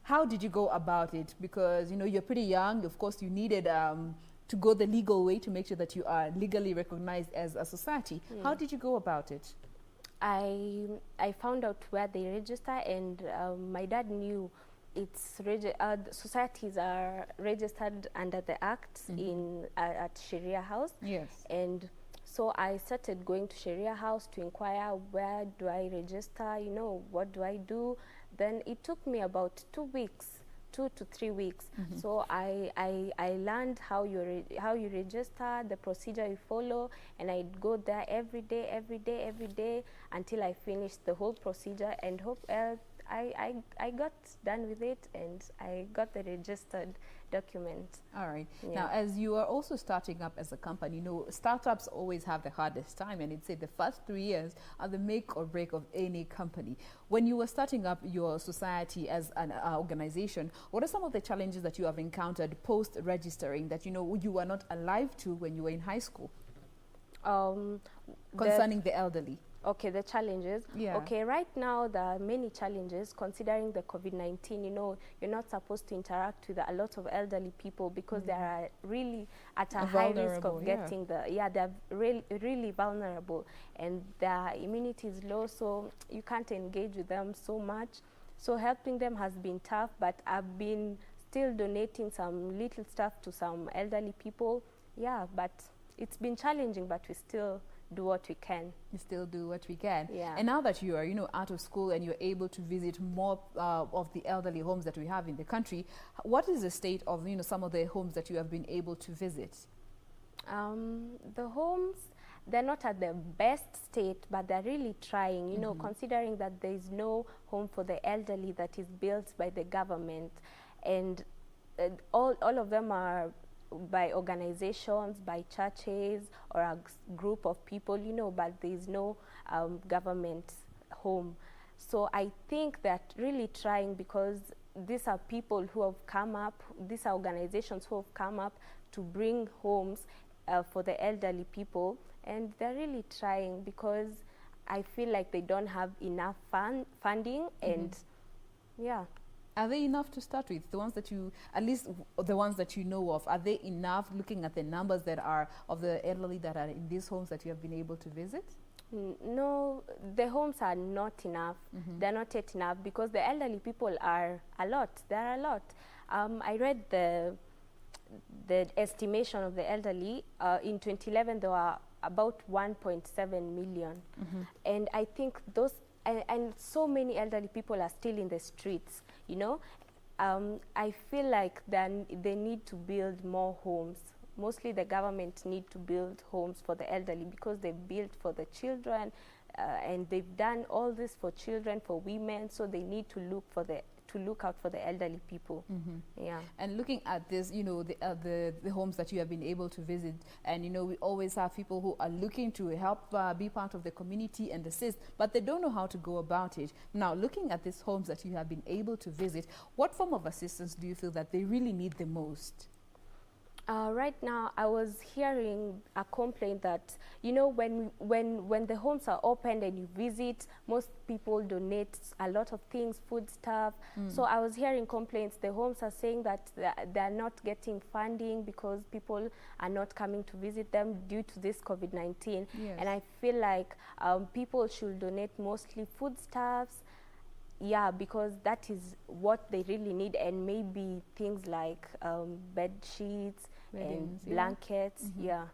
How did you go about it? Because, you know, you're pretty young. Of course, you needed to go the legal way to make sure that you are legally recognized as a society. How did you go about it? I found out where they register, and my dad knew societies are registered under the Act at Sharia House. Yes. And so I started going to Sharia House to inquire, where do I register, you know, what do I do? Then it took me about 2 weeks 2 to 3 weeks. So I learned how you register, the procedure you follow, and I'd go there every day until I finished the whole procedure, and I got done with it, and I got the registered document. All right. Yeah. Now, as you are also starting up as a company, you know, startups always have the hardest time, and it's say the first 3 years are the make or break of any company. When you were starting up your society as an organization, what are some of the challenges that you have encountered post-registering that you know you were not alive to when you were in high school? Concerning the elderly. Okay, the challenges. Yeah. Okay, right now there are many challenges considering the COVID-19. You know, you're not supposed to interact with a lot of elderly people because they are really at a high risk of getting they're really vulnerable, and their immunity is low, so you can't engage with them so much. So helping them has been tough, but I've been still donating some little stuff to some elderly people. Yeah, but it's been challenging, but we still do what we can. You still do what we can. Yeah. And now that you are, you know, out of school and you're able to visit more of the elderly homes that we have in the country, what is the state of, you know, some of the homes that you have been able to visit? The homes, they're not at the best state, but they're really trying, you know, considering that there is no home for the elderly that is built by the government. And all of them are by organizations, by churches, or a group of people, you know, but there is no government home. So I think that really trying, because these are people who have come up, these are organizations who have come up to bring homes for the elderly people, and they're really trying, because I feel like they don't have enough funding, and yeah. Are they enough to start with? The ones that you, at least the ones that you know of, are they enough looking at the numbers that are of the elderly that are in these homes that you have been able to visit? No, the homes are not enough. They're not yet enough, because the elderly people are a lot. There are a lot. I read the estimation of the elderly. In 2011, there were about 1.7 million. And I think those, and so many elderly people are still in the streets, you know. I feel like they need to build more homes. Mostly the government need to build homes for the elderly, because they built for the children, and they've done all this for children, for women, so they need to look out for the elderly people. Yeah. And looking at this, you know, the homes that you have been able to visit, and you know, we always have people who are looking to help be part of the community and assist, but they don't know how to go about it. Now, looking at these homes that you have been able to visit, what form of assistance do you feel that they really need the most? Right now, I was hearing a complaint that, you know, when the homes are opened and you visit, most people donate a lot of things, food stuff. So I was hearing complaints. The homes are saying that they're not getting funding because people are not coming to visit them due to this COVID-19. Yes. And I feel like people should donate mostly foodstuffs. Yeah, because that is what they really need, and maybe things like bed sheets and blankets. Yeah.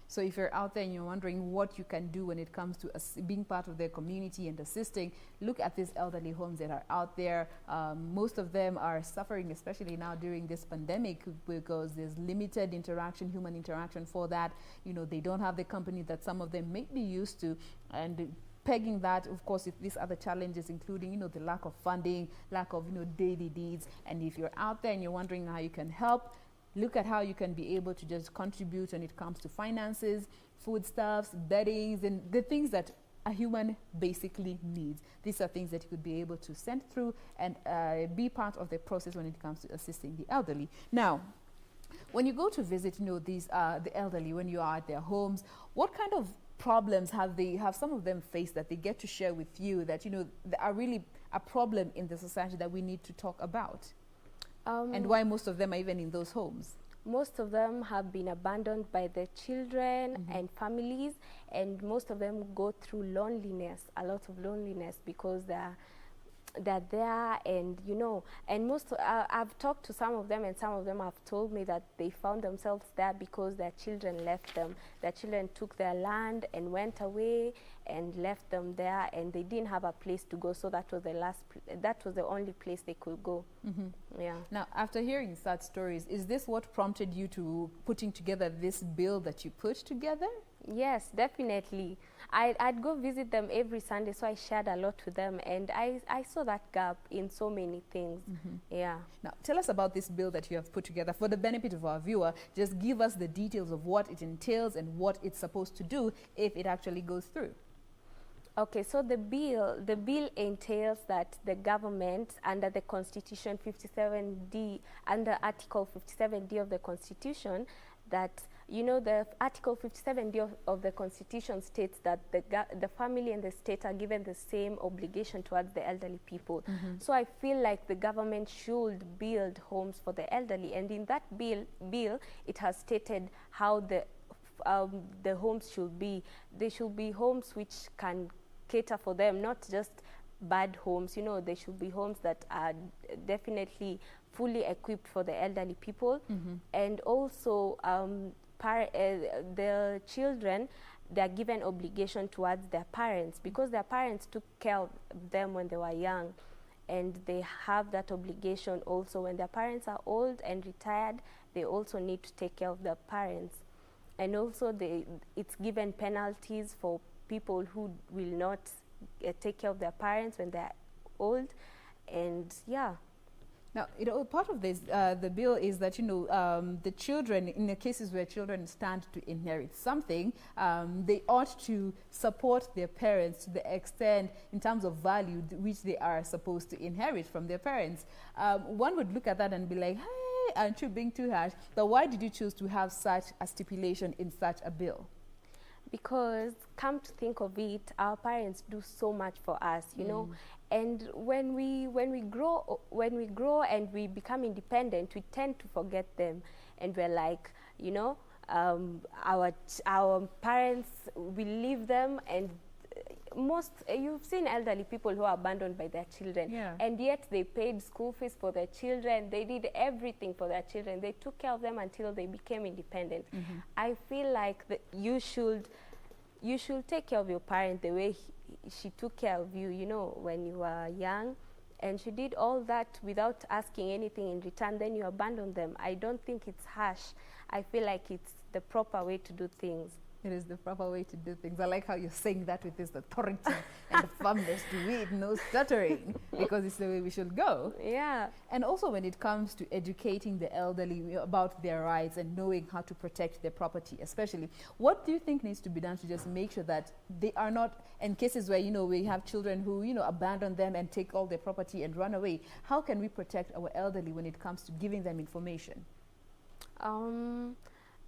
So if you're out there and you're wondering what you can do when it comes to being part of the community and assisting, look at these elderly homes that are out there. Most of them are suffering, especially now during this pandemic, because there's limited interaction, human interaction for that. You know, they don't have the company that some of them may be used to, and pegging that, of course, with these other challenges, including, you know, the lack of funding, lack of, you know, daily needs. And if you're out there and you're wondering how you can help, look at how you can be able to just contribute when it comes to finances, foodstuffs, beddings, and the things that a human basically needs. These are things that you could be able to send through and be part of the process when it comes to assisting the elderly. Now, when you go to visit, you know, these the elderly, when you are at their homes, what kind of problems have some of them faced that they get to share with you that, you know, are really a problem in the society that we need to talk about? And why most of them are even in those homes? Most of them have been abandoned by their children and families, and most of them go through loneliness, a lot of loneliness, because they're there, and you know, and I've talked to some of them, and some of them have told me that they found themselves there because their children left them. Their children took their land and went away and left them there, and they didn't have a place to go, so that was the only place they could go. Yeah. Now, after hearing such stories, is this what prompted you to putting together this bill that you put together? Yes, definitely. I'd go visit them every Sunday, so I shared a lot with them, and I saw that gap in so many things. Yeah. Now, tell us about this bill that you have put together. For the benefit of our viewer, just give us the details of what it entails and what it's supposed to do if it actually goes through. Okay, so the bill entails that the government, under the Constitution 57D, under Article 57D of the Constitution, that, you know, the Article 57D of the Constitution states that the family and the state are given the same obligation towards the elderly people. So I feel like the government should build homes for the elderly, and in that bill it has stated how the homes should be. They should be homes which can cater for them, not just bad homes. You know, they should be homes that are definitely fully equipped for the elderly people. And also the children, they're given obligation towards their parents, because their parents took care of them when they were young, and they have that obligation also when their parents are old and retired. They also need to take care of their parents. And also it's given penalties for people who will not take care of their parents when they're old. And yeah. Now, you know, part of this, the bill is that, you know, the children, in the cases where children stand to inherit something, they ought to support their parents to the extent, in terms of value, which they are supposed to inherit from their parents. One would look at that and be like, hey, aren't you being too harsh? But why did you choose to have such a stipulation in such a bill? Because, come to think of it, our parents do so much for us, you know. And when we grow and we become independent, we tend to forget them, and we're like, you know, our parents, we leave them, and you've seen elderly people who are abandoned by their children, and yet they paid school fees for their children. They did everything for their children. They took care of them until they became independent. I feel like you should take care of your parent the way she took care of you, you know, when you were young, and she did all that without asking anything in return. Then you abandon them. I don't think it's harsh. I feel like it's the proper way to do things. It is the proper way to do things. I like how you're saying that with this authority and firmness to it, no stuttering, because it's the way we should go. Yeah. And also when it comes to educating the elderly about their rights and knowing how to protect their property, especially, what do you think needs to be done to just make sure that they are not, in cases where, you know, we have children who, you know, abandon them and take all their property and run away, how can we protect our elderly when it comes to giving them information?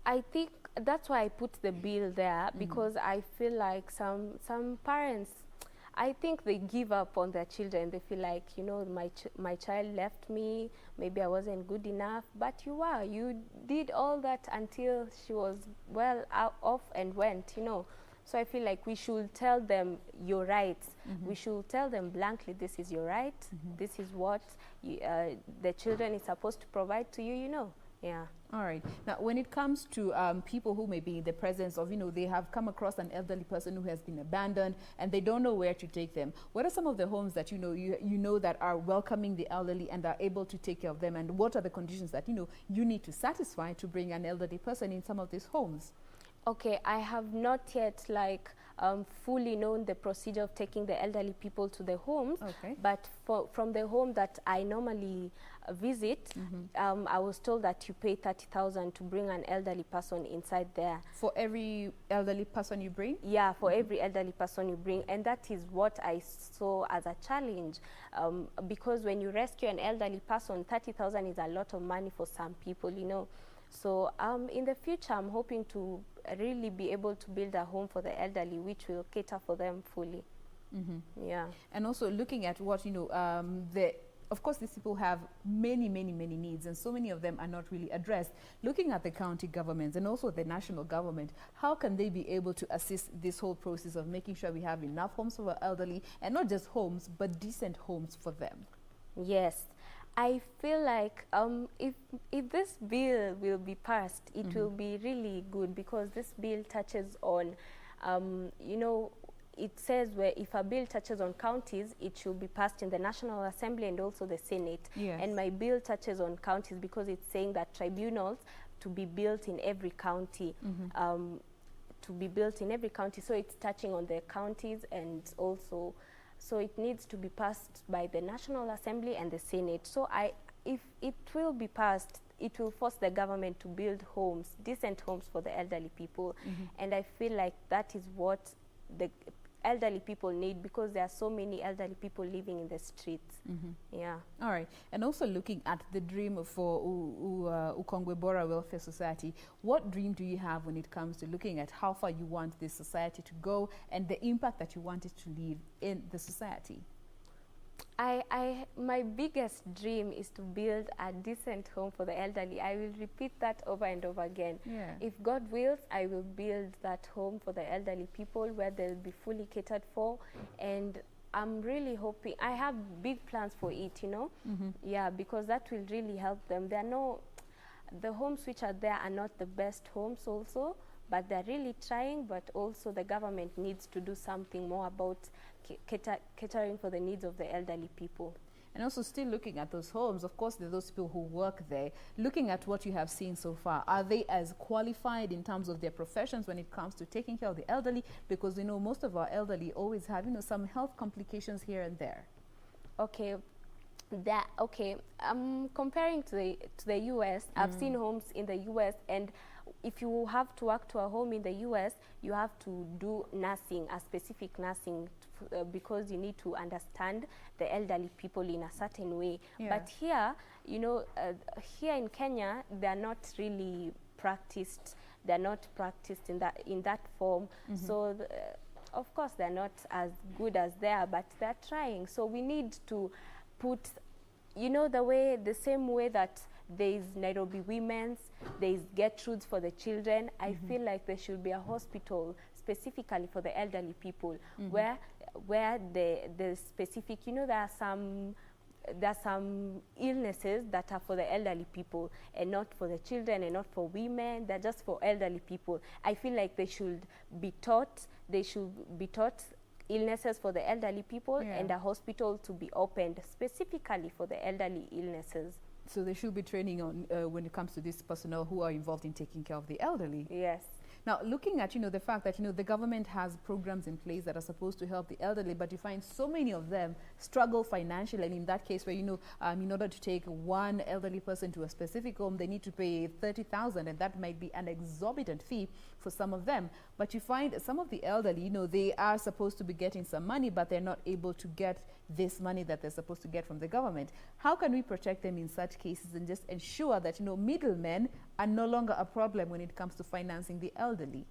I think that's why I put the bill there, because I feel like some parents, I think they give up on their children. They feel like, you know, my child left me, maybe I wasn't good enough, but you did all that until she was well off and went, you know. So I feel like we should tell them your rights. We should tell them blankly, this is your right, this is what the children is supposed to provide to you, you know. Yeah. All right. Now, when it comes to people who may be in the presence of, you know, they have come across an elderly person who has been abandoned and they don't know where to take them, what are some of the homes that you know that are welcoming the elderly and are able to take care of them, and what are the conditions that, you know, you need to satisfy to bring an elderly person in some of these homes? Okay, I have not yet fully known the procedure of taking the elderly people to the homes. Okay. But from the home that I normally visit, I was told that you pay 30,000 to bring an elderly person inside there. For every elderly person you bring? Yeah, for every elderly person you bring, and that is what I saw as a challenge, because when you rescue an elderly person, 30,000 is a lot of money for some people, you know. So in the future, I'm hoping to really be able to build a home for the elderly, which will cater for them fully. Yeah. And also looking at what, you know, of course, these people have many needs, and so many of them are not really addressed. Looking at the county governments and also the national government, how can they be able to assist this whole process of making sure we have enough homes for our elderly, and not just homes, but decent homes for them? Yes, I feel like if this bill will be passed, it will be really good, because this bill touches on, you know, it says where if a bill touches on counties, it should be passed in the National Assembly and also the Senate. Yes. And my bill touches on counties because it's saying that tribunals to be built in every county, to be built in every county. So it's touching on the counties, and also, so it needs to be passed by the National Assembly and the Senate. So if it will be passed, it will force the government to build homes, decent homes for the elderly people. And I feel like that is what the elderly people need, because there are so many elderly people living in the streets. Yeah. All right. And also looking at the dream for Ukongwe Bora Welfare Society, what dream do you have when it comes to looking at how far you want this society to go and the impact that you want it to leave in the society? My biggest dream is to build a decent home for the elderly. I will repeat that over and over again. Yeah. If God wills, I will build that home for the elderly people where they'll be fully catered for. And I'm really hoping, I have big plans for it, you know. Yeah, because that will really help them. The homes which are there are not the best homes also, but they're really trying. But also the government needs to do something more about catering for the needs of the elderly people. And also still looking at those homes, of course, there are those people who work there. Looking at what you have seen so far, are they as qualified in terms of their professions when it comes to taking care of the elderly? Because, you know, most of our elderly always have, you know, some health complications here and there. Okay. Comparing to the US, I've seen homes in the US, and if you have to work to a home in the US, you have to do nursing, a specific nursing, because you need to understand the elderly people in a certain way. Yeah. But here, you know, here in Kenya, they're not really practiced. They're not practiced in that form. So, of course, they're not as good as there, but they're trying. So we need to put, you know, the same way that there is Nairobi Women's, there is Gertrude's for the children. I feel like there should be a hospital specifically for the elderly people, where the specific, you know, there are some illnesses that are for the elderly people and not for the children and not for women. They're just for elderly people. I feel like they should be taught illnesses for the elderly people, and a hospital to be opened specifically for the elderly illnesses. So there should be training on when it comes to this personnel who are involved in taking care of the elderly. Yes. Now, looking at, you know, the fact that, you know, the government has programs in place that are supposed to help the elderly, but you find so many of them struggle financially. And in that case where, you know, in order to take one elderly person to a specific home, they need to pay 30,000, and that might be an exorbitant fee for some of them. But you find some of the elderly, you know, they are supposed to be getting some money, but they're not able to get this money that they're supposed to get from the government. How can we protect them in such cases and just ensure that, you know, middlemen are no longer a problem when it comes to financing the elderly?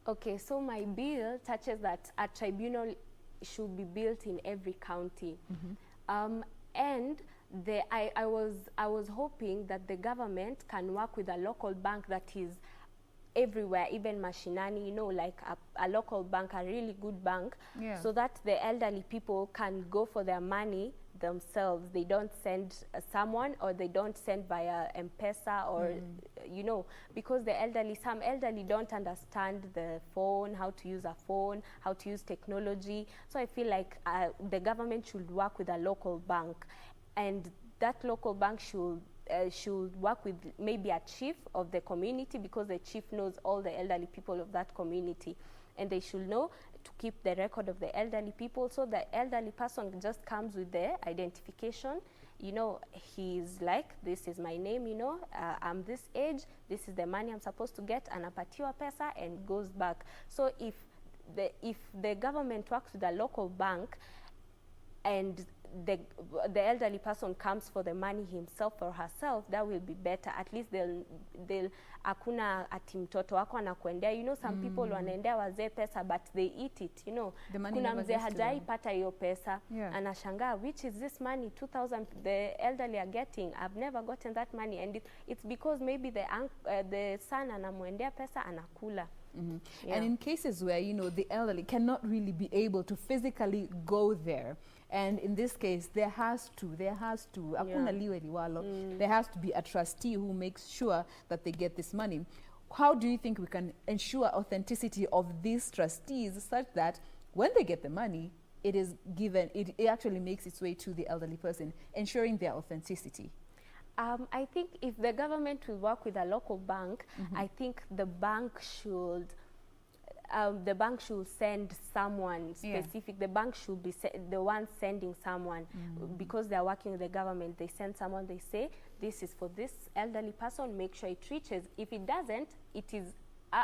Okay, so my bill touches that a tribunal should be built in every county. And I was hoping that the government can work with a local bank that is everywhere, even mashinani, you know, like a local bank, a really good bank, so that the elderly people can go for their money themselves. They don't send someone, or they don't send via M-Pesa, or you know, because some elderly don't understand the phone, how to use a phone, how to use technology. So I feel like the government should work with a local bank, and that local bank should work with maybe a chief of the community, because the chief knows all the elderly people of that community, and they should know to keep the record of the elderly people. So the elderly person just comes with their identification, you know, he's like, this is my name, you know, I'm this age, this is the money I'm supposed to get, anapatiwa pesa, and goes back. So if the government works with a local bank, and the elderly person comes for the money himself or herself, that will be better. At least they'll akuna ati mtoto wako anakuendea. You know, some people wanaendea wazee pesa but they eat it, you know. Kuna mzee hajai pata hiyo pesa, anashangaa, which is this money 2,000 the elderly are getting? I've never gotten that money, and it's because maybe the son anamwendea pesa anakula. And in cases where, you know, the elderly cannot really be able to physically go there, and in this case there has to hakuna liwe liwalo, there has to be a trustee who makes sure that they get this money. How do you think we can ensure authenticity of these trustees such that when they get the money, it is given, it actually makes its way to the elderly person, ensuring their authenticity? I think if the government will work with a local bank, I think the bank should send someone specific. The bank should be the one sending someone, because they are working with the government. They send someone, they say, this is for this elderly person, make sure it reaches. If it doesn't, it is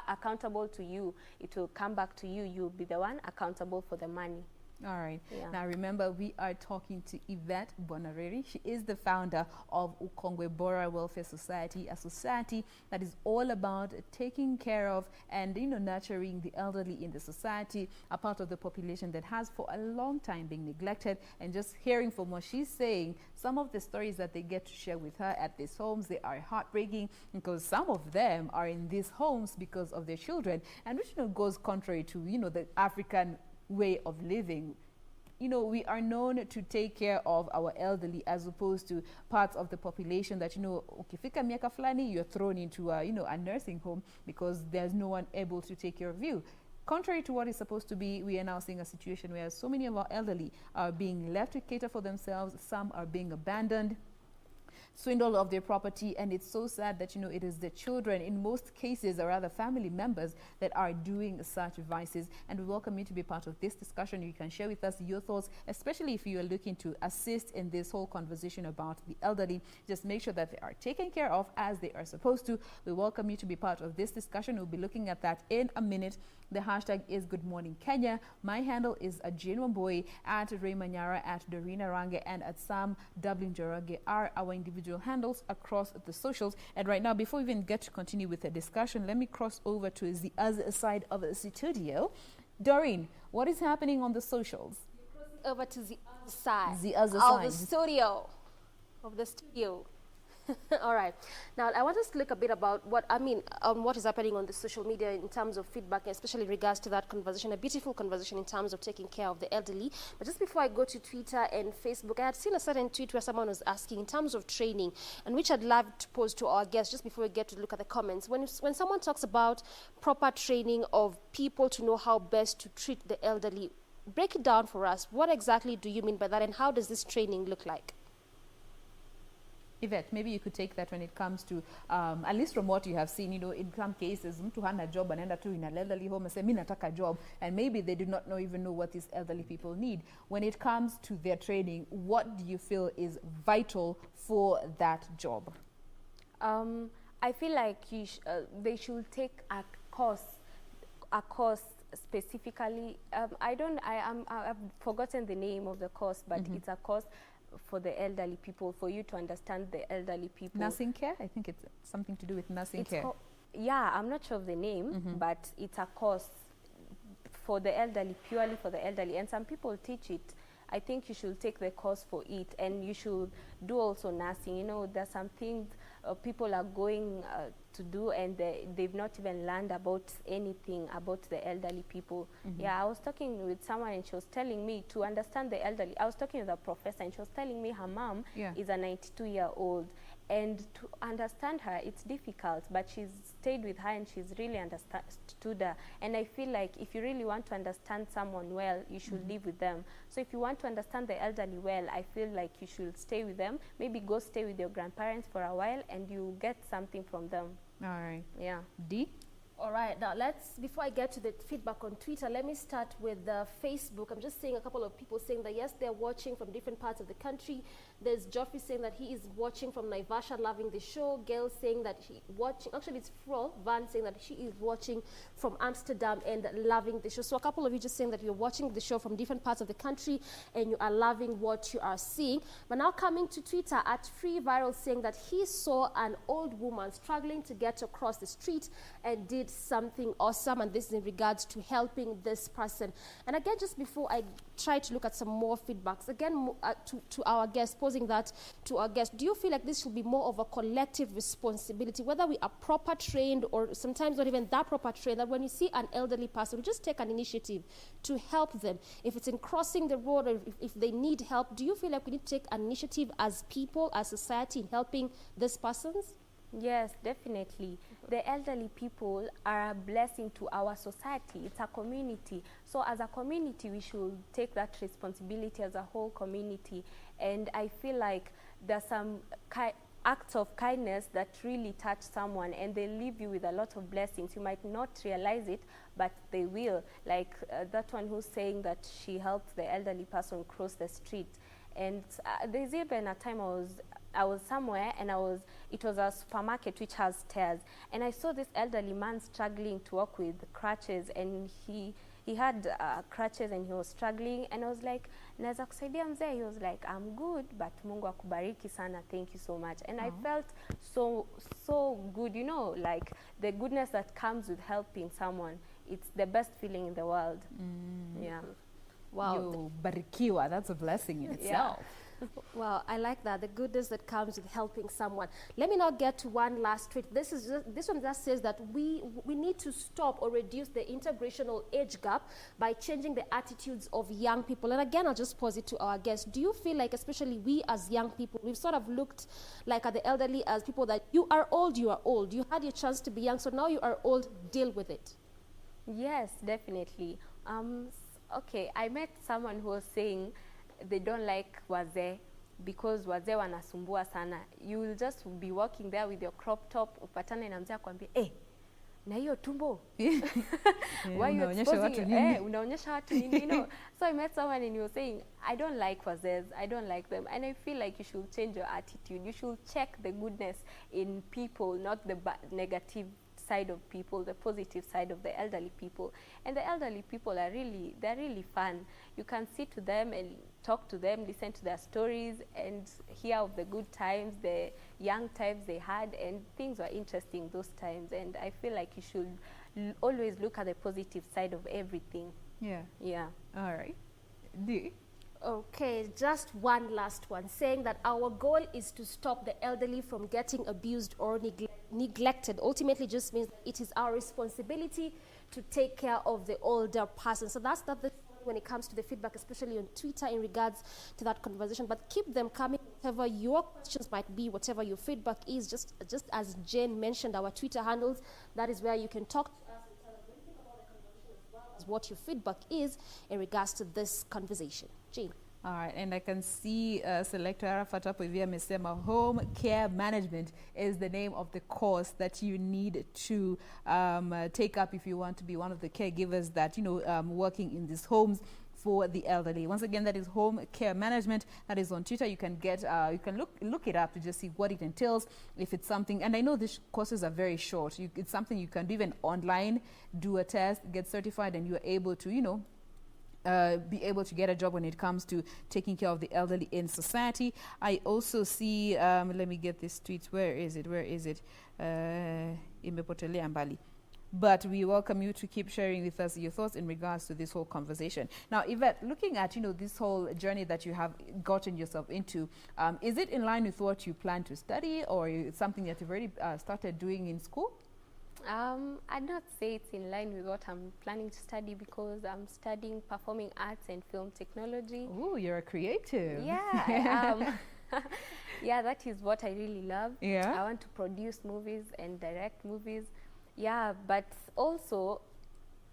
accountable to you. It will come back to you. You'll be the one accountable for the money. All right. Now remember, we are talking to Yvette Bonareri. She is the founder of Ukongwe Bora Welfare Society, a society that is all about taking care of and, you know, nurturing the elderly in the society, a part of the population that has for a long time been neglected. And just hearing from what she's saying, some of the stories that they get to share with her at these homes, they are heartbreaking, because some of them are in these homes because of their children, and which, you know, goes contrary to, you know, the African way of living. You know, we are known to take care of our elderly, as opposed to parts of the population that, you know, ukifika miaka fulani, you're thrown into a, you know, a nursing home because there's no one able to take care of you. Contrary to what is supposed to be, we are now seeing a situation where so many of our elderly are being left to cater for themselves. Some are being abandoned, swindled of their property, and it's so sad that, you know, it is the children in most cases, or rather family members, that are doing such vices. And we welcome you to be part of this discussion. You can share with us your thoughts, especially if you are looking to assist in this whole conversation about the elderly. Just make sure that they are taken care of as they are supposed to. We welcome you to be part of this discussion. We'll be looking at that in a minute. The hashtag is Good Morning Kenya. My handle is Jane Wamboi, at Ray Manyara, at Dorina Range, and at Sam W. Njoroge are our individual handles across the socials. And right now, before we even get to continue with the discussion, let me cross over to the other side of the studio. Doreen, what is happening on the socials? Over to the other side. The other of side. the studio. Of the studio. All right. Now, I want us to look a bit about what is happening on the social media in terms of feedback, especially in regards to that conversation, a beautiful conversation in terms of taking care of the elderly. But just before I go to Twitter and Facebook, I had seen a certain tweet where someone was asking in terms of training, and which I'd love to pose to our guests just before we get to look at the comments. When someone talks about proper training of people to know how best to treat the elderly, break it down for us. What exactly do you mean by that, and how does this training look like? Yvette, maybe you could take that when it comes to, at least from what you have seen, you know, in some cases, mtu hana job anaenda tu in an elderly home and say, mi nataka job, and maybe they do not even know what these elderly people need. When it comes to their training, what do you feel is vital for that job? I feel like they should take a course specifically. I've forgotten the name of the course, but it's a course for the elderly people, for you to understand the elderly people. Nursing care? I think it's something to do with nursing care. Yeah, I'm not sure of the name, but it's a course for the elderly, purely for the elderly. And some people teach it. I think you should take the course for it, and you should do also nursing. You know, there's some things people are going to do, and they've not even learned about anything about the elderly people. Yeah, I was talking with someone, and she was telling me to understand the elderly. I was talking with a professor, and she was telling me her mom is a 92-year-old. And to understand her, it's difficult, but she's stayed with her and she's really understood her. And I feel like if you really want to understand someone well, you should live with them. So if you want to understand the elderly well, I feel like you should stay with them. Maybe go stay with your grandparents for a while, and you get something from them. All right. Yeah. D? All right, now before I get to the feedback on Twitter, let me start with Facebook. I'm just seeing a couple of people saying that, yes, they're watching from different parts of the country. There's Geoffrey saying that he is watching from Naivasha, loving the show. Gail saying that actually it's Fro Van saying that she is watching from Amsterdam and loving the show. So a couple of you just saying that you're watching the show from different parts of the country and you are loving what you are seeing. But now coming to Twitter, at Free Viral saying that he saw an old woman struggling to get across the street and did something awesome, and this is in regards to helping this person. And again, just before I try to look at some more feedbacks, again, to our guest, posing that to our guest, do you feel like this should be more of a collective responsibility, whether we are proper trained or sometimes not even that proper trained, that when you see an elderly person, we just take an initiative to help them? If it's in crossing the road or if they need help, do you feel like we need to take an initiative as people, as society, in helping these persons? Yes, definitely. The elderly people are a blessing to our society. It's a community. So as a community, we should take that responsibility as a whole community. And I feel like there's some acts of kindness that really touch someone and they leave you with a lot of blessings. You might not realize it, but they will. Like that one who's saying that she helped the elderly person cross the street. And there's even a time I was somewhere and it was a supermarket which has stairs, and I saw this elderly man struggling to walk with crutches, and he had crutches and he was struggling, and I was like, naweza kusaidia mzee? He was like, I'm good, but Mungu akubariki sana, thank you so much. And I felt so good, you know, like the goodness that comes with helping someone. It's the best feeling in the world. Yeah. Wow. Yo, barikiwa, that's a blessing in itself. Wow, I like that, the goodness that comes with helping someone. Let me now get to one last tweet. This one just says that we need to stop or reduce the integrational age gap by changing the attitudes of young people. And again, I'll just pose it to our guests. Do you feel like, especially we as young people, we've sort of looked like at the elderly as people that you are old, you had your chance to be young, so now you are old, deal with it? Yes, definitely. Okay, I met someone who was saying they don't like wazee because wazee wanasumbua sana. You will just be walking there with your crop top, upatane na mzee akwambia, na hiyo tumbo. Why you exposing it? Unaonyesha watu nini? You know. So I met someone and he was saying, I don't like wazees, I don't like them. And I feel like you should change your attitude. You should check the goodness in people, not the negative side of people, the positive side of the elderly people. And the elderly people are they're really fun. You can sit to them and talk to them, listen to their stories and hear of the good times, the young times they had, and things were interesting those times. And I feel like you should always look at the positive side of everything. Yeah. Yeah. All right. D. Okay, just one last one, saying that our goal is to stop the elderly from getting abused or neglected. Ultimately just means that it is our responsibility to take care of the older person. So that's the when it comes to the feedback, especially on Twitter in regards to that conversation. But keep them coming, whatever your questions might be, whatever your feedback is, just as Jane mentioned, our Twitter handles, that is where you can talk to us and tell us anything about the conversation as well as what your feedback is in regards to this conversation. Jane. All right, and I can see Selector Arafat hapo hivi amesema home care management is the name of the course that you need to take up if you want to be one of the caregivers that, working in these homes for the elderly. Once again, that is home care management. That is on Twitter. You can look it up to just see what it entails, if it's something. And I know these courses are very short. It's something you can do even online, do a test, get certified, and you're able to, be able to get a job when it comes to taking care of the elderly in society. I also see, let me get this tweet. Where is it? Imepotelea mbali. But we welcome you to keep sharing with us your thoughts in regards to this whole conversation. Now, Yvette, looking at, this whole journey that you have gotten yourself into, is it in line with what you plan to study, or it's something that you've already started doing in school? I'd not say it's in line with what I'm planning to study because I'm studying performing arts and film technology. Ooh, you're a creative. Yeah, I am. Yeah, that is what I really love. Yeah. I want to produce movies and direct movies. Yeah, but also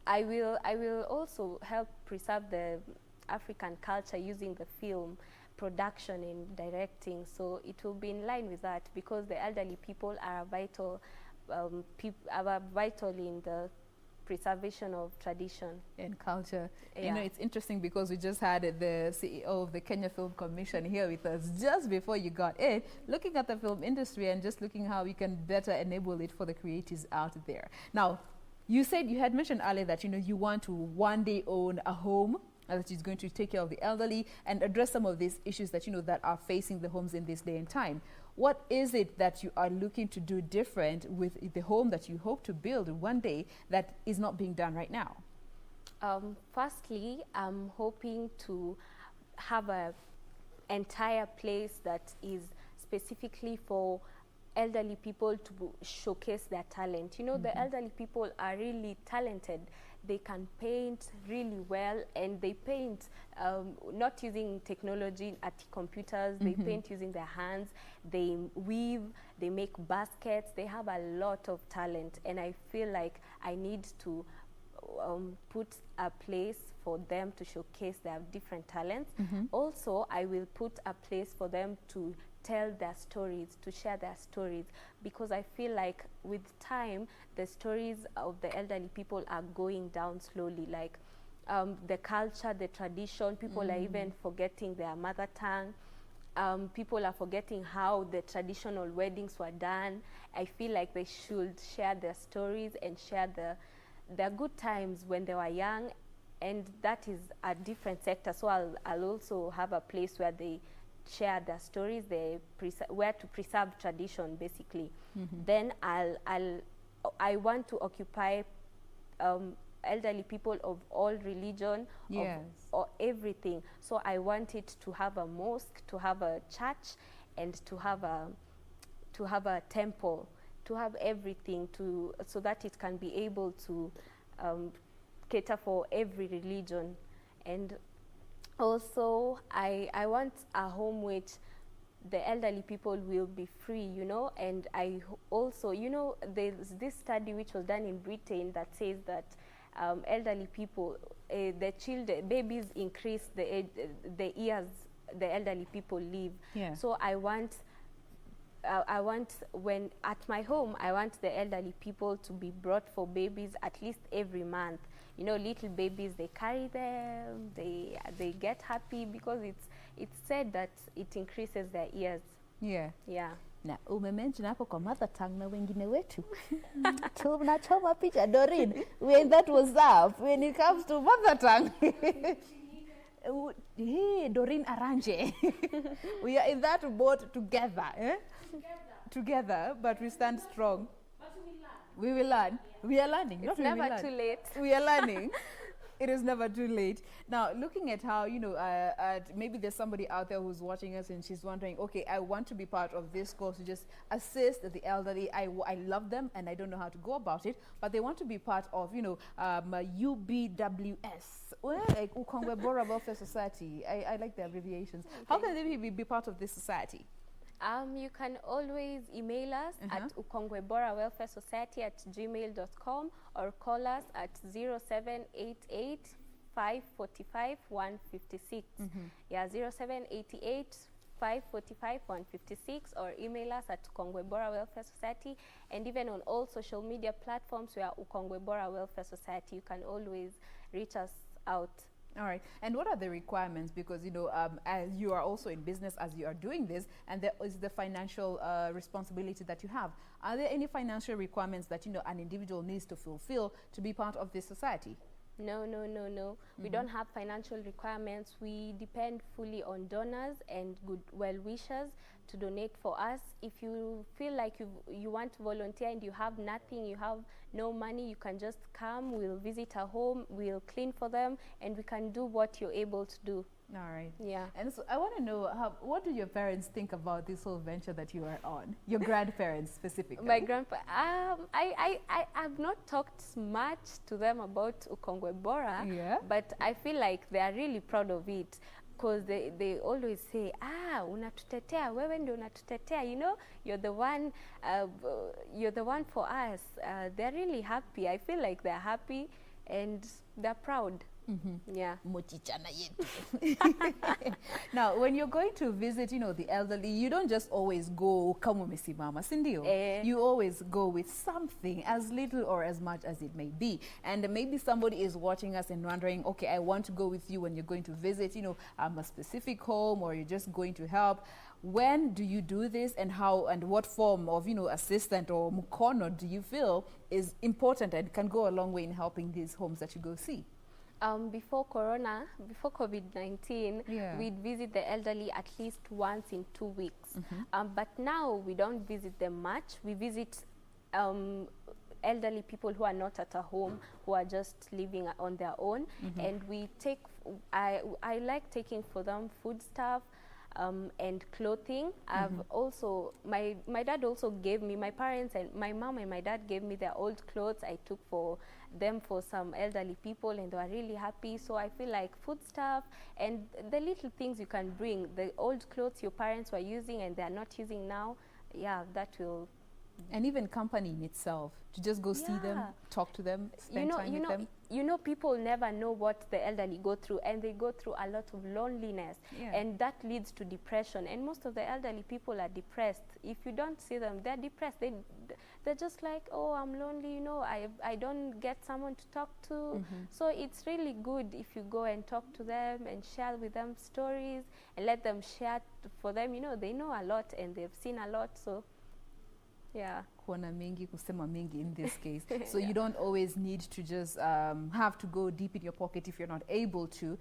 I will also help preserve the African culture using the film production and directing. So it will be in line with that because the elderly people are a vital are vital in the preservation of tradition and culture. Yeah. You know, it's interesting because we just had the CEO of the Kenya Film Commission here with us just before you got in, looking at the film industry and just looking how we can better enable it for the creatives out there. Now, you had mentioned earlier that, you know, you want to one day own a home that is going to take care of the elderly and address some of these issues that, you know, that are facing the homes in this day and time. What is it that you are looking to do different with the home that you hope to build one day that is not being done right now? Firstly, I'm hoping to have an entire place that is specifically for elderly people to showcase their talent. You know, the elderly people are really talented. They can paint really well, and they paint not using technology at computers. They paint using their hands. They weave, they make baskets. They have a lot of talent, and I feel like I need to put a place for them to showcase their different talents. Also, I will put a place for them to tell their stories, to share their stories, because I feel like with time the stories of the elderly people are going down slowly, like the culture, the tradition, people are even forgetting their mother tongue. People are forgetting how the traditional weddings were done. I feel like they should share their stories and share their good times when they were young, and that is a different sector. So I'll also have a place where they share their stories, where to preserve tradition, basically. Then I want to occupy elderly people of all religion, or everything. So I want it to have a mosque, to have a church, and to have a temple, to have everything, so that it can be able to cater for every religion. And also, I want a home which the elderly people will be free, you know, and I also, you know, there's this study which was done in Britain that says that elderly people, babies increase the years the elderly people live. Yeah. So I want when at my home, I want the elderly people to be brought for babies at least every month. You know, little babies, they carry them, they get happy because it's said that it increases their years. Yeah. Yeah. Na umemention hapo kwa mother tongue na wengine wetu. Tunachoma picha Doreen, when that was up, when it comes to mother tongue. Hey, Doreen Aranje. We are in that boat together, eh? Together, but we stand strong. We will learn. We are learning. It's never too late. We are learning. It is never too late. Now, looking at how, you know, maybe there's somebody out there who's watching us and she's wondering, okay, I want to be part of this course to just assist the elderly. I love them and I don't know how to go about it, but they want to be part of, you know, UBWS, like Ukongwe Bora Welfare Society. I like the abbreviations. Okay. How can they be part of this society? You can always email us at ukongwebora@gmail.com or call us at 0788 545 156. Yeah, 0788 545 156, or email us at Ukongwebora Welfare Society, and even on all social media platforms we are Ukongwebora Welfare Society. You can always reach us out. All right. And what are the requirements? Because, you know, as you are also in business as you are doing this, and there is the financial responsibility that you have. Are there any financial requirements that, you know, an individual needs to fulfill to be part of this society? No. We don't have financial requirements. We depend fully on donors and good well-wishers to donate for us. If you feel like you want to volunteer and you have nothing, you have no money, you can just come. We'll visit a home, we'll clean for them, and we can do what you're able to do. All right. Yeah. And so I want to know, what do your parents think about this whole venture that you are on? Your grandparents specifically. My grandpa, I've not talked much to them about Ukongwebora, but I feel like they are really proud of it, because they always say, unatutetea, wewe ndio unatutetea, you know, you're the one for us. They're really happy. I feel like they're happy and they're proud. Yeah. Mochichana yetu. Now, when you're going to visit, the elderly, you don't just always go kama umesimama, si ndio? You always go with something, as little or as much as it may be. And maybe somebody is watching us and wondering, okay, I want to go with you when you're going to visit, a specific home, or you're just going to help. When do you do this, and how and what form of, assistant or mukono do you feel is important and can go a long way in helping these homes that you go see? Before COVID-19, we'd visit the elderly at least once in 2 weeks. But now we don't visit them much. We visit elderly people who are not at a home, who are just living on their own. And we take, I like taking for them food stuff, and clothing. I've also, my dad also gave me, my parents and my mom and my dad gave me their old clothes. I took for them for some elderly people, and they were really happy. So I feel like food stuff and the little things you can bring, the old clothes your parents were using and they're not using now, that will. And even company in itself, to just go see them, talk to them, spend time with them. People never know what the elderly go through, and they go through a lot of loneliness, and that leads to depression. And most of the elderly people are depressed. If you don't see them, they're depressed. They're just like, oh, I'm lonely, I don't get someone to talk to. So it's really good if you go and talk to them and share with them stories and let them share for them. They know a lot and they've seen a lot, so kuona mengi, kusema mengi in this case. So you don't always need to just have to go deep in your pocket if you're not able to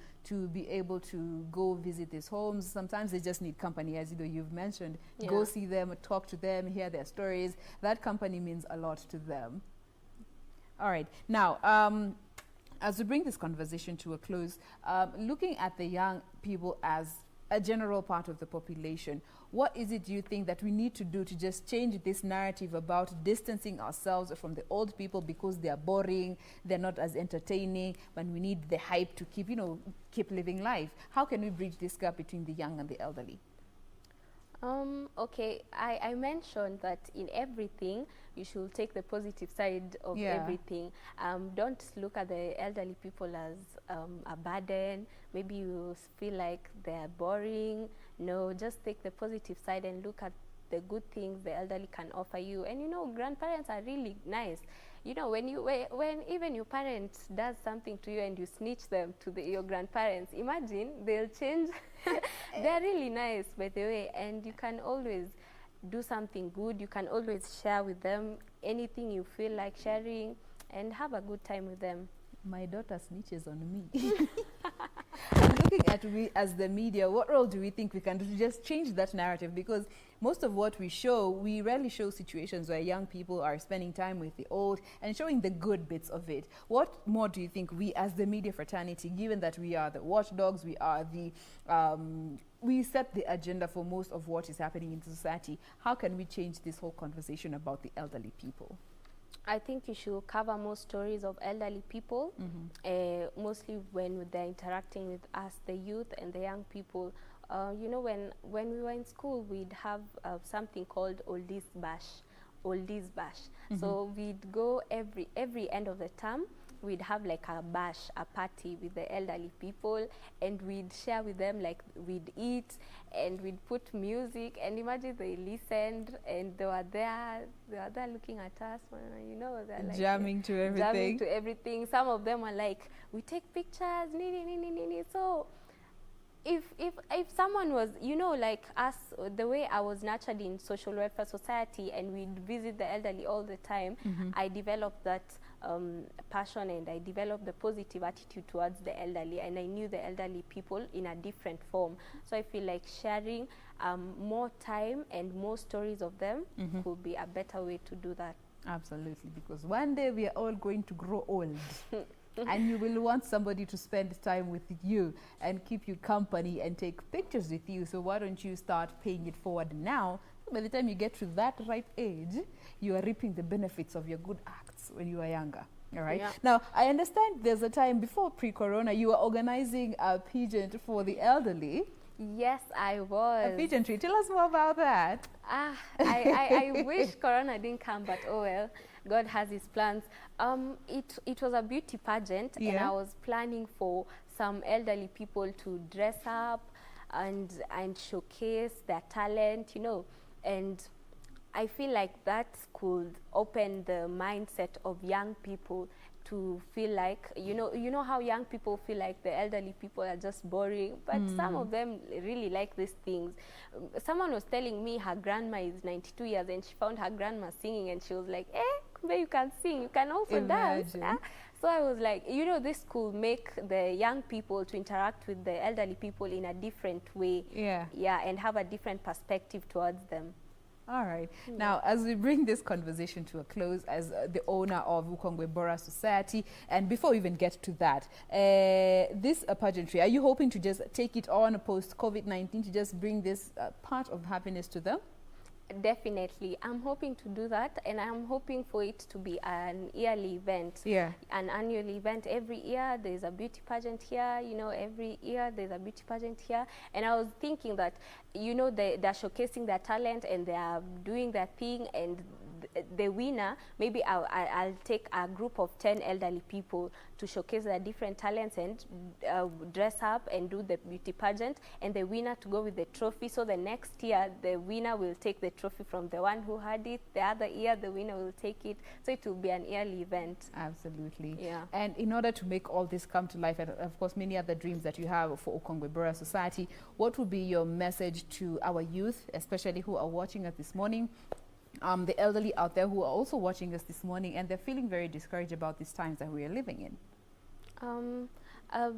be able to go visit these homes. Sometimes they just need company, as you've mentioned. Go see them, talk to them, hear their stories. That company means a lot to them. All right. Now, as we bring this conversation to a close, looking at the young people as a general part of the population, what is it you think that we need to do to just change this narrative about distancing ourselves from the old people because they are boring, they're not as entertaining, when we need the hype to keep living life? How can we bridge this gap between the young and the elderly? Okay, I mentioned that in everything, you should take the positive side of everything. Don't look at the elderly people as a burden. Maybe you feel like they're boring. No, just take the positive side and look at the good things the elderly can offer you. And grandparents are really nice. When even your parents does something to you and you snitch them to your grandparents, imagine they'll change. They're really nice, by the way, and you can always do something good. You can always share with them anything you feel like sharing and have a good time with them. My daughter snitches on me. Looking at we as the media, what role do we think we can do to just change that narrative? Because most of what we show, we rarely show situations where young people are spending time with the old and showing the good bits of it. What more do you think we as the media fraternity, given that we are the watchdogs, we are the we set the agenda for most of what is happening in society, how can we change this whole conversation about the elderly people? I think you should cover more stories of elderly people, mostly when they're interacting with us, the youth and the young people. When we were in school, we'd have something called Oldies Bash. So we'd go every end of the term. We'd have like a bash, a party with the elderly people, and we'd share with them, like we'd eat and we'd put music, and imagine they listened and they were there looking at us, they're like jamming to everything. Some of them are like, we take pictures, so if someone was, like us, the way I was nurtured in social welfare society and we'd visit the elderly all the time, I developed that passion, and I developed the positive attitude towards the elderly, and I knew the elderly people in a different form. So I feel like sharing more time and more stories of them could be a better way to do that. Absolutely, because one day we are all going to grow old. And you will want somebody to spend time with you and keep you company and take pictures with you. So why don't you start paying it forward now? By the time you get to that ripe age, you are reaping the benefits of your good acts when you are younger. All right. Yeah. Now, I understand there's a time before pre-corona, you were organizing a pageant for the elderly. Yes, I was. A pageantry. Tell us more about that. I wish Corona didn't come, but oh well. God has his plans. It was a beauty pageant, and Yeah. I was planning for some elderly people to dress up and showcase their talent, you know, and I feel like that could open the mindset of young people to feel like, you know how young people feel like the elderly people are just boring, but some of them really like these things. Someone was telling me her grandma is 92 years and she found her grandma singing and she was like, kumbe you can sing, you can also dance. Imagine. So I was like, this could make the young people to interact with the elderly people in a different way. Yeah, and have a different perspective towards them. All right. Now, as we bring this conversation to a close, as the owner of Ukongwe Bora Society, and before we even get to that, this pageantry, are you hoping to just take it on post-COVID-19 to just bring this part of happiness to them? Definitely. I'm hoping to do that, and I'm hoping for it to be an yearly event. Yeah. An annual event. Every year there's a beauty pageant here, every year there's a beauty pageant here. And I was thinking that, they're showcasing their talent and they are doing their thing, and the winner, maybe I'll take a group of 10 elderly people to showcase their different talents and dress up and do the beauty pageant, and the winner to go with the trophy. So the next year, the winner will take the trophy from the one who had it. The other year, the winner will take it. So it will be an yearly event. Absolutely. Yeah. And in order to make all this come to life, and of course many other dreams that you have for Ukongwe Bora Society, what would be your message to our youth, especially who are watching us this morning? The elderly out there who are also watching us this morning, and they're feeling very discouraged about these times that we are living in.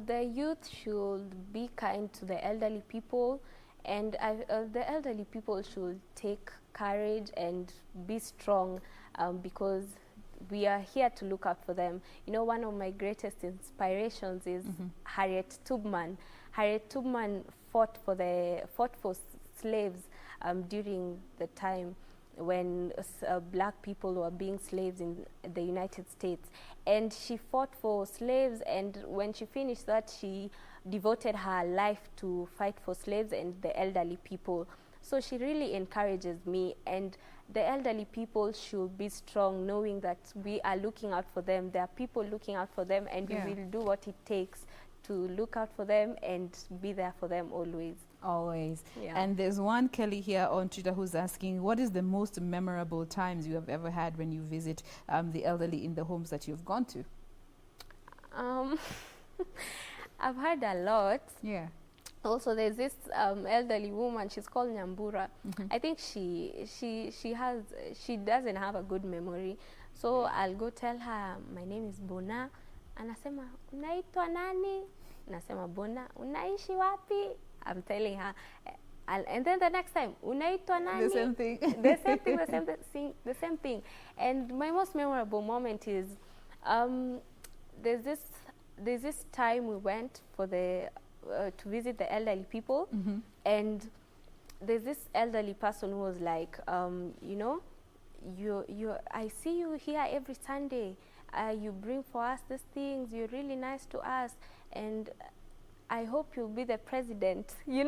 The youth should be kind to the elderly people, and the elderly people should take courage and be strong, because we are here to look out for them. One of my greatest inspirations is Harriet Tubman. Harriet Tubman fought for slaves during the time when black people were being slaves in the United States, and she fought for slaves, and when she finished that, she devoted her life to fight for slaves and the elderly people. So she really encourages me, and the elderly people should be strong, knowing that we are looking out for them. There are people looking out for them, and we will do what it takes to look out for them and be there for them always. Always. Yeah. And there's one Kelly here on Twitter who's asking, what is the most memorable times you have ever had when you visit the elderly in the homes that you've gone to? I've had a lot. Yeah. Also, there's this elderly woman. She's called Nyambura. I think she doesn't have a good memory. So I'll go tell her, my name is Bona. Anasema, unaitwa nani? Nasema, Bona, unaishi wapi? I'm telling her. And then the next time, unaitwa nani? The same thing. The same thing, the same thing. And my most memorable moment is, there's this time we went for to visit the elderly people, and there's this elderly person who was like, I see you here every Sunday. You bring for us these things. You're really nice to us, and I hope you'll be the president. He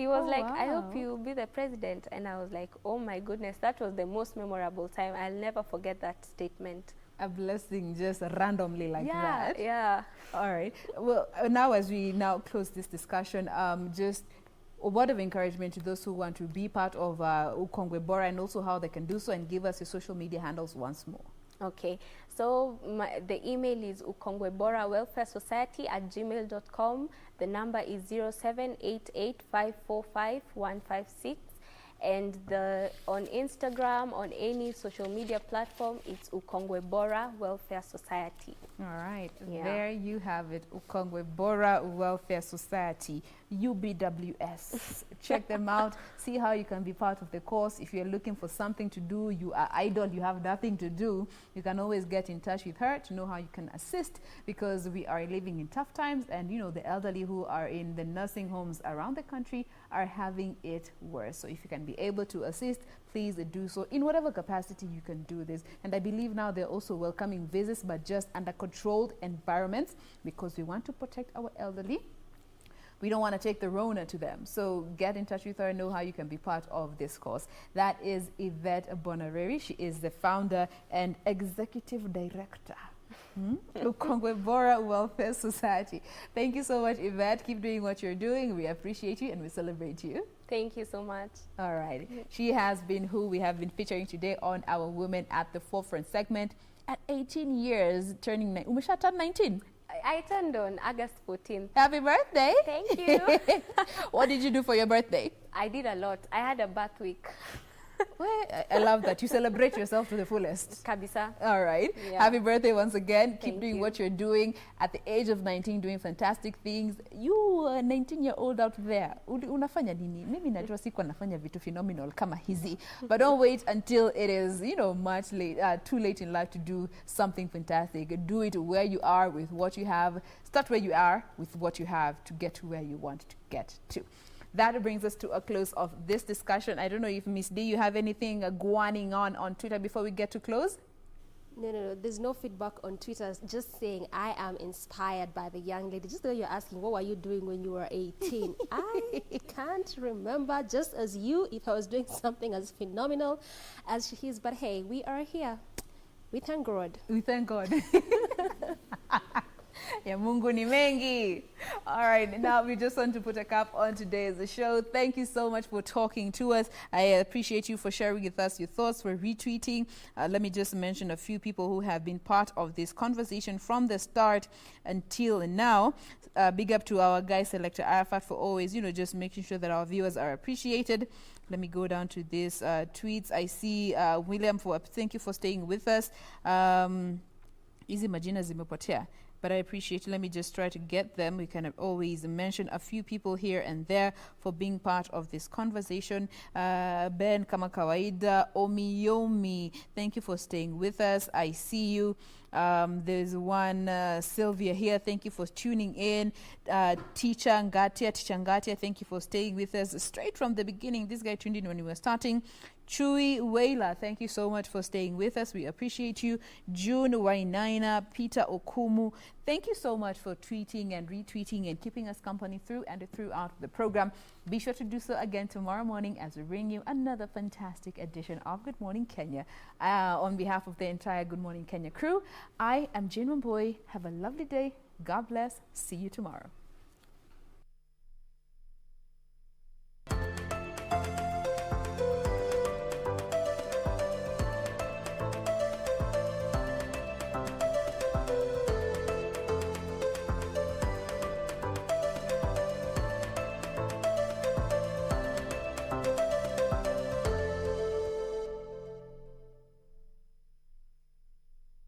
was like, I hope you'll be the president. And I was like, oh my goodness, that was the most memorable time. I'll never forget that statement. A blessing just randomly like that. Yeah. All right. Well, now as we now close this discussion, just a word of encouragement to those who want to be part of Ukongwe Bora, and also how they can do so, and give us your social media handles once more. Okay, so the email is ukongweborawelfaresociety@gmail.com. The number is 0788545156. And on Instagram, on any social media platform, it's Ukongwe Bora Welfare Society. All right, Yeah. there you have it, Ukongwe Bora Welfare Society, UBWS. Check them out, see how you can be part of the course. If you're looking for something to do, you are idle, you have nothing to do, you can always get in touch with her to know how you can assist, because we are living in tough times, and the elderly who are in the nursing homes around the country are having it worse. So if you can be able to assist, please do so in whatever capacity you can do this. And I believe now they're also welcoming visits, but just under controlled environments, because we want to protect our elderly we don't want to take the Rona to them. So get in touch with her and know how you can be part of this cause. That is Yvette Bonareri. She is the founder and executive director. Lukongwe Bora Welfare Society. Thank you so much, Yvette. Keep doing what you're doing. We appreciate you and we celebrate you. Thank you so much. All right. She has been who we have been featuring today on our Women at the Forefront segment. At 18 years, turning 19. I turned on August 14th. Happy birthday. Thank you. What did you do for your birthday? I did a lot. I had a birth week. Well, I love that. You celebrate yourself to the fullest. Kabisa. All right. Yeah. Happy birthday once again. Keep doing you. what you're doing. At the age of 19, doing fantastic things. You, 19-year-old out there, unafanya nini? Mimi najua siku nafanya vitu phenomenal kama hizi. But don't wait until it is, much late, too late in life to do something fantastic. Do it where you are with what you have. Start where you are with what you have to get to where you want to get to. That brings us to a close of this discussion. I don't know if Miss D, you have anything going on Twitter before we get to close? No. There's no feedback on Twitter. Just saying I am inspired by the young lady. Just though you're asking, what were you doing when you were 18? I can't remember, just as you, if I was doing something as phenomenal as she is. But hey, we are here. We thank God. We thank God. Ya Mungu ni mengi. All right, now we just want to put a cap on today's show. Thank you so much for talking to us. I appreciate you for sharing with us your thoughts, for retweeting. Let me just mention a few people who have been part of this conversation from the start until now. Big up to our guy, Selector Arafat, for always, just making sure that our viewers are appreciated. Let me go down to these tweets. I see William, thank you for staying with us. Easy majina zimepotea. But I appreciate it. Let me just try to get them. We can always mention a few people here and there for being part of this conversation. Ben kama kawaida, Omiyomi, thank you for staying with us. I see you. There's one, Sylvia here. Thank you for tuning in. Teacher Ngatia, thank you for staying with us straight from the beginning. This guy tuned in when we were starting. Chui Weila, thank you so much for staying with us. We appreciate you. June Wainaina, Peter Okumu, thank you so much for tweeting and retweeting and keeping us company through and throughout the program. Be sure to do so again tomorrow morning as we bring you another fantastic edition of Good Morning Kenya. On behalf of the entire Good Morning Kenya crew, I am Jane Wambui. Have a lovely day. God bless. See you tomorrow.